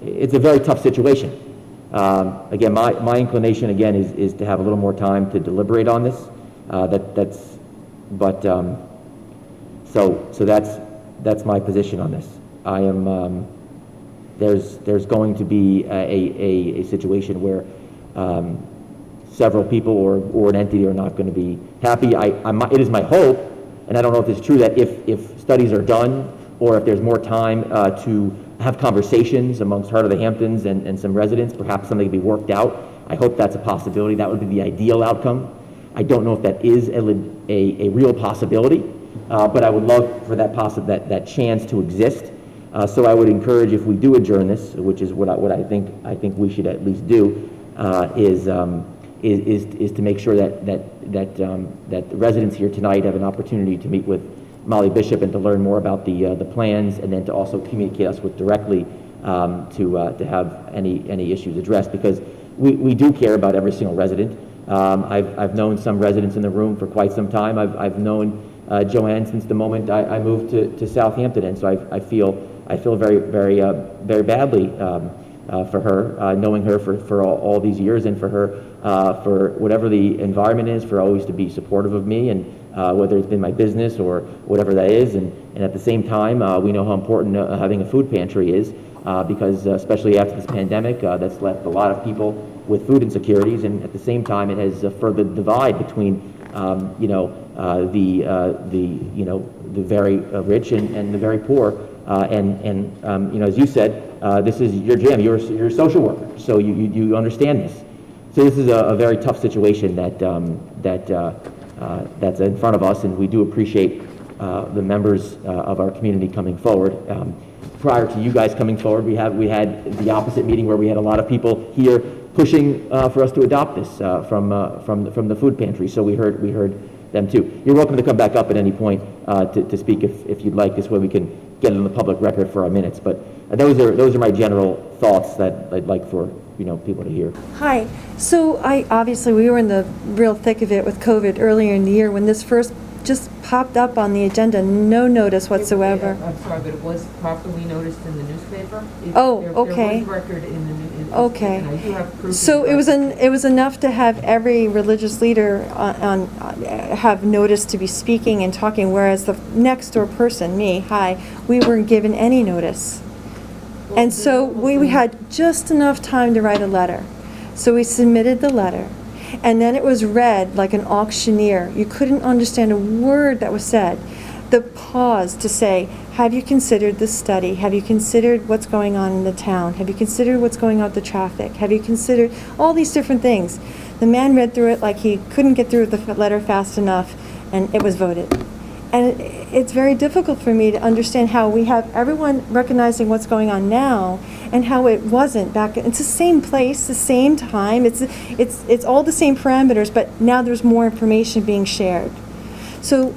[SPEAKER 1] it's a very tough situation. Again, my inclination again is to have a little more time to deliberate on this. So that's my position on this. I am there's going to be a situation where several people or an entity are not going to be happy. It is my hope, and I don't know if it's true, that if studies are done or if there's more time to have conversations amongst Heart of the Hamptons and some residents, perhaps something can be worked out. I hope that's a possibility. That would be the ideal outcome. I don't know if that is a real possibility, but I would love for that chance to exist. So I would encourage, if we do adjourn this, which is what I think we should at least do, is to make sure that the residents here tonight have an opportunity to meet with Molly Bishop and to learn more about the plans, and then to also communicate us with directly to have any issues addressed, because we do care about every single resident. I've known some residents in the room for quite some time. I've known Joanne since the moment I moved to Southampton, and so I feel very badly for her, knowing her for all these years, and for her for whatever the environment is, for always to be supportive of me, and whether it's been my business or whatever that is. And at the same time, we know how important having a food pantry is, because especially after this pandemic, that's left a lot of people with food insecurities, and at the same time, it has furthered the divide between the very rich and the very poor. As you said, this is your jam. You're a social worker, so you understand this. So this is a very tough situation that's in front of us, and we do appreciate the members of our community coming forward. Prior to you guys coming forward, we had the opposite meeting where we had a lot of people here pushing for us to adopt this from the food pantry. So we heard them too. You're welcome to come back up at any point to speak if you'd like. This way we can get it on the public record for our minutes. But those are my general thoughts that I'd like for people to hear.
[SPEAKER 4] Hi. So obviously we were in the real thick of it with COVID earlier in the year when this first just popped up on the agenda, no notice whatsoever.
[SPEAKER 3] I'm sorry, but it was properly noticed in the newspaper?
[SPEAKER 4] Oh,
[SPEAKER 3] There
[SPEAKER 4] okay.
[SPEAKER 3] was record in the newspaper.
[SPEAKER 4] Okay.
[SPEAKER 3] And I do have proof.
[SPEAKER 4] So
[SPEAKER 3] of
[SPEAKER 4] it was
[SPEAKER 3] record.
[SPEAKER 4] it was enough to have every religious leader have notice to be speaking and talking, whereas the next door person, me, hi, we weren't given any notice. And so we had just enough time to write a letter. So we submitted the letter, and then it was read like an auctioneer. You couldn't understand a word that was said. The pause to say, have you considered this study? Have you considered what's going on in the town? Have you considered what's going on with the traffic? Have you considered all these different things? The man read through it like he couldn't get through the letter fast enough, and it was voted. And it's very difficult for me to understand how we have everyone recognizing what's going on now and how it wasn't back. It's the same place, the same time. It's all the same parameters, but now there's more information being shared. So,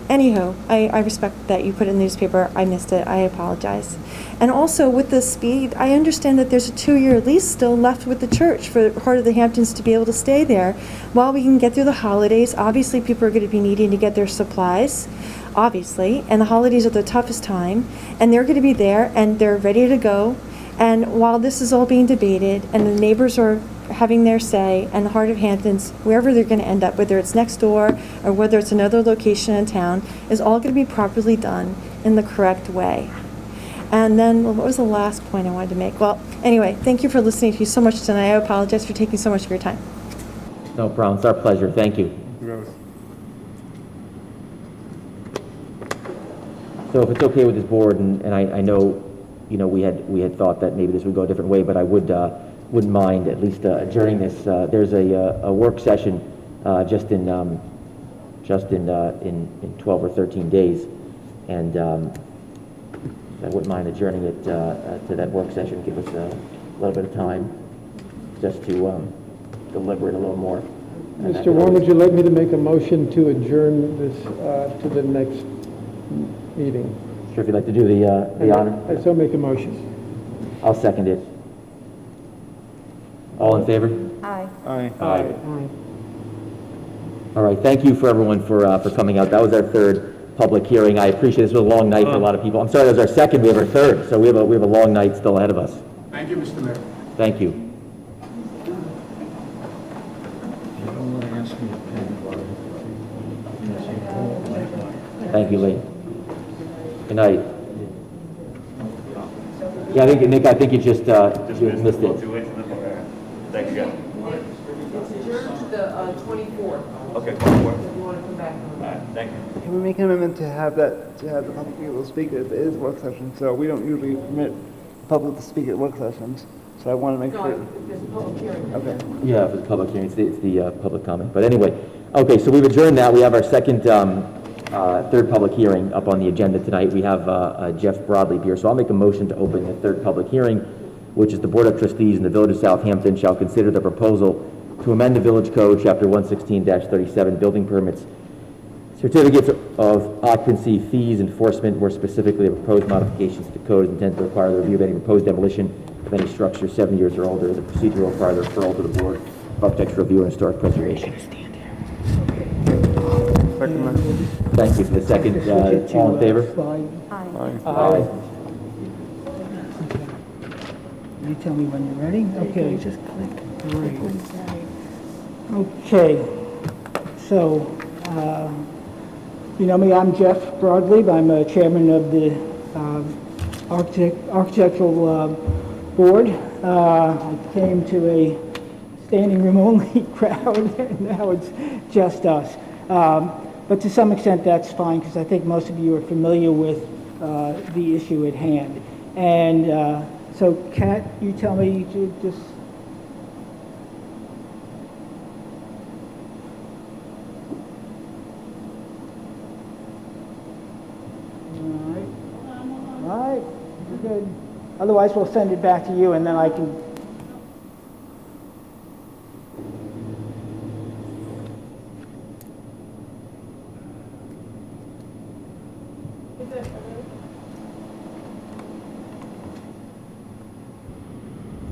[SPEAKER 4] anyhow, I respect that you put it in the newspaper. I missed it. I apologize. And also with the speed, I understand that there's a 2-year lease still left with the church for Heart of the Hamptons to be able to stay there while we can get through the holidays. Obviously, people are going to be needing to get their supplies, obviously, and the holidays are the toughest time, and they're going to be there, and they're ready to go. And while this is all being debated, and the neighbors are having their say, and the Heart of Hamptons, wherever they're going to end up, whether it's next door or whether it's another location in town, is all going to be properly done in the correct way. And then, well, what was the last point I wanted to make? Well, anyway, thank you for listening to you so much tonight. I apologize for taking so much of your time.
[SPEAKER 1] No problem. It's our pleasure. Thank you. So if it's okay with this board, and I know, you know, we had thought that maybe this would go a different way, but I wouldn't mind at least adjourning this. There's a work session just in 12 or 13 days, and I wouldn't mind adjourning it to that work session. Give us a little bit of time just to deliberate a little more.
[SPEAKER 18] Mr. Warren, would you like me to make a motion to adjourn this to the next meeting?
[SPEAKER 1] Sure, if you'd like to do the honor.
[SPEAKER 18] I so make a motion.
[SPEAKER 1] I'll second it. All in favor?
[SPEAKER 4] Aye.
[SPEAKER 1] Aye. Aye. All right, thank you for everyone for coming out. That was our third public hearing. I appreciate this was a long night for a lot of people. I'm sorry, that was our second. We have our third, so we have a long night still ahead of us.
[SPEAKER 20] Thank you, Mr. Mayor.
[SPEAKER 1] Thank you. Thank you, Lee. Good night. Yeah, I think, Nick, I think you just missed it.
[SPEAKER 12] Thank you, guys.
[SPEAKER 3] It's adjourned to the 24th.
[SPEAKER 12] Okay, 24th.
[SPEAKER 3] If you want to come back on.
[SPEAKER 12] All right, thank you.
[SPEAKER 17] Can we make an amendment to have the public be able to speak? It is a work session, so we don't usually permit the public to speak at work sessions. So I want to make
[SPEAKER 3] No,
[SPEAKER 17] sure.
[SPEAKER 3] there's a public hearing.
[SPEAKER 17] Okay.
[SPEAKER 1] Yeah, for the public hearing, it's the public comment. But anyway, okay, so we've adjourned that. We have our second, third public hearing up on the agenda tonight. We have Jeff Broadleaf here, so I'll make a motion to open the third public hearing, which is the Board of Trustees in the Village of Southampton shall consider the proposal to amend the Village Code, Chapter 116-37, building permits, certificates of occupancy, fees, enforcement, more specifically, the proposed modifications to the code is intended to require the review of any proposed demolition of any structure 70 years or older. The procedure will require the referral to the Board of Architectural Review and Historic Preservation. Thank you for the second. All in favor? Aye.
[SPEAKER 22] You tell me when you're ready? Okay. Just click. Great. Okay. So, you know me, I'm Jeff Broadleaf. I'm chairman of the architectural board. I came to a standing room only crowd, and now it's just us. But to some extent, that's fine, because I think most of you are familiar with the issue at hand. And so, Kat, you tell me to just... All right, you're good. Otherwise, we'll send it back to you, and then I can...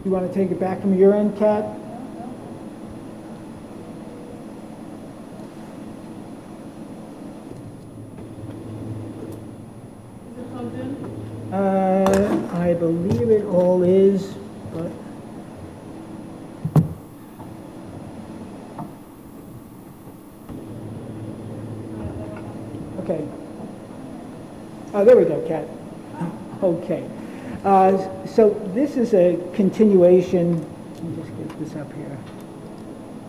[SPEAKER 22] You want to take it back from your end, Kat? believe it all is, but okay. Oh, there we go, Kat. Okay. So this is a continuation. Let me just get this up here.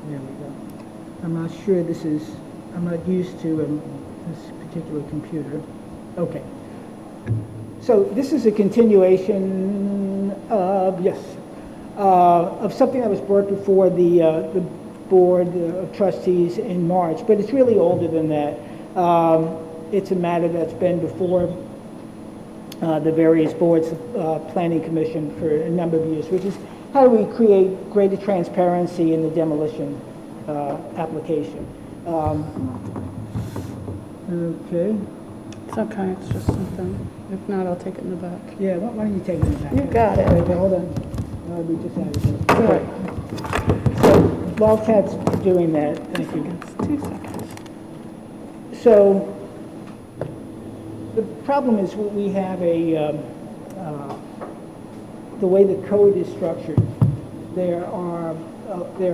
[SPEAKER 22] There we go. I'm not sure this is, I'm not used to this particular computer. Okay. So this is a continuation of, yes, of something that was brought before the Board of Trustees in March, but it's really older than that. It's a matter that's been before the various boards, Planning Commission for a number of years, which is how do we create greater transparency in the demolition application. Okay.
[SPEAKER 8] It's okay, it's just something. If not, I'll take it in the back.
[SPEAKER 22] Yeah, why don't you take it in the back?
[SPEAKER 8] You got it.
[SPEAKER 22] Okay, hold on. We just had it. All right. So while Kat's doing that, thank you.
[SPEAKER 8] 2 seconds.
[SPEAKER 22] So the problem is we have the way the code is structured. There are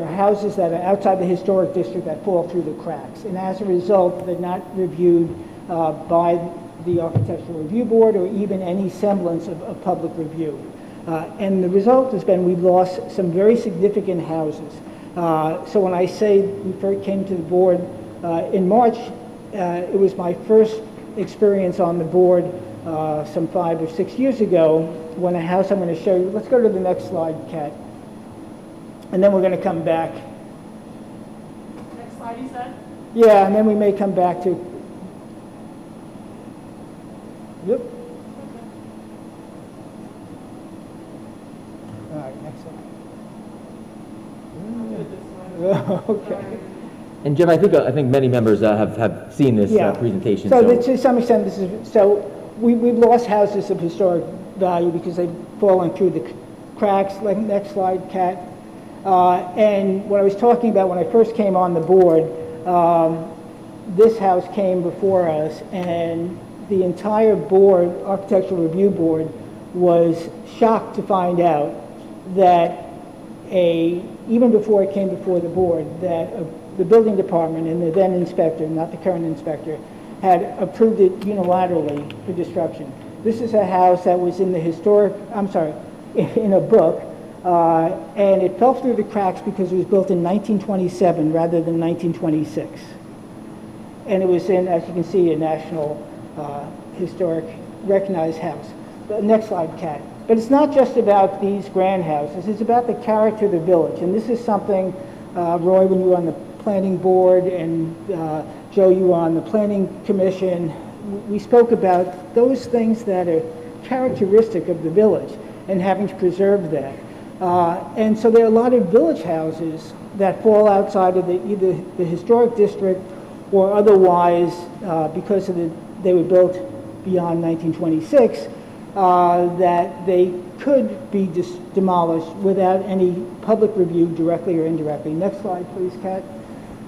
[SPEAKER 22] houses that are outside the historic district that fall through the cracks, and as a result, they're not reviewed by the Architectural Review Board or even any semblance of public review. And the result has been we've lost some very significant houses. So when I say we first came to the board in March, it was my first experience on the board some 5 or 6 years ago when a house I'm going to show you. Let's go to the next slide, Kat. And then we're going to come back.
[SPEAKER 8] Next slide, you said?
[SPEAKER 22] Yeah, and then we may come back to. Yep. All right, next slide. Okay.
[SPEAKER 1] And Jim, I think many members have seen this presentation.
[SPEAKER 22] So to some extent, this is we've lost houses of historic value because they've fallen through the cracks. Like next slide, Kat. And what I was talking about when I first came on the board, this house came before us, and the entire board, Architectural Review Board, was shocked to find out that even before it came before the board, that the building department and the then inspector, not the current inspector, had approved it unilaterally for destruction. This is a house that was in the in a book, and it fell through the cracks because it was built in 1927 rather than 1926. And it was in, as you can see, a National Historic recognized house. The next slide, Kat. But it's not just about these grand houses, it's about the character of the village. And this is something, Roy, when you were on the planning board, and Joe, you were on the planning commission, we spoke about those things that are characteristic of the village and having to preserve that. And so there are a lot of village houses that fall outside of either the historic district or otherwise, because they were built beyond 1926, that they could be demolished without any public review, directly or indirectly. Next slide, please, Kat.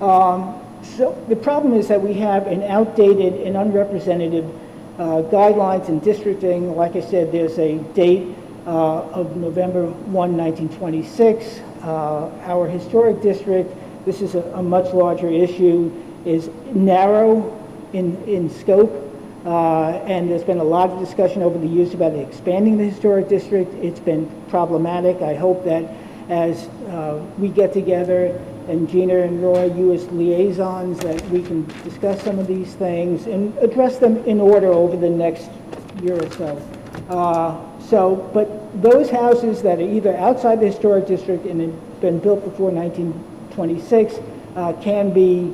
[SPEAKER 22] So the problem is that we have an outdated and unrepresentative guidelines and districting. Like I said, there's a date of November 1, 1926. Our historic district, this is a much larger issue, is narrow in scope, and there's been a lot of discussion over the years about expanding the historic district. It's been problematic. I hope that as we get together, and Gina and Roy, you as liaisons, that we can discuss some of these things and address them in order over the next year or so. But those houses that are either outside the historic district and have been built before 1926 can be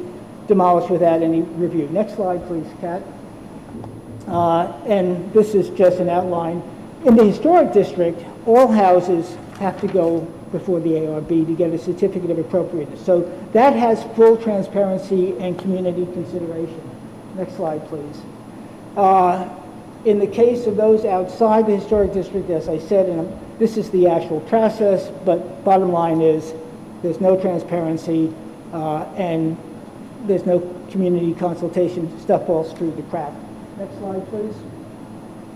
[SPEAKER 22] demolished without any review. Next slide, please, Kat. And this is just an outline. In the historic district, all houses have to go before the ARB to get a certificate of appropriateness. So that has full transparency and community consideration. Next slide, please. In the case of those outside the historic district, as I said, and this is the actual process, but bottom line is there's no transparency and there's no community consultation. Stuff falls through the crack. Next slide, please.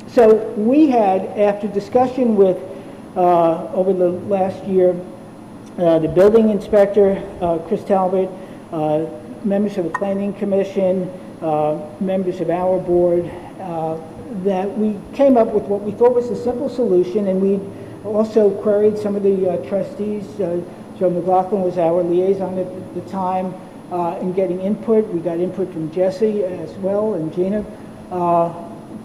[SPEAKER 22] So we had, after discussion with, over the last year, the building inspector, Chris Talbot, members of the planning commission, members of our board, that we came up with what we thought was a simple solution, and we also queried some of the trustees. Joe McLaughlin was our liaison at the time, in getting input. We got input from Jesse as well, and Gina,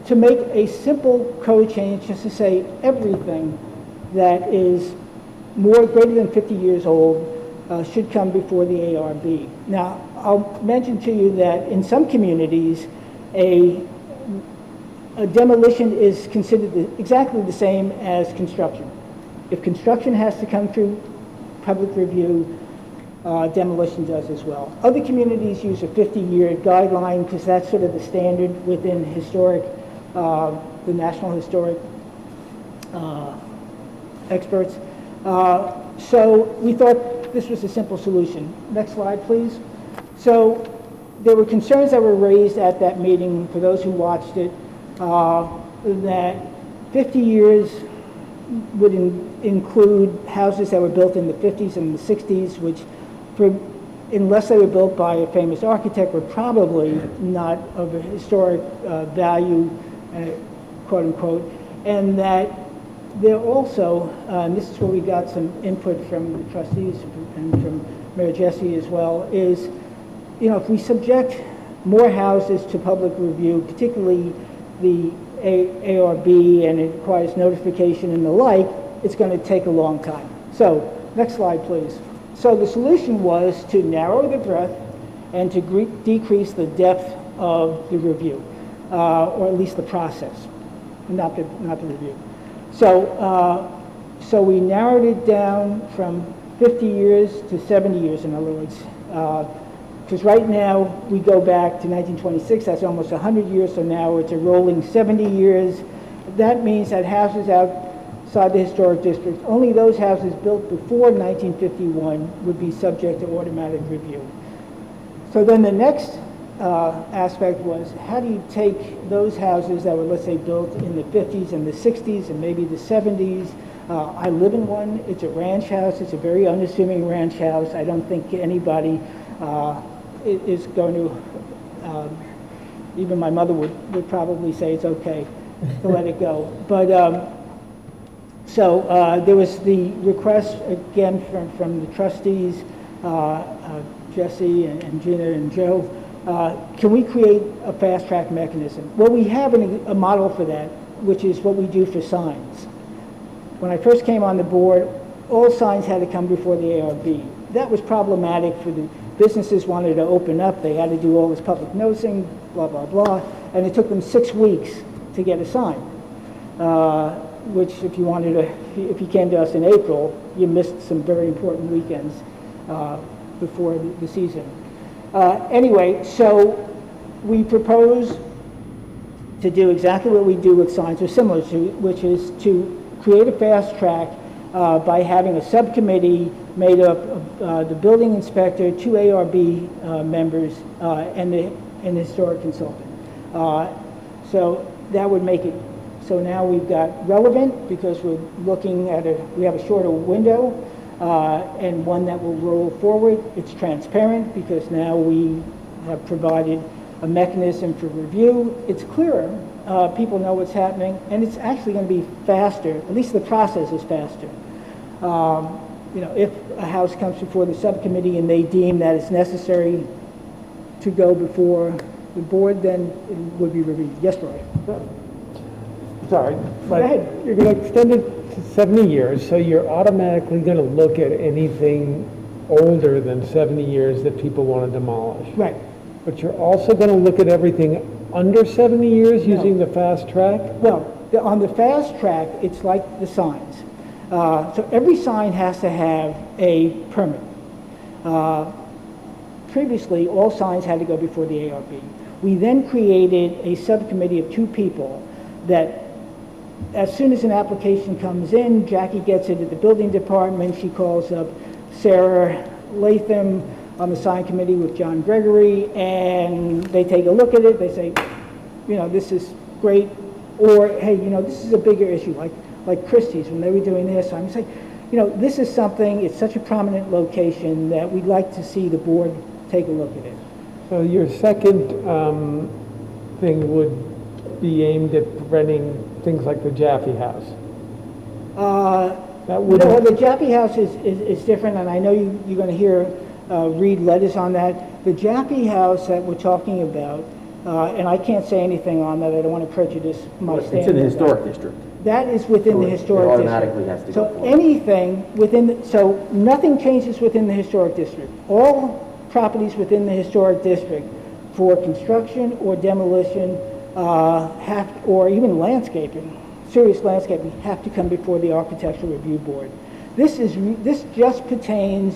[SPEAKER 22] to make a simple code change, just to say everything that is greater than 50 years old should come before the ARB. Now, I'll mention to you that in some communities, a demolition is considered exactly the same as construction. If construction has to come through public review, demolition does as well. Other communities use a 50-year guideline because that's sort of the standard within historic, the National Historic experts. So we thought this was a simple solution. Next slide, please. So there were concerns that were raised at that meeting, for those who watched it, that 50 years would include houses that were built in the 50s and the 60s, which, unless they were built by a famous architect, were probably not of a historic value, quote unquote, and that there also, and this is where we got some input from the trustees and from Mayor Jesse as well, is, you know, if we subject more houses to public review, particularly the ARB, and it requires notification and the like, it's going to take a long time. So, next slide, please. So the solution was to narrow the breadth and to decrease the depth of the review, or at least the process, not the review. So, so we narrowed it down from 50 years to 70 years, in other words. Because right now, we go back to 1926, that's almost 100 years, so now it's a rolling 70 years. That means that houses outside the historic district, only those houses built before 1951 would be subject to automatic review. So then the next aspect was, how do you take those houses that were, let's say, built in the 50s and the 60s and maybe the 70s? I live in one. It's a ranch house. It's a very unassuming ranch house. I don't think anybody is going to, even my mother would probably say it's okay to let it go. But so there was the request again from the trustees, Jesse and Gina and Joe. Can we create a fast track mechanism? Well, we have a model for that, which is what we do for signs. When I first came on the board, all signs had to come before the ARB. That was problematic for the businesses wanted to open up. They had to do all this public noticing, blah, blah, blah. And it took them 6 weeks to get a sign, which if you came to us in April, you missed some very important weekends before the season. Anyway, so we propose to do exactly what we do with signs, or similar to, which is to create a fast track by having a subcommittee made up of the building inspector, 2 ARB members, and an historic consultant. So that would make it, so now we've got relevant, because we're looking at we have a shorter window, and one that will roll forward. It's transparent, because now we have provided a mechanism for review. It's clearer. People know what's happening, and it's actually going to be faster. At least the process is faster. You know, if a house comes before the subcommittee and they deem that it's necessary to go before the board, then it would be reviewed. Yes, Roy?
[SPEAKER 18] Sorry, but
[SPEAKER 22] Go ahead.
[SPEAKER 18] you're going to extend it to 70 years, so you're automatically going to look at anything older than 70 years that people want to demolish.
[SPEAKER 22] Right.
[SPEAKER 18] But you're also going to look at everything under 70 years using the fast track?
[SPEAKER 22] Well, on the fast track, it's like the signs. So every sign has to have a permit. Previously, all signs had to go before the ARB. We then created a subcommittee of 2 people that, as soon as an application comes in, Jackie gets it at the building department. She calls up Sarah Latham on the sign committee with John Gregory, and they take a look at it. They say, you know, this is great, Or, hey, this is a bigger issue, like Christie's, when they were doing this, I'm saying, this is something, it's such a prominent location that we'd like to see the board take a look at it.
[SPEAKER 18] So your second thing would be aimed at preventing things like the Jaffe House? That would
[SPEAKER 22] No, the Jaffe House is different, and I know you're going to read letters on that. The Jaffe House that we're talking about, and I can't say anything on that, I don't want to prejudice my standing.
[SPEAKER 1] It's in the historic district.
[SPEAKER 22] That is within the historic
[SPEAKER 1] It
[SPEAKER 22] district.
[SPEAKER 1] automatically has to go
[SPEAKER 22] So
[SPEAKER 1] forward.
[SPEAKER 22] anything within, so nothing changes within the historic district. All properties within the historic district for construction or demolition or even landscaping, serious landscaping, have to come before the Architectural Review Board. This just pertains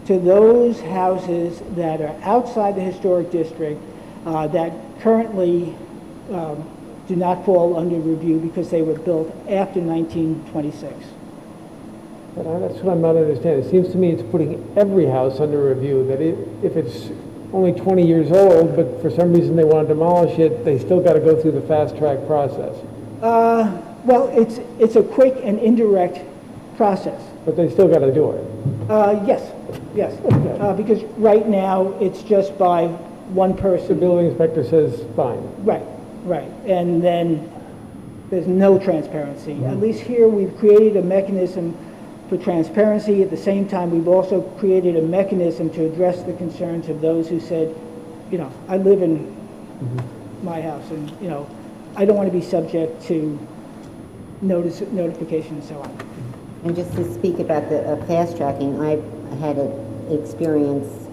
[SPEAKER 22] to those houses that are outside the historic district that currently do not fall under review because they were built after 1926.
[SPEAKER 18] But that's what I'm not understanding. It seems to me it's putting every house under review, that if it's only 20 years old, but for some reason they want to demolish it, they still got to go through the fast track process.
[SPEAKER 22] Well, it's a quick and indirect process.
[SPEAKER 18] But they still got to do it.
[SPEAKER 22] Yes. Because right now it's just by one person.
[SPEAKER 18] The building inspector says fine.
[SPEAKER 22] Right. And then there's no transparency. At least here we've created a mechanism for transparency. At the same time, we've also created a mechanism to address the concerns of those who said, I live in my house and, I don't want to be subject to notification and so on.
[SPEAKER 7] And just to speak about the fast tracking, I had an experience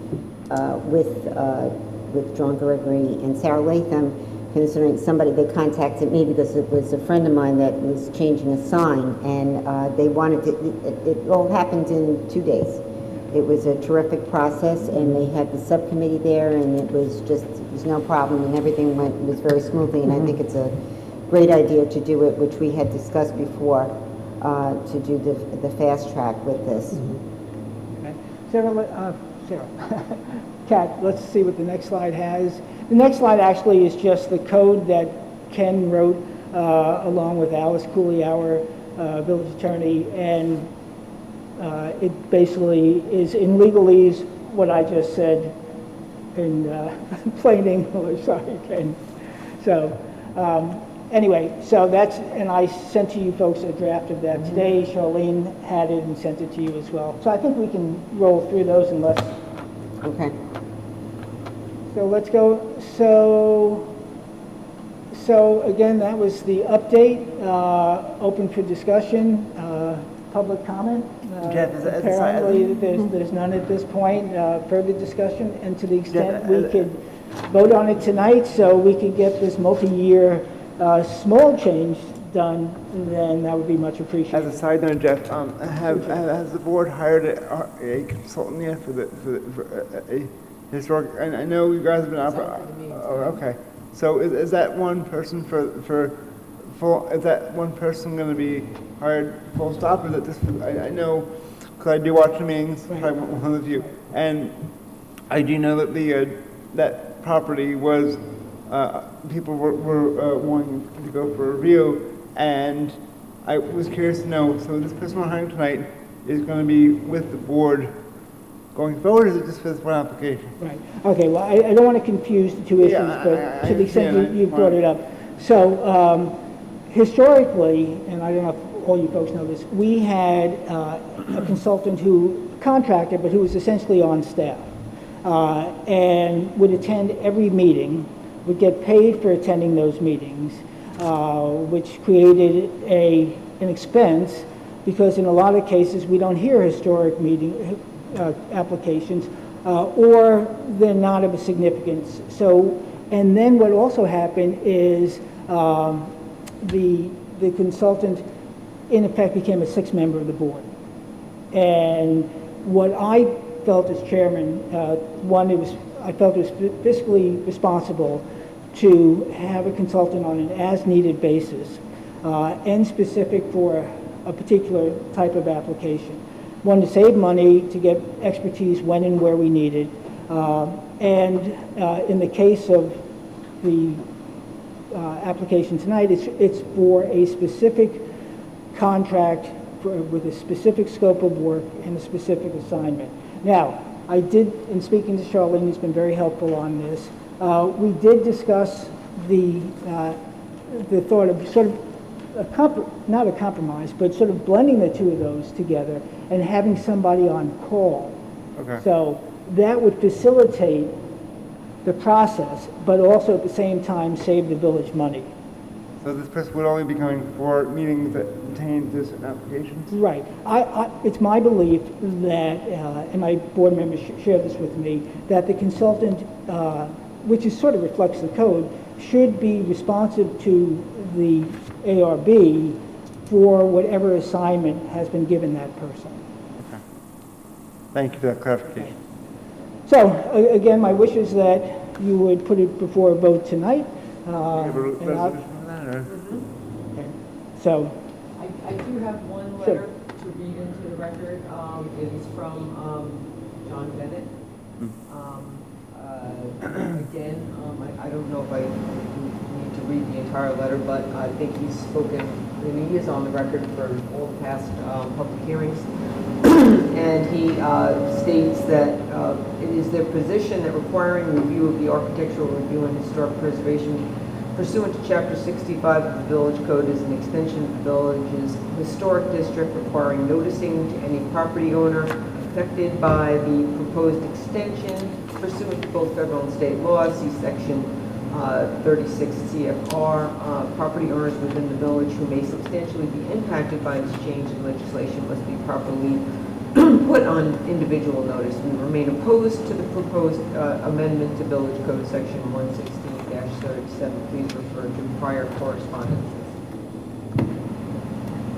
[SPEAKER 7] with John Gregory and Sarah Latham concerning somebody. They contacted me because it was a friend of mine that was changing a sign, and they wanted to, it all happened in 2 days. It was a terrific process, and they had the subcommittee there, and it was no problem, and everything was very smoothly, and I think it's a great idea to do it, which we had discussed before, to do the fast track with this.
[SPEAKER 22] Okay. Sarah, Kat, let's see what the next slide has. The next slide actually is just the code that Ken wrote along with Alice Cooley, our village attorney, and it basically is in legalese what I just said in plain English. Sorry, Ken. So anyway, so that's, and I sent to you folks a draft of that today. Charlene had it and sent it to you as well. So I think we can roll through those unless.
[SPEAKER 7] Okay.
[SPEAKER 22] So let's go. So again, that was the update. Open for discussion, public comment.
[SPEAKER 17] Jeff,
[SPEAKER 22] apparently, there's none at this point. Further discussion, and to the extent we could vote on it tonight, so we could get this multi-year small change done, then that would be much appreciated.
[SPEAKER 17] As a side note, Jeff, has the board hired a consultant yet for a historic? And I know you guys have been okay. So is that one person for full? Is that one person going to be hired full stop? Or is it just? I know because I do watch the meetings. Right. One of you, and I do know that that property was people were wanting to go for a review. And I was curious to know, so this person we're hiring tonight is going to be with the board going forward, or is it just for this one application?
[SPEAKER 22] Right. Okay, well, I don't want to confuse the two issues, but to the extent you brought it up. So historically, and I don't know if all you folks know this, we had a consultant who contracted, but who was essentially on staff, and would attend every meeting, would get paid for attending those meetings, which created an expense, because in a lot of cases we don't hear historic meeting applications, or they're not of a significance. So, and then what also happened is the consultant in effect became a sixth member of the board. And what I felt as chairman, I felt it was fiscally responsible to have a consultant on an as-needed basis and specific for a particular type of application. One, to save money, to get expertise when and where we need it, and in the case of the application tonight. It's for a specific contract with a specific scope of work and a specific assignment. Now, I did, in speaking to Charlene, who's been very helpful on this, we did discuss the thought of sort of not a compromise, but sort of blending the two of those together and having somebody on call.
[SPEAKER 17] Okay.
[SPEAKER 22] So that would facilitate the process, but also at the same time save the village money.
[SPEAKER 17] So this person would only be coming for meetings that pertain to certain applications?
[SPEAKER 22] Right. It's my belief that, and my board members share this with me, that the consultant, which is sort of reflects the code, should be responsive to the ARB for whatever assignment has been given that person.
[SPEAKER 17] Okay. Thank you for that clarification.
[SPEAKER 22] So, again, my wish is that you would put it before a vote tonight. So,
[SPEAKER 3] I do have one letter to read into the record. It is from John Bennett. Again, I don't know if I need to read the entire letter, but I think he's spoken, and he is on the record for all the past public hearings. And he states that it is their position that requiring review of the architectural review and historic preservation pursuant to Chapter 65 of the Village Code is an extension of the village's historic district, requiring noticing to any property owner affected by the proposed extension pursuant to both federal and state laws. See Section 36 CFR. Property owners within the village who may substantially be impacted by this change in legislation must be properly put on individual notice. We remain opposed to the proposed amendment to Village Code Section 116-37. Please refer to prior correspondences.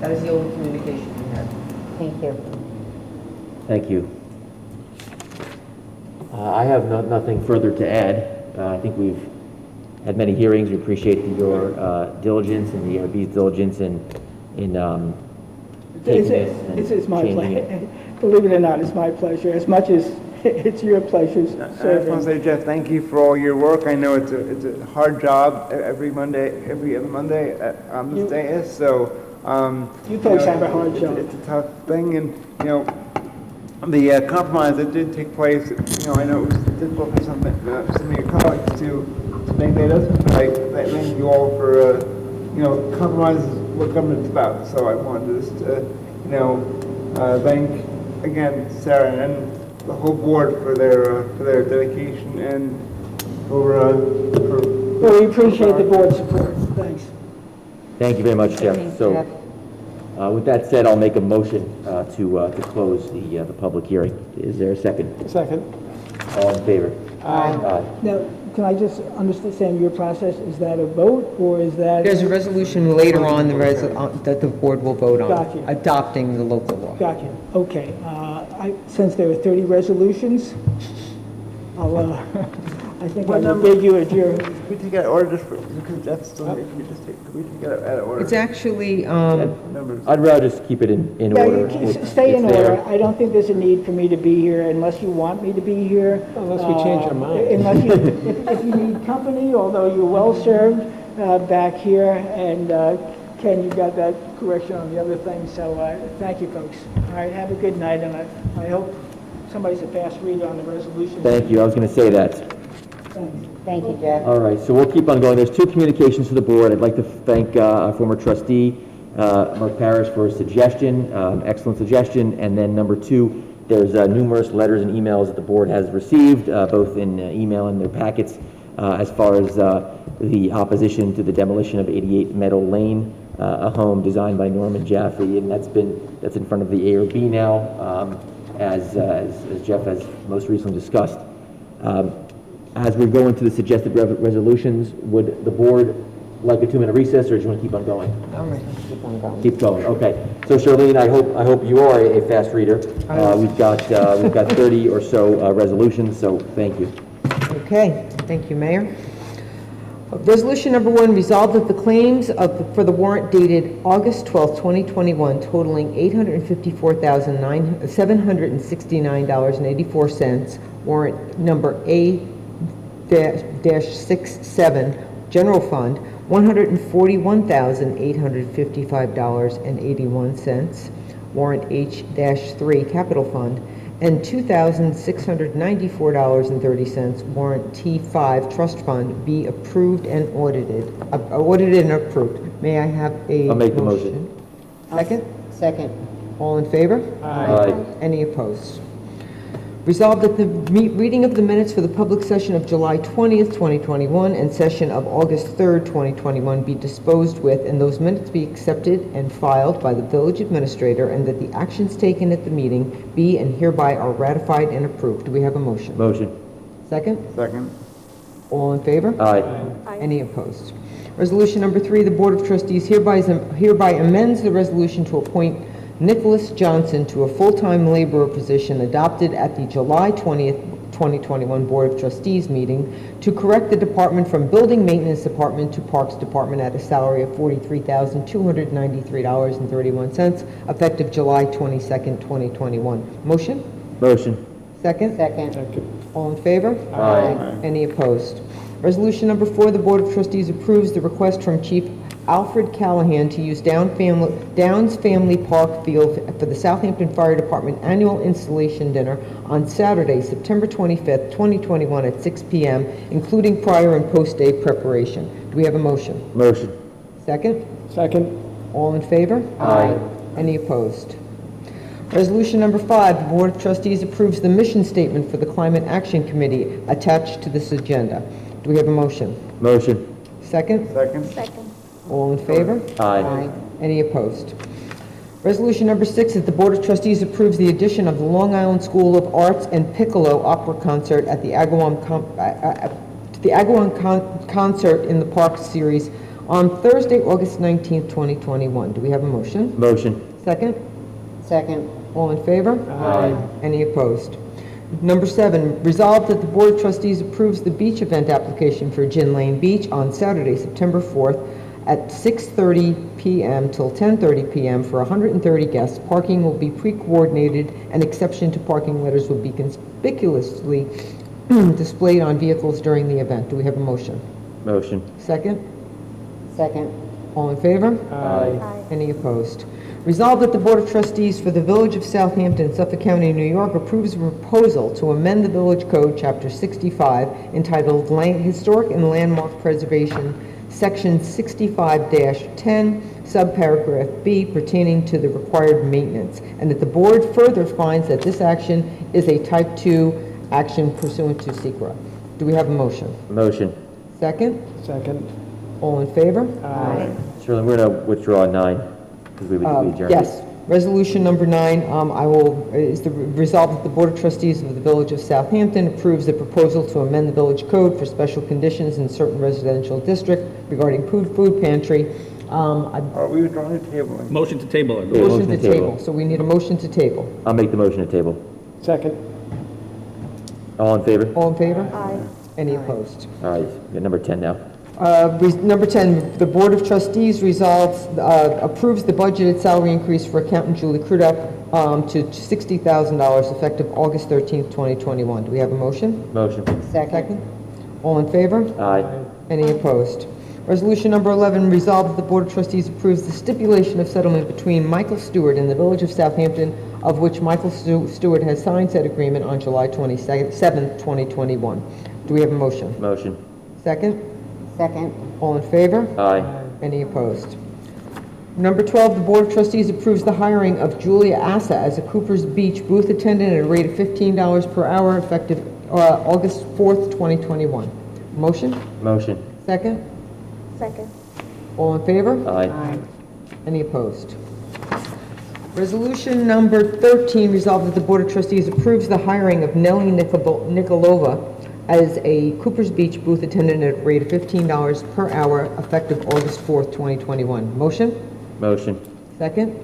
[SPEAKER 3] That is the only communication we had.
[SPEAKER 7] Thank you.
[SPEAKER 1] Thank you. I have nothing further to add. I think we've had many hearings. We appreciate your diligence and the ARB's diligence in taking this and
[SPEAKER 22] it's my
[SPEAKER 1] changing it.
[SPEAKER 22] pleasure. Believe it or not, it's my pleasure, as much as it's your pleasure.
[SPEAKER 17] I just want to say, Jeff, thank you for all your work. I know it's a hard job every other Monday on this day. So
[SPEAKER 22] you folks have a hard job.
[SPEAKER 17] It's a tough thing, and the compromise that did take place. I know it was difficult for some of your colleagues to make that up. But I thank you all for compromise is what government's about. So I wanted just to thank again Sarah and the whole board for their dedication and for
[SPEAKER 22] well, we appreciate the board's support. Thanks.
[SPEAKER 1] Thank you very much, Jeff. So, with that said, I'll make a motion to close the public hearing. Is there a second?
[SPEAKER 22] Second.
[SPEAKER 1] All in favor?
[SPEAKER 22] Aye. Now, can I just understand your process? Is that a vote, or is that?
[SPEAKER 3] There's a resolution later on that the board will vote on,
[SPEAKER 22] Gotcha.
[SPEAKER 3] adopting the local law.
[SPEAKER 22] Gotcha. Okay. Since there are 30 resolutions, I think I will bid you adieu.
[SPEAKER 17] Could we take out order just because Jeff's still here? Could we take it out of order?
[SPEAKER 3] It's actually,
[SPEAKER 1] I'd rather just keep it in order.
[SPEAKER 22] Stay in
[SPEAKER 1] It's there.
[SPEAKER 22] order. I don't think there's a need for me to be here unless you want me to be here.
[SPEAKER 18] Unless we change our mind.
[SPEAKER 22] Unless you, if you need company, although you're well-served back here, and Ken, you got that correction on the other thing, so thank you, folks. All right, have a good night, and I hope somebody's a fast reader on the resolution.
[SPEAKER 1] Thank you. I was going to say that.
[SPEAKER 7] Thank you, Jeff.
[SPEAKER 1] All right, so we'll keep on going. There's two communications to the board. I'd like to thank our former trustee, Mark Parrish, for his suggestion, excellent suggestion. And then number two, there's numerous letters and emails that the board has received, both in email and their packets, as far as the opposition to the demolition of 88 Meadow Lane, a home designed by Norman Jaffe, and that's in front of the ARB now, as Jeff has most recently discussed. As we go into the suggested resolutions, would the board like a 2-minute recess, or do you want to keep on going?
[SPEAKER 3] all right.
[SPEAKER 1] Keep going. Okay. So Charlene, I hope you are a fast reader. We've got 30 or so resolutions. So thank you.
[SPEAKER 3] Okay, thank you, Mayor. Resolution number 1, resolved that the claims for the warrant dated August 12, 2021, totaling $854,769.84, warrant number A-67, General Fund, $141,855.81, warrant H-3 Capital Fund, and $2,694.30, warrant T5 Trust Fund, be approved and audited and approved. May I have a
[SPEAKER 1] I'll make the motion.
[SPEAKER 3] Second?
[SPEAKER 7] Second.
[SPEAKER 3] All in favor?
[SPEAKER 1] Aye.
[SPEAKER 3] Any opposed? Resolved that the reading of the minutes for the public session of July 20th, 2021, and session of August 3rd, 2021 be disposed with, and those minutes be accepted and filed by the village administrator, and that the actions taken at the meeting be and hereby are ratified and approved. Do we have a motion?
[SPEAKER 1] Motion.
[SPEAKER 3] Second?
[SPEAKER 17] Second.
[SPEAKER 3] All in favor?
[SPEAKER 1] Aye.
[SPEAKER 3] Any opposed? Resolution number 3, the Board of Trustees hereby amends the resolution to appoint Nicholas Johnson to a full-time laborer position adopted at the July 20th, 2021 Board of Trustees meeting to correct the department from Building Maintenance Department to Parks Department at a salary of $43,293.31, effective July 22nd, 2021. Motion?
[SPEAKER 1] Motion.
[SPEAKER 3] Second?
[SPEAKER 7] Second.
[SPEAKER 3] All in favor?
[SPEAKER 1] Aye.
[SPEAKER 3] Any opposed? Resolution number 4, the Board of Trustees approves the request from Chief Alfred Callahan to use Downs Family Park Field for the Southampton Fire Department annual installation dinner on Saturday, September 25th, 2021 at 6 p.m., including prior and post-day preparation. Do we have a motion?
[SPEAKER 1] Motion.
[SPEAKER 3] Second?
[SPEAKER 22] Second.
[SPEAKER 3] All in favor?
[SPEAKER 1] Aye.
[SPEAKER 3] Any opposed? Resolution number 5, the Board of Trustees approves the mission statement for the Climate Action Committee attached to this agenda. Do we have a motion?
[SPEAKER 1] Motion.
[SPEAKER 3] Second?
[SPEAKER 17] Second.
[SPEAKER 3] All in favor?
[SPEAKER 1] Aye.
[SPEAKER 3] Any opposed? Resolution number 6 is the Board of Trustees approves the addition of the Long Island School of Arts and Piccolo Opera Concert at the Agawam Concert in the Park Series on Thursday, August 19th, 2021. Do we have a motion?
[SPEAKER 1] Motion.
[SPEAKER 3] Second?
[SPEAKER 7] Second.
[SPEAKER 3] All in favor?
[SPEAKER 1] Aye.
[SPEAKER 3] Any opposed? Number 7, resolved that the Board of Trustees approves the beach event application for Gin Lane Beach on Saturday, September 4th at 6:30 p.m. till 10:30 p.m. for 130 guests. Parking will be pre-coordinated, and exception to parking letters will be conspicuously displayed on vehicles during the event. Do we have a motion?
[SPEAKER 1] Motion.
[SPEAKER 3] Second?
[SPEAKER 7] Second.
[SPEAKER 3] All in favor?
[SPEAKER 1] Aye.
[SPEAKER 3] Any opposed? Resolved that the Board of Trustees for the Village of Southampton, Suffolk County, New York approves a proposal to amend the Village Code, Chapter 65, entitled Historic and Landmark Preservation, Section 65-10, subparagraph B, pertaining to the required maintenance, and that the Board further finds that this action is a Type 2 action pursuant to SECRA. Do we have a motion?
[SPEAKER 1] Motion.
[SPEAKER 3] Second?
[SPEAKER 22] Second.
[SPEAKER 3] All in favor?
[SPEAKER 22] Aye.
[SPEAKER 1] Shirley, we're going to withdraw 9 because we would be adjourned.
[SPEAKER 3] Yes. Resolution number 9, is the resolve that the Board of Trustees of the Village of Southampton approves the proposal to amend the village code for special conditions in certain residential district regarding food pantry.
[SPEAKER 17] Are we withdrawing the table?
[SPEAKER 19] Motion to table it.
[SPEAKER 1] Yeah,
[SPEAKER 3] Motion to table. So we need a motion to table.
[SPEAKER 1] I'll make the motion to table.
[SPEAKER 22] Second.
[SPEAKER 1] All in favor?
[SPEAKER 3] All in favor? Aye. Any opposed?
[SPEAKER 1] All right, we're number 10 now.
[SPEAKER 3] Number 10, the Board of Trustees approves the budgeted salary increase for Accountant Julie Crudup to $60,000 effective August 13th, 2021. Do we have a motion?
[SPEAKER 1] Motion.
[SPEAKER 3] Second. All in favor?
[SPEAKER 1] Aye.
[SPEAKER 3] Any opposed? Resolution number 11, resolved that the Board of Trustees approves the stipulation of settlement between Michael Stewart and the Village of Southampton, of which Michael Stewart has signed said agreement on July 27th, 2021. Do we have a motion?
[SPEAKER 1] Motion.
[SPEAKER 3] Second.
[SPEAKER 7] Second.
[SPEAKER 3] All in favor?
[SPEAKER 1] Aye.
[SPEAKER 3] Any opposed? Number 12, the Board of Trustees approves the hiring of Julia Assa as a Cooper's Beach booth attendant at a rate of $15 per hour effective August 4th, 2021. Motion?
[SPEAKER 1] Motion.
[SPEAKER 3] Second?
[SPEAKER 21] Second.
[SPEAKER 3] All in favor?
[SPEAKER 1] Aye.
[SPEAKER 3] Any opposed? Resolution number 13, resolved that the Board of Trustees approves the hiring of Nellie Nikolova as a Cooper's Beach booth attendant at a rate of $15 per hour effective August 4th, 2021. Motion?
[SPEAKER 1] Motion.
[SPEAKER 3] Second?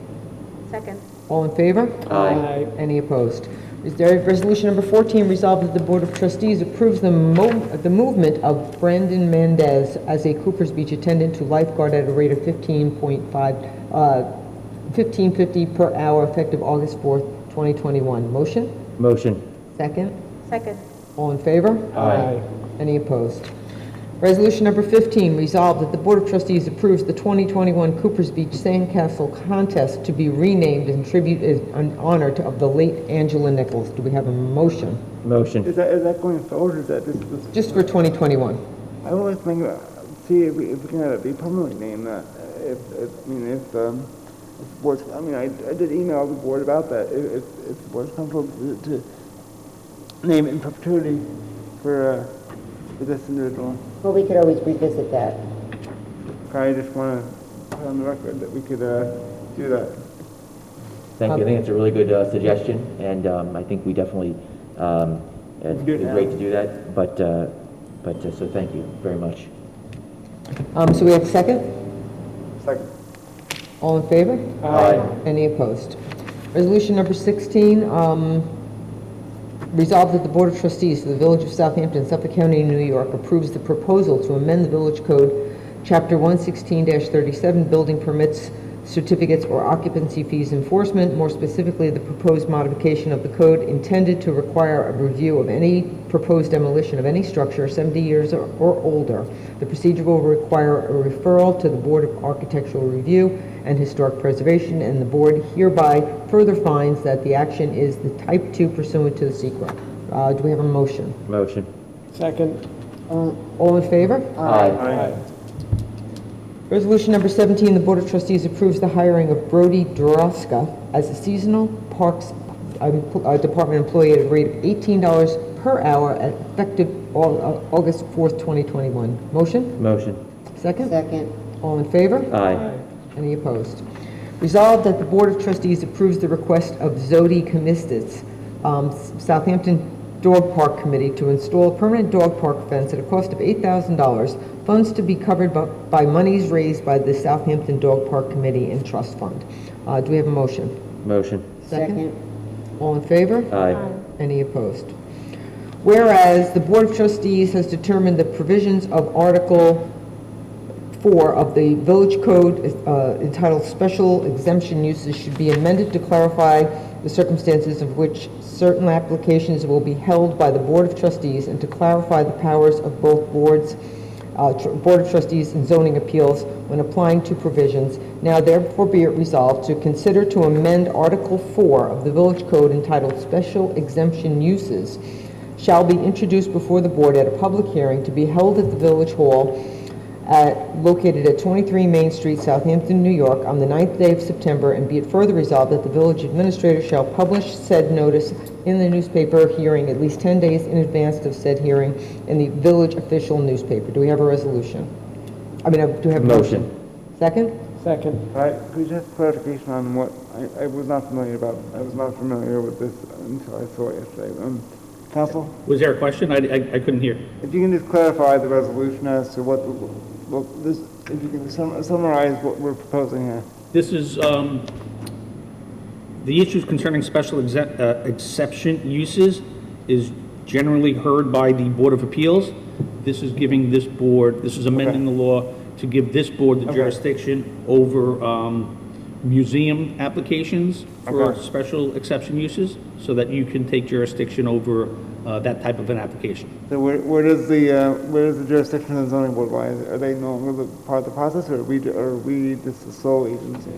[SPEAKER 21] Second.
[SPEAKER 3] All in favor?
[SPEAKER 1] Aye.
[SPEAKER 3] Any opposed? Resolution number 14, resolved that the Board of Trustees approves the movement of Brandon Mendez as a Cooper's Beach attendant to lifeguard at a rate of $15.50 per hour effective August 4th, 2021. Motion?
[SPEAKER 1] Motion.
[SPEAKER 3] Second?
[SPEAKER 21] Second.
[SPEAKER 3] All in favor?
[SPEAKER 1] Aye.
[SPEAKER 3] Any opposed? Resolution number 15, resolved that the Board of Trustees approves the 2021 Coopers Beach Sandcastle Contest to be renamed in tribute in honor of the late Angela Nichols. Do we have a motion?
[SPEAKER 1] Motion.
[SPEAKER 17] Is that going forward, or is that
[SPEAKER 3] Just for 2021.
[SPEAKER 17] I would like to think see if we can have it be permanently named that. If the board's, I did email the board about that. If the board's comfortable to name it in perpetuity for this individual.
[SPEAKER 7] Well, we could always revisit that.
[SPEAKER 17] I just want to put on the record that we could do that.
[SPEAKER 1] Thank you. I think it's a really good suggestion, and I think we definitely, it's great to do that, but so thank you very much.
[SPEAKER 3] So we have a second?
[SPEAKER 17] Second.
[SPEAKER 3] All in favor?
[SPEAKER 1] Aye.
[SPEAKER 3] Any opposed? Resolution number 16, resolved that the Board of Trustees of the Village of Southampton, Suffolk County, New York, approves the proposal to amend the Village Code, Chapter 116-37, Building Permits, Certificates, or Occupancy Fees Enforcement, more specifically the proposed modification of the code intended to require a review of any proposed demolition of any structure 70 years or older. The procedure will require a referral to the Board of Architectural Review and Historic Preservation, and the Board hereby further finds that the action is the Type 2 pursuant to the SECRA. Do we have a motion?
[SPEAKER 1] Motion.
[SPEAKER 18] Second.
[SPEAKER 3] All in favor?
[SPEAKER 1] Aye.
[SPEAKER 3] Resolution number 17, the Board of Trustees approves the hiring of Brody Droska as a seasonal parks department employee at a rate of $18 per hour effective August 4th, 2021. Motion?
[SPEAKER 1] Motion.
[SPEAKER 3] Second?
[SPEAKER 7] Second.
[SPEAKER 3] All in favor?
[SPEAKER 1] Aye.
[SPEAKER 3] Any opposed? Resolved that the Board of Trustees approves the request of Zodi Commistis, Southampton Dog Park Committee, to install a permanent dog park fence at a cost of $8,000, funds to be covered by monies raised by the Southampton Dog Park Committee and Trust Fund. Do we have a motion?
[SPEAKER 1] Motion.
[SPEAKER 3] Second. All in favor?
[SPEAKER 1] Aye.
[SPEAKER 3] Any opposed? Whereas the Board of Trustees has determined the provisions of Article 4 of the Village Code entitled Special Exemption Uses should be amended to clarify the circumstances of which certain applications will be held by the Board of Trustees and to clarify the powers of both boards, Board of Trustees and zoning appeals when applying to provisions. Now therefore be it resolved to consider to amend Article 4 of the Village Code entitled Special Exemption Uses shall be introduced before the board at a public hearing to be held at the Village Hall located at 23 Main Street, Southampton, New York, on the 9th day of September, and be it further resolved that the village administrator shall publish said notice in the newspaper hearing at least 10 days in advance of said hearing in the village official newspaper. Do we have a resolution? Do we have a motion? Second?
[SPEAKER 18] Second.
[SPEAKER 17] All right, could you just clarification on what, I was not familiar with this until I saw it yesterday. Counsel?
[SPEAKER 19] Was there a question? I couldn't hear.
[SPEAKER 17] If you can just clarify the resolution as to what this, if you can summarize what we're proposing here.
[SPEAKER 19] This is, the issues concerning special exception uses is generally heard by the Board of Appeals. This is giving this board, this is amending the law to give this board the jurisdiction over museum applications for special exception uses, so that you can take jurisdiction over that type of an application.
[SPEAKER 17] So where does the jurisdiction of the zoning board lie? Are they no longer part of the process, or are we just the sole agency?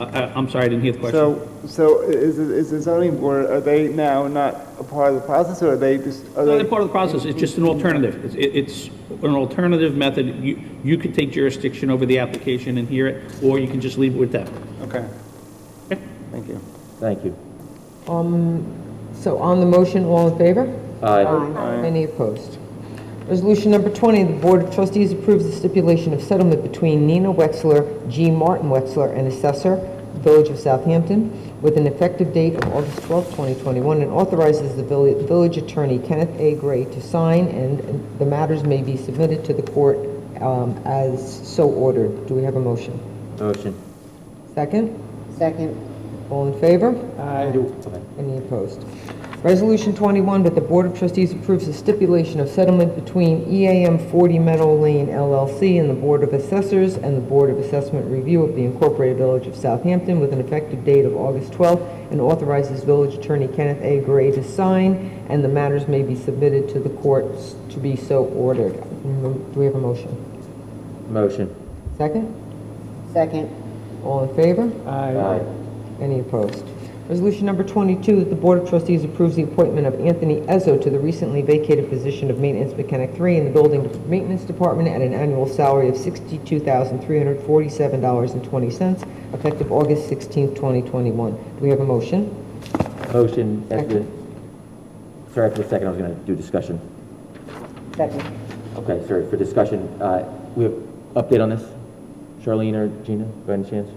[SPEAKER 19] I'm sorry, I didn't hear the question.
[SPEAKER 17] So is the zoning board, are they now not a part of the process, or are they just?
[SPEAKER 19] They're part of the process. It's just an alternative. It's an alternative method. You could take jurisdiction over the application and hear it, or you can just leave it with them.
[SPEAKER 17] Okay. Thank you.
[SPEAKER 1] Thank you.
[SPEAKER 3] So on the motion, all in favor?
[SPEAKER 1] Aye.
[SPEAKER 17] Aye.
[SPEAKER 3] Any opposed? Resolution number 20, the Board of Trustees approves the stipulation of settlement between Nina Wexler, G. Martin Wexler, and Assessor, Village of Southampton, with an effective date of August 12, 2021, and authorizes the village attorney, Kenneth A. Gray, to sign, and the matters may be submitted to the court as so ordered. Do we have a motion?
[SPEAKER 1] Motion.
[SPEAKER 3] Second?
[SPEAKER 7] Second.
[SPEAKER 3] All in favor?
[SPEAKER 18] Aye.
[SPEAKER 3] Any opposed? Resolution 21, that the Board of Trustees approves the stipulation of settlement between EAM 40 Meadow Lane LLC and the Board of Assessors and the Board of Assessment Review of the Incorporated Village of Southampton with an effective date of August 12th, and authorizes Village Attorney Kenneth A. Gray to sign, and the matters may be submitted to the courts to be so ordered. Do we have a motion?
[SPEAKER 1] Motion.
[SPEAKER 3] Second?
[SPEAKER 7] Second.
[SPEAKER 3] All in favor?
[SPEAKER 1] Aye.
[SPEAKER 3] Any opposed? Resolution number 22, that the Board of Trustees approves the appointment of Anthony Ezzo to the recently vacated position of Maintenance Mechanic 3 in the Building Maintenance Department at an annual salary of $62,347.20, effective August 16, 2021. Do we have a motion?
[SPEAKER 1] Motion. Sorry for the second, I was going to do discussion.
[SPEAKER 7] Second.
[SPEAKER 1] Okay, sorry, for discussion, we have update on this? Charlene or Gina, by any chance?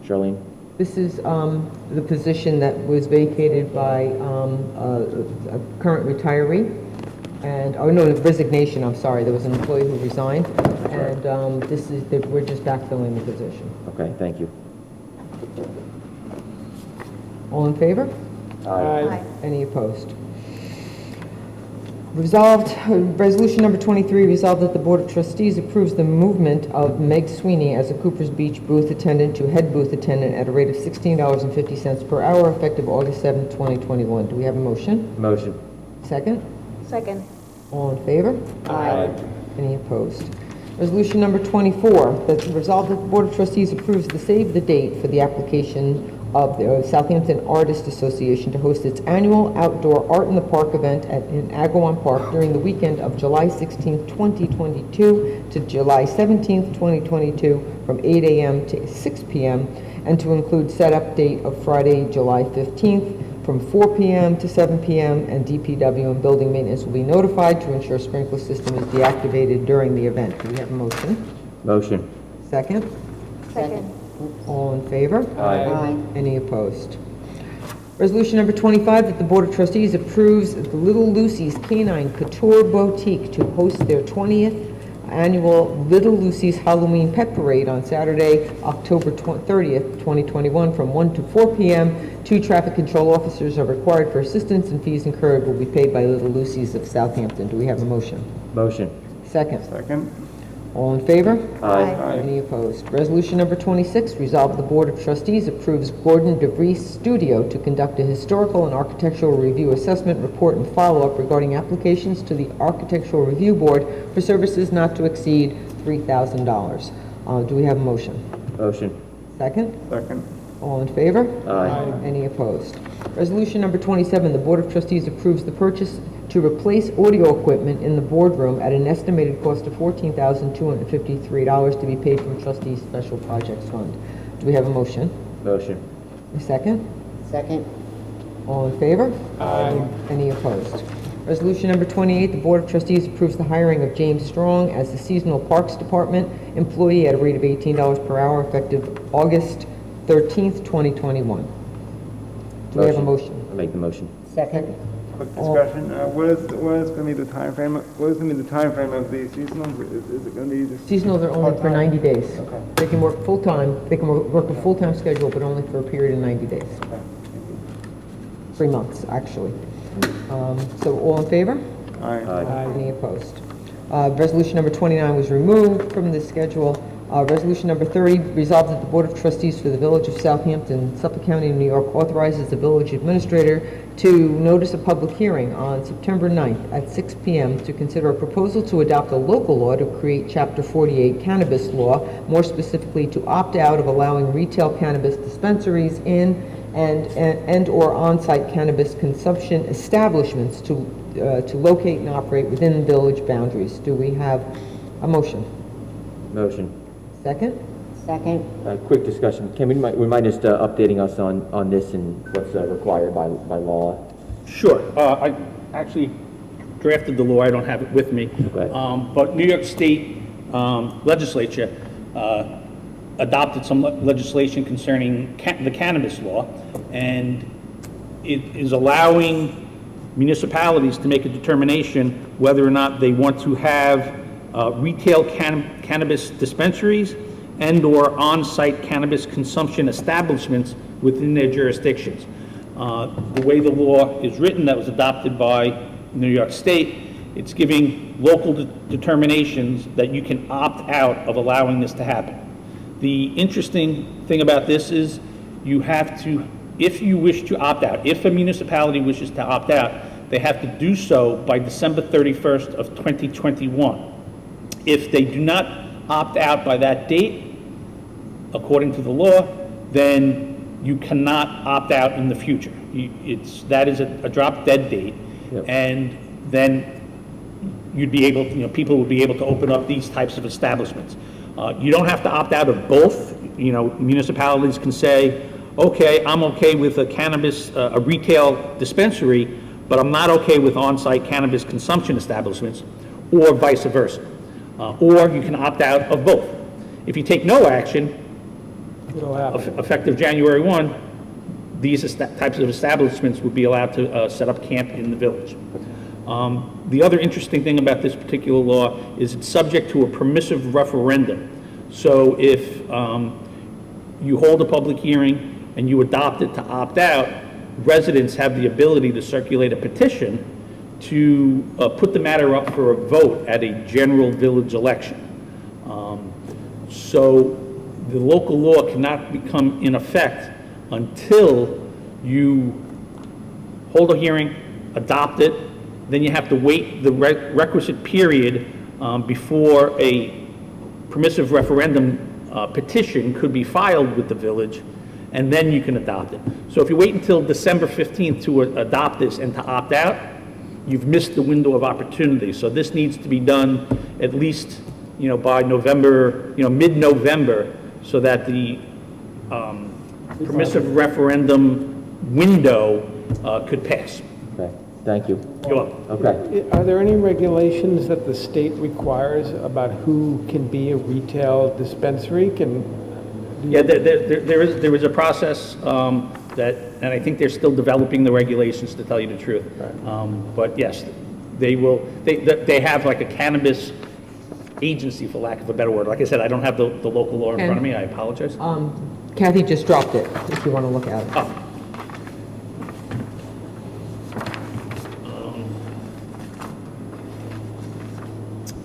[SPEAKER 1] Charlene?
[SPEAKER 3] This is the position that was vacated by a current retiree, and, oh no, resignation, I'm sorry, there was an employee who resigned, and this is, we're just backfilling the position.
[SPEAKER 1] Okay, thank you.
[SPEAKER 3] All in favor?
[SPEAKER 1] Aye.
[SPEAKER 3] Any opposed? Resolved, resolution number 23, resolved that the Board of Trustees approves the movement of Meg Sweeney as a Cooper's Beach booth attendant to head booth attendant at a rate of $16.50 per hour, effective August 7, 2021. Do we have a motion?
[SPEAKER 1] Motion.
[SPEAKER 3] Second?
[SPEAKER 14] Second.
[SPEAKER 3] All in favor?
[SPEAKER 1] Aye.
[SPEAKER 3] Any opposed? Resolution number 24, that resolved that the Board of Trustees approves the save the date for the application of the Southampton Artist Association to host its annual outdoor Art in the Park event in Agawam Park during the weekend of July 16, 2022 to July 17, 2022 from 8 a.m. to 6 p.m. and to include setup date of Friday, July 15th from 4 p.m. to 7 p.m. and DPW and building maintenance will be notified to ensure sprinkler system is deactivated during the event. Do we have a motion?
[SPEAKER 1] Motion.
[SPEAKER 3] Second?
[SPEAKER 14] Second.
[SPEAKER 3] All in favor?
[SPEAKER 1] Aye.
[SPEAKER 3] Any opposed? Resolution number 25, that the Board of Trustees approves the Little Lucy's Canine Couture Boutique to host their 20th annual Little Lucy's Halloween Pet Parade on Saturday, October 30th, 2021, from 1 to 4 p.m. 2 traffic control officers are required for assistance, and fees incurred will be paid by Little Lucy's of Southampton. Do we have a motion?
[SPEAKER 1] Motion.
[SPEAKER 3] Second.
[SPEAKER 17] Second.
[SPEAKER 3] All in favor?
[SPEAKER 1] Aye.
[SPEAKER 3] Any opposed? Resolution number 26, resolved the Board of Trustees approves Gordon DeVries Studio to conduct a historical and architectural review assessment report and follow-up regarding applications to the Architectural Review Board for services not to exceed $3,000. Do we have a motion?
[SPEAKER 1] Motion.
[SPEAKER 3] Second?
[SPEAKER 17] Second.
[SPEAKER 3] All in favor?
[SPEAKER 1] Aye.
[SPEAKER 3] Any opposed? Resolution number 27, the Board of Trustees approves the purchase to replace audio equipment in the boardroom at an estimated cost of $14,253 to be paid from Trustees Special Projects Fund. Do we have a motion?
[SPEAKER 1] Motion.
[SPEAKER 3] A second?
[SPEAKER 7] Second.
[SPEAKER 3] All in favor?
[SPEAKER 1] Aye.
[SPEAKER 3] Any opposed? Resolution number 28, the Board of Trustees approves the hiring of James Strong as the Seasonal Parks Department employee at a rate of $18 per hour effective August 13th, 2021. Do we have a motion?
[SPEAKER 1] I'll make the motion.
[SPEAKER 7] Second.
[SPEAKER 17] Quick discussion. What is going to be the time frame? What is going to be the time frame of the seasonal? Is it going to be just
[SPEAKER 3] Seasonals are only for 90 days.
[SPEAKER 17] Okay.
[SPEAKER 3] They can work full-time, they can work a full-time schedule, but only for a period of 90 days. 3 months, actually. So all in favor?
[SPEAKER 17] Aye.
[SPEAKER 3] Any opposed? Resolution number 29 was removed from the schedule. Resolution number 30, resolved that the Board of Trustees for the Village of Southampton, Suffolk County, New York, authorizes the village administrator to notice a public hearing on September 9th at 6 p.m. to consider a proposal to adopt a local law to create Chapter 48 cannabis law, more specifically to opt out of allowing retail cannabis dispensaries in and/or on-site cannabis consumption establishments to locate and operate within village boundaries. Do we have a motion?
[SPEAKER 1] Motion.
[SPEAKER 3] Second?
[SPEAKER 7] Second.
[SPEAKER 1] Quick discussion. Can we mind just updating us on this and what's required by law?
[SPEAKER 19] Sure. I actually drafted the law. I don't have it with me.
[SPEAKER 1] Okay.
[SPEAKER 19] But New York State legislature adopted some legislation concerning the cannabis law, and it is allowing municipalities to make a determination whether or not they want to have retail cannabis dispensaries and/or on-site cannabis consumption establishments within their jurisdictions. The way the law is written, that was adopted by New York State, it's giving local determinations that you can opt out of allowing this to happen. The interesting thing about this is you have to, if you wish to opt out, if a municipality wishes to opt out, they have to do so by December 31st of 2021. If they do not opt out by that date, according to the law, then you cannot opt out in the future. That is a drop-dead date, and then you'd be able, people would be able to open up these types of establishments. You don't have to opt out of both. Municipalities can say, okay, I'm okay with a cannabis, a retail dispensary, but I'm not okay with on-site cannabis consumption establishments, or vice versa. Or you can opt out of both. If you take no action, effective January 1, these types of establishments would be allowed to set up camp in the village. The other interesting thing about this particular law is it's subject to a permissive referendum. So if you hold a public hearing and you adopt it to opt out, residents have the ability to circulate a petition to put the matter up for a vote at a general village election. So the local law cannot become in effect until you hold a hearing, adopt it, then you have to wait the requisite period before a permissive referendum petition could be filed with the village, and then you can adopt it. So if you wait until December 15th to adopt this and to opt out, you've missed the window of opportunity. So this needs to be done at least, by November, mid-November, so that the permissive referendum window could pass.
[SPEAKER 1] Okay, thank you.
[SPEAKER 19] You're welcome.
[SPEAKER 1] Okay.
[SPEAKER 18] Are there any regulations that the state requires about who can be a retail dispensary?
[SPEAKER 19] Yeah, there is a process and I think they're still developing the regulations, to tell you the truth. Right. But yes, they have like a cannabis agency, for lack of a better word. Like I said, I don't have the local law in front of me. I apologize.
[SPEAKER 3] Kathy just dropped it, if you want to look at it.
[SPEAKER 19] Oh.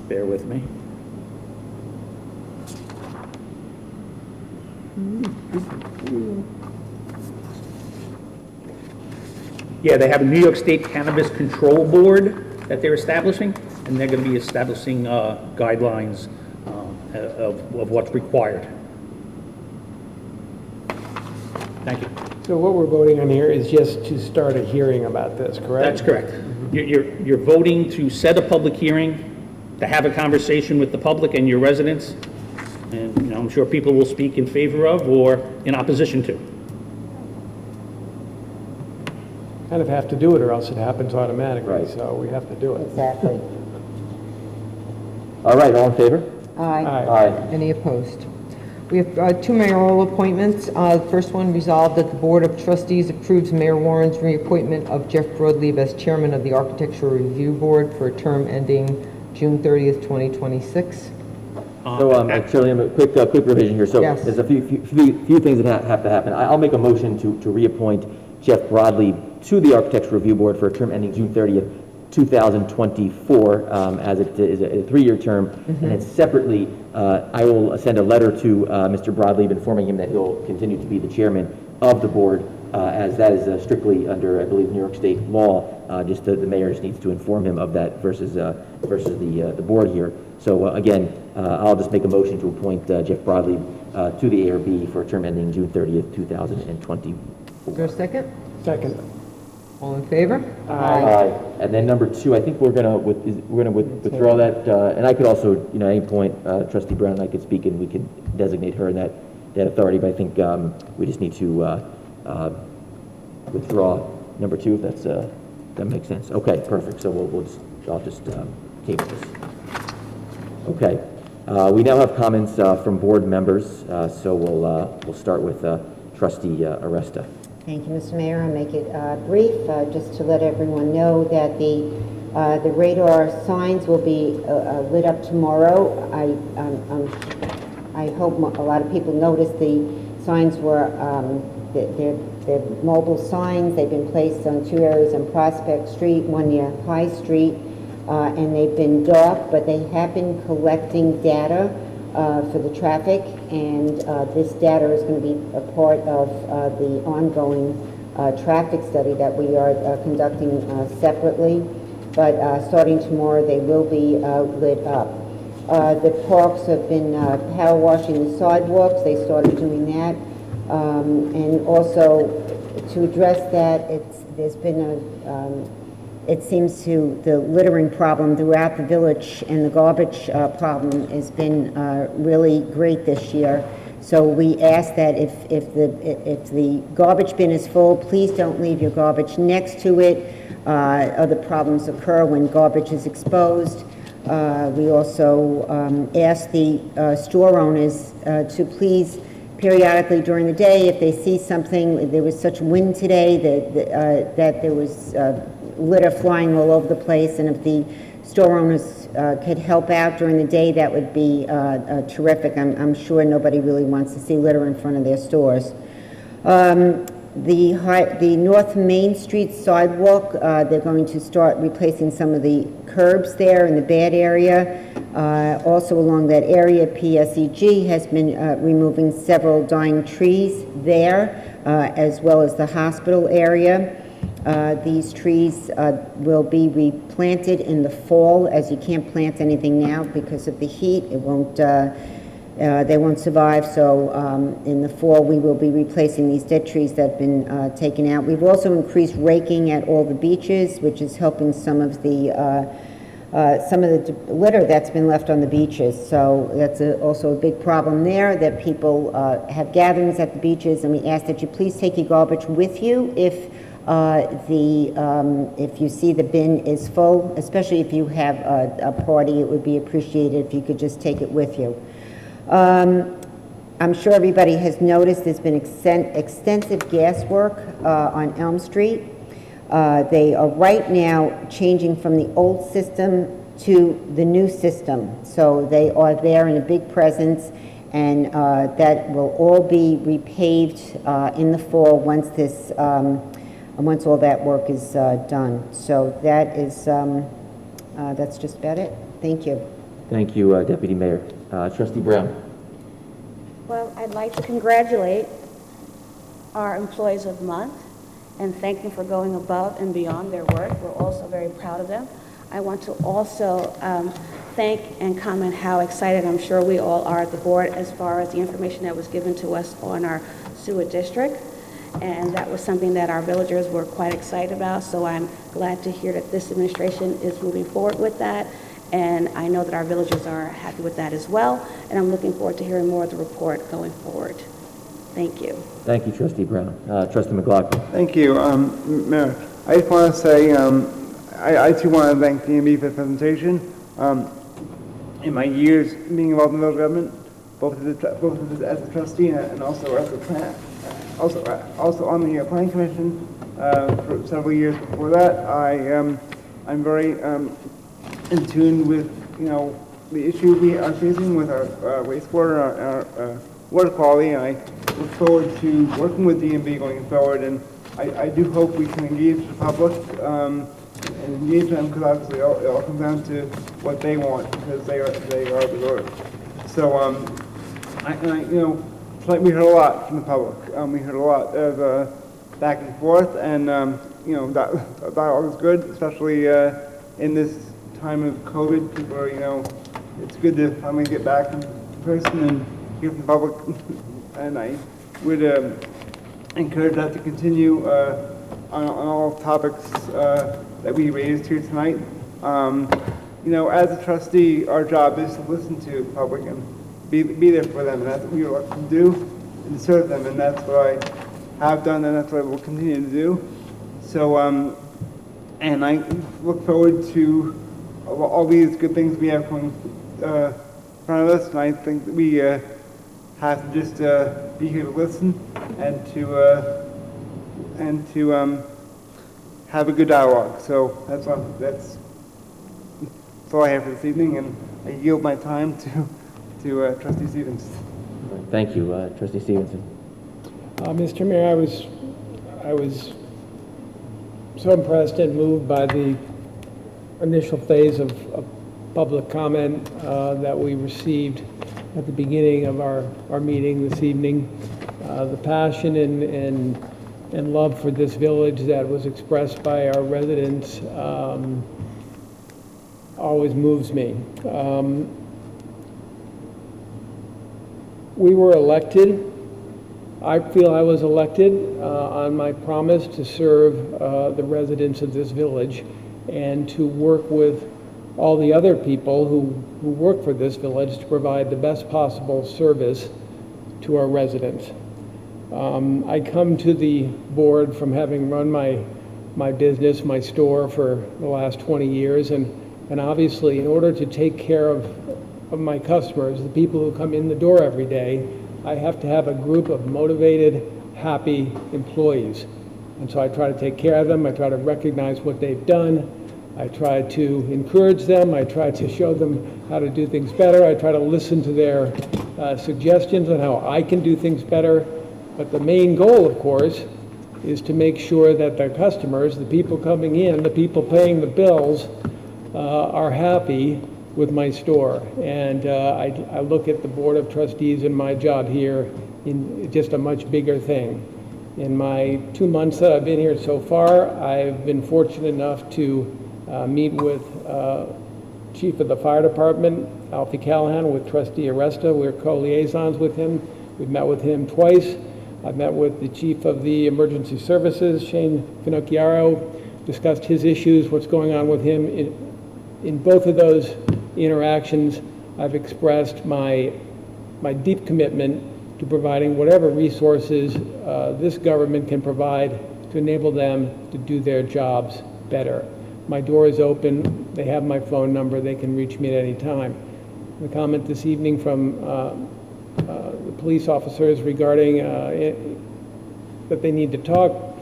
[SPEAKER 19] Bear with me. Yeah, they have a New York State Cannabis Control Board that they're establishing, and they're going to be establishing guidelines of what's required. Thank you.
[SPEAKER 18] So what we're voting on here is just to start a hearing about this, correct?
[SPEAKER 19] That's correct. You're voting to set a public hearing, to have a conversation with the public and your residents, and I'm sure people will speak in favor of or in opposition to.
[SPEAKER 18] Kind of have to do it, or else it happens automatically. Right. So we have to do it.
[SPEAKER 7] Exactly.
[SPEAKER 1] All right, all in favor?
[SPEAKER 3] Aye.
[SPEAKER 1] Aye.
[SPEAKER 3] Any opposed? We have two mayoral appointments. First one, resolved that the Board of Trustees approves Mayor Warren's reappointment of Jeff Broadleaf as chairman of the Architectural Review Board for a term ending June 30th, 2026.
[SPEAKER 1] So, Shirley, a quick revision here. So
[SPEAKER 3] Yes.
[SPEAKER 1] there's a few things that have to happen. I'll make a motion to reappoint Jeff Broadleaf to the Architectural Review Board for a term ending June 30th, 2024, as it is a 3-year term. And then separately, I will send a letter to Mr. Broadleaf informing him that he'll continue to be the chairman of the board, as that is strictly under, I believe, New York State law. Just the mayor just needs to inform him of that versus the board here. So again, I'll just make a motion to appoint Jeff Broadleaf to the ARB for a term ending June 30th, 2024.
[SPEAKER 3] Is there a second?
[SPEAKER 18] Second.
[SPEAKER 3] All in favor?
[SPEAKER 1] Aye. And then number 2, I think we're gonna withdraw that, and I could also, at any point, Trustee Brown and I could speak, and we could designate her in that authority. But I think we just need to withdraw number 2, if that makes sense. Okay, perfect. So I'll just table this. Okay. We now have comments from board members, so we'll start with Trustee Aresta.
[SPEAKER 7] Thank you, Mr. Mayor. I'll make it brief, just to let everyone know that the radar signs will be lit up tomorrow. I hope a lot of people noticed the signs were they're They have mobile signs. They've been placed on 2 areas on Prospect Street, one near High Street, and they've been dark, but they have been collecting data for the traffic, and this data is going to be a part of the ongoing traffic study that we are conducting separately. But starting tomorrow, they will be lit up. The parks have been power washing the sidewalks. They started doing that. And also, to address that, there's been it seems the littering problem throughout the village and the garbage problem has been really great this year. So we ask that if the garbage bin is full, please don't leave your garbage next to it. Other problems occur when garbage is exposed. We also ask the store owners to please periodically during the day, if they see something, there was such wind today that there was litter flying all over the place, and if the store owners could help out during the day, that would be terrific. I'm sure nobody really wants to see litter in front of their stores. The North Main Street sidewalk, they're going to start replacing some of the curbs there in the bad area. Also along that area, PSEG has been removing several dying trees there, as well as the hospital area. These trees will be replanted in the fall, as you can't plant anything now because of the heat. It won't. They won't survive, so in the fall we will be replacing these dead trees that have been taken out. We've also increased raking at all the beaches, which is helping some of the litter that's been left on the beaches. So that's also a big problem there, that people have gatherings at the beaches, and we ask that you please take your garbage with you if you see the bin is full, especially if you have a party. It would be appreciated if you could just take it with you. I'm sure everybody has noticed there's been extensive gas work on Elm Street. They are right now changing from the old system to the new system. So they are there in a big presence, and that will all be repaved in the fall once once all that work is done. So that is that's just about it. Thank you.
[SPEAKER 1] Thank you, Deputy Mayor. Trustee Brown.
[SPEAKER 2] Well, I'd like to congratulate our employees of the month and thank them for going above and beyond their work. We're also very proud of them. I want to also thank and comment how excited I'm sure we all are at the board as far as the information that was given to us on our sewer district. And that was something that our villagers were quite excited about. So I'm glad to hear that this administration is moving forward with that. And I know that our villagers are happy with that as well. And I'm looking forward to hearing more of the report going forward. Thank you.
[SPEAKER 1] Thank you, Trustee Brown. Trustee McLaughlin.
[SPEAKER 17] Thank you, Mayor. I just want to say, I too want to thank DMB for the presentation. In my years being involved in village government, both as a trustee and also as a plan, also on the planning commission for several years before that, I'm very in tune with the issue we are facing with our wastewater and our water quality, and I look forward to working with DMB going forward. And I do hope we can engage the public and engage them, because obviously it all comes down to what they want, because they are the Lord. So tonight we heard a lot from the public. We heard a lot of back and forth, and that dialogue is good, especially in this time of COVID. People are, it's good to finally get back in person and hear from the public. And I would encourage that to continue on all topics that we raised here tonight. As a trustee, our job is to listen to the public and be there for them, and that's what we are to do, and serve them, and that's what I have done, and that's what I will continue to do. So, and I look forward to all these good things we have coming in front of us, and I think that we have to just be here to listen and to have a good dialogue. So that's all I have for this evening, and I yield my time to Trustee Stevens.
[SPEAKER 1] Thank you, Trustee Stevenson.
[SPEAKER 18] Mr. Mayor, I was I was so impressed and moved by the initial phase of public comment that we received at the beginning of our meeting this evening. The passion and love for this village that was expressed by our residents always moves me. We were elected. I feel I was elected on my promise to serve the residents of this village and to work with all the other people who work for this village to provide the best possible service to our residents. I come to the board from having run my business, my store, for the last 20 years, and obviously in order to take care of my customers, the people who come in the door every day, I have to have a group of motivated, happy employees. And so I try to take care of them, I try to recognize what they've done, I try to encourage them, I try to show them how to do things better, I try to listen to their suggestions on how I can do things better. But the main goal, of course, is to make sure that the customers, the people coming in, the people paying the bills, are happy with my store. And I look at the Board of Trustees and my job here in just a much bigger thing. In my 2 months that I've been here so far, I've been fortunate enough to meet with Chief of the Fire Department, Alfie Callahan, with Trustee Aresta. We're co-liaisons with him. We've met with him twice. I've met with the Chief of the Emergency Services, Shane Finocchiaro, discussed his issues, what's going on with him. In both of those interactions, I've expressed my deep commitment to providing whatever resources this government can provide to enable them to do their jobs better. My door is open. They have my phone number. They can reach me at any time. The comment this evening from the police officers regarding that they need to talk,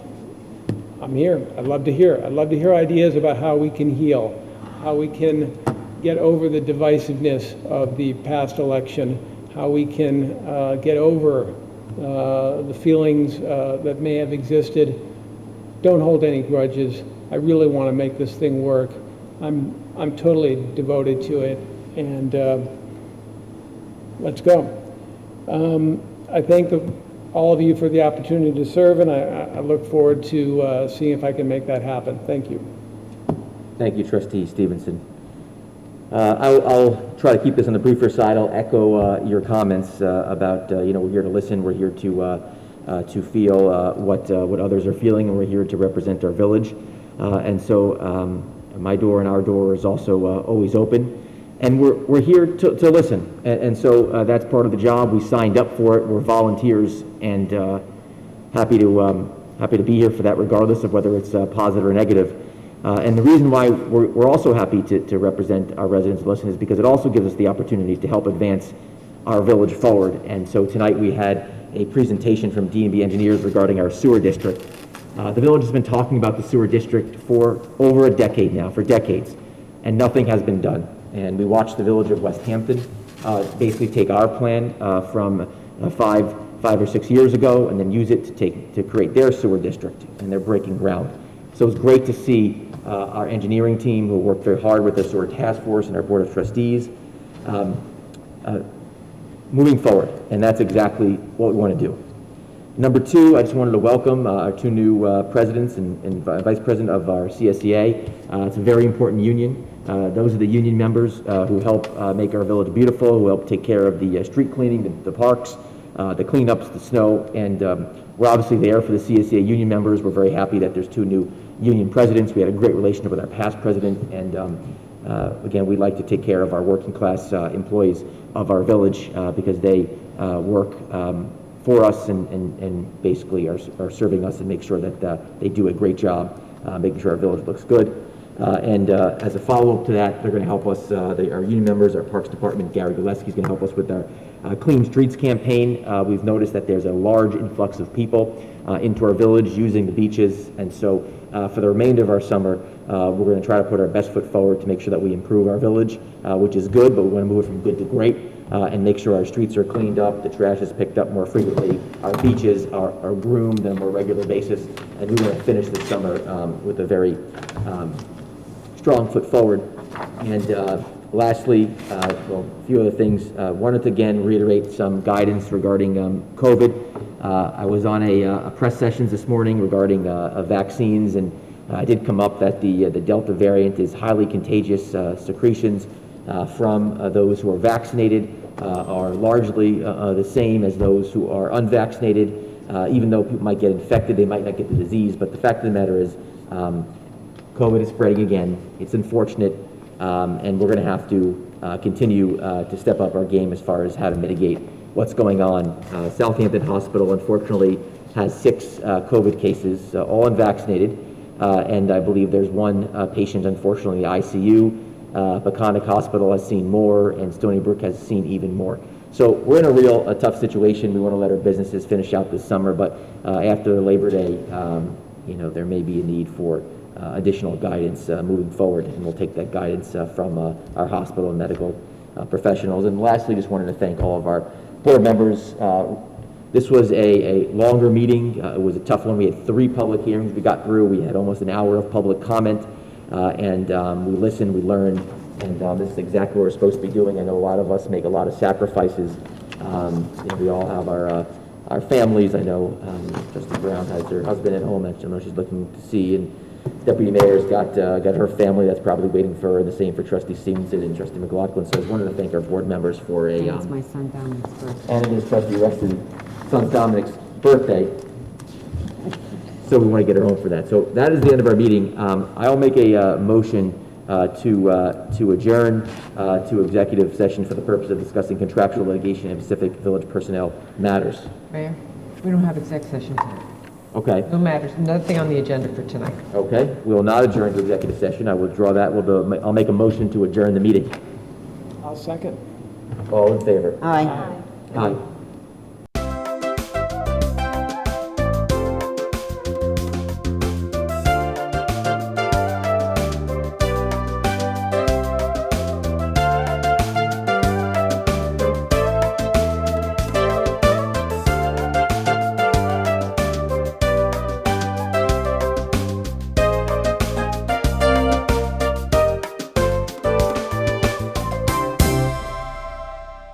[SPEAKER 18] I'm here. I'd love to hear. I'd love to hear ideas about how we can heal, how we can get over the divisiveness of the past election, how we can get over the feelings that may have existed. Don't hold any grudges. I really want to make this thing work. I'm totally devoted to it, and let's go. I thank all of you for the opportunity to serve, and I look forward to seeing if I can make that happen. Thank you.
[SPEAKER 1] Thank you, Trustee Stevenson. I'll try to keep this on the briefer side. I'll echo your comments about, we're here to listen, we're here to feel what others are feeling, and we're here to represent our village. And so my door and our door is also always open. And we're here to listen. And so that's part of the job. We signed up for it. We're volunteers, and happy to be here for that, regardless of whether it's positive or negative. And the reason why we're also happy to represent our residents and listen is because it also gives us the opportunity to help advance our village forward. And so tonight we had a presentation from D&B engineers regarding our sewer district. The village has been talking about the sewer district for over a decade now, for decades, and nothing has been done. And we watched the village of West Hampton basically take our plan from 5 or 6 years ago and then use it to create their sewer district, and they're breaking ground. So it's great to see our engineering team, who worked very hard with the sewer task force and our board of trustees, moving forward, and that's exactly what we want to do. Number two, I just wanted to welcome our two new presidents and vice president of our CSEA. It's a very important union. Those are the union members who help make our village beautiful, who help take care of the street cleaning, the parks, the cleanups, the snow, and we're obviously there for the CSEA union members. We're very happy that there's two new union presidents. We had a great relationship with our past president, and again, we'd like to take care of our working class employees of our village because they work for us and basically are serving us and make sure that they do a great job making sure our village looks good. And as a follow-up to that, they're going to help us, our union members, our Parks Department, Gary Gillespie is going to help us with our Clean Streets campaign. We've noticed that there's a large influx of people into our village using the beaches, and so for the remainder of our summer, we're going to try to put our best foot forward to make sure that we improve our village, which is good, but we want to move it from good to great. and make sure our streets are cleaned up, the trash is picked up more frequently, our beaches are groomed on a more regular basis, and we want to finish this summer with a very strong foot forward. And lastly, well, a few other things. Wanted to again reiterate some guidance regarding COVID. I was on a press sessions this morning regarding vaccines, and I did come up that the Delta variant is highly contagious. Secretions from those who are vaccinated are largely the same as those who are unvaccinated. Even though people might get infected, they might not get the disease. But the fact of the matter is, COVID is spreading again. It's unfortunate, and we're going to have to continue to step up our game as far as how to mitigate what's going on. Southampton Hospital, unfortunately, has 6 COVID cases, all unvaccinated, and I believe there's one patient, unfortunately, in the ICU. Peconic Hospital has seen more, and Stony Brook has seen even more. So we're in a real tough situation. We want to let our businesses finish out this summer, but after Labor Day, there may be a need for additional guidance moving forward, and we'll take that guidance from our hospital and medical professionals. And lastly, just wanted to thank all of our board members. This was a longer meeting. It was a tough one. We had 3 public hearings we got through. We had almost an hour of public comment, and we listened, we learned, and this is exactly what we're supposed to be doing. I know a lot of us make a lot of sacrifices. We all have our families. I know Trustee Brown has her husband at home. I know she's looking to see, and Deputy Mayor's got her family that's probably waiting for her. The same for Trustee Stevenson and Trustee McLaughlin. So I just wanted to thank our board members for a.
[SPEAKER 7] And it's my son Dominic's birthday.
[SPEAKER 1] And it is Trustee Rush's son Dominic's birthday. So we want to get her home for that. So that is the end of our meeting. I'll make a motion to adjourn to executive session for the purpose of discussing contractual litigation and Pacific Village personnel matters.
[SPEAKER 3] Mayor, we don't have exec session tonight.
[SPEAKER 1] Okay.
[SPEAKER 3] No matters, nothing on the agenda for tonight.
[SPEAKER 1] Okay. We will not adjourn to executive session. I will withdraw that. I'll make a motion to adjourn the meeting.
[SPEAKER 18] I'll second.
[SPEAKER 1] All in favor?
[SPEAKER 7] Aye.
[SPEAKER 1] Aye.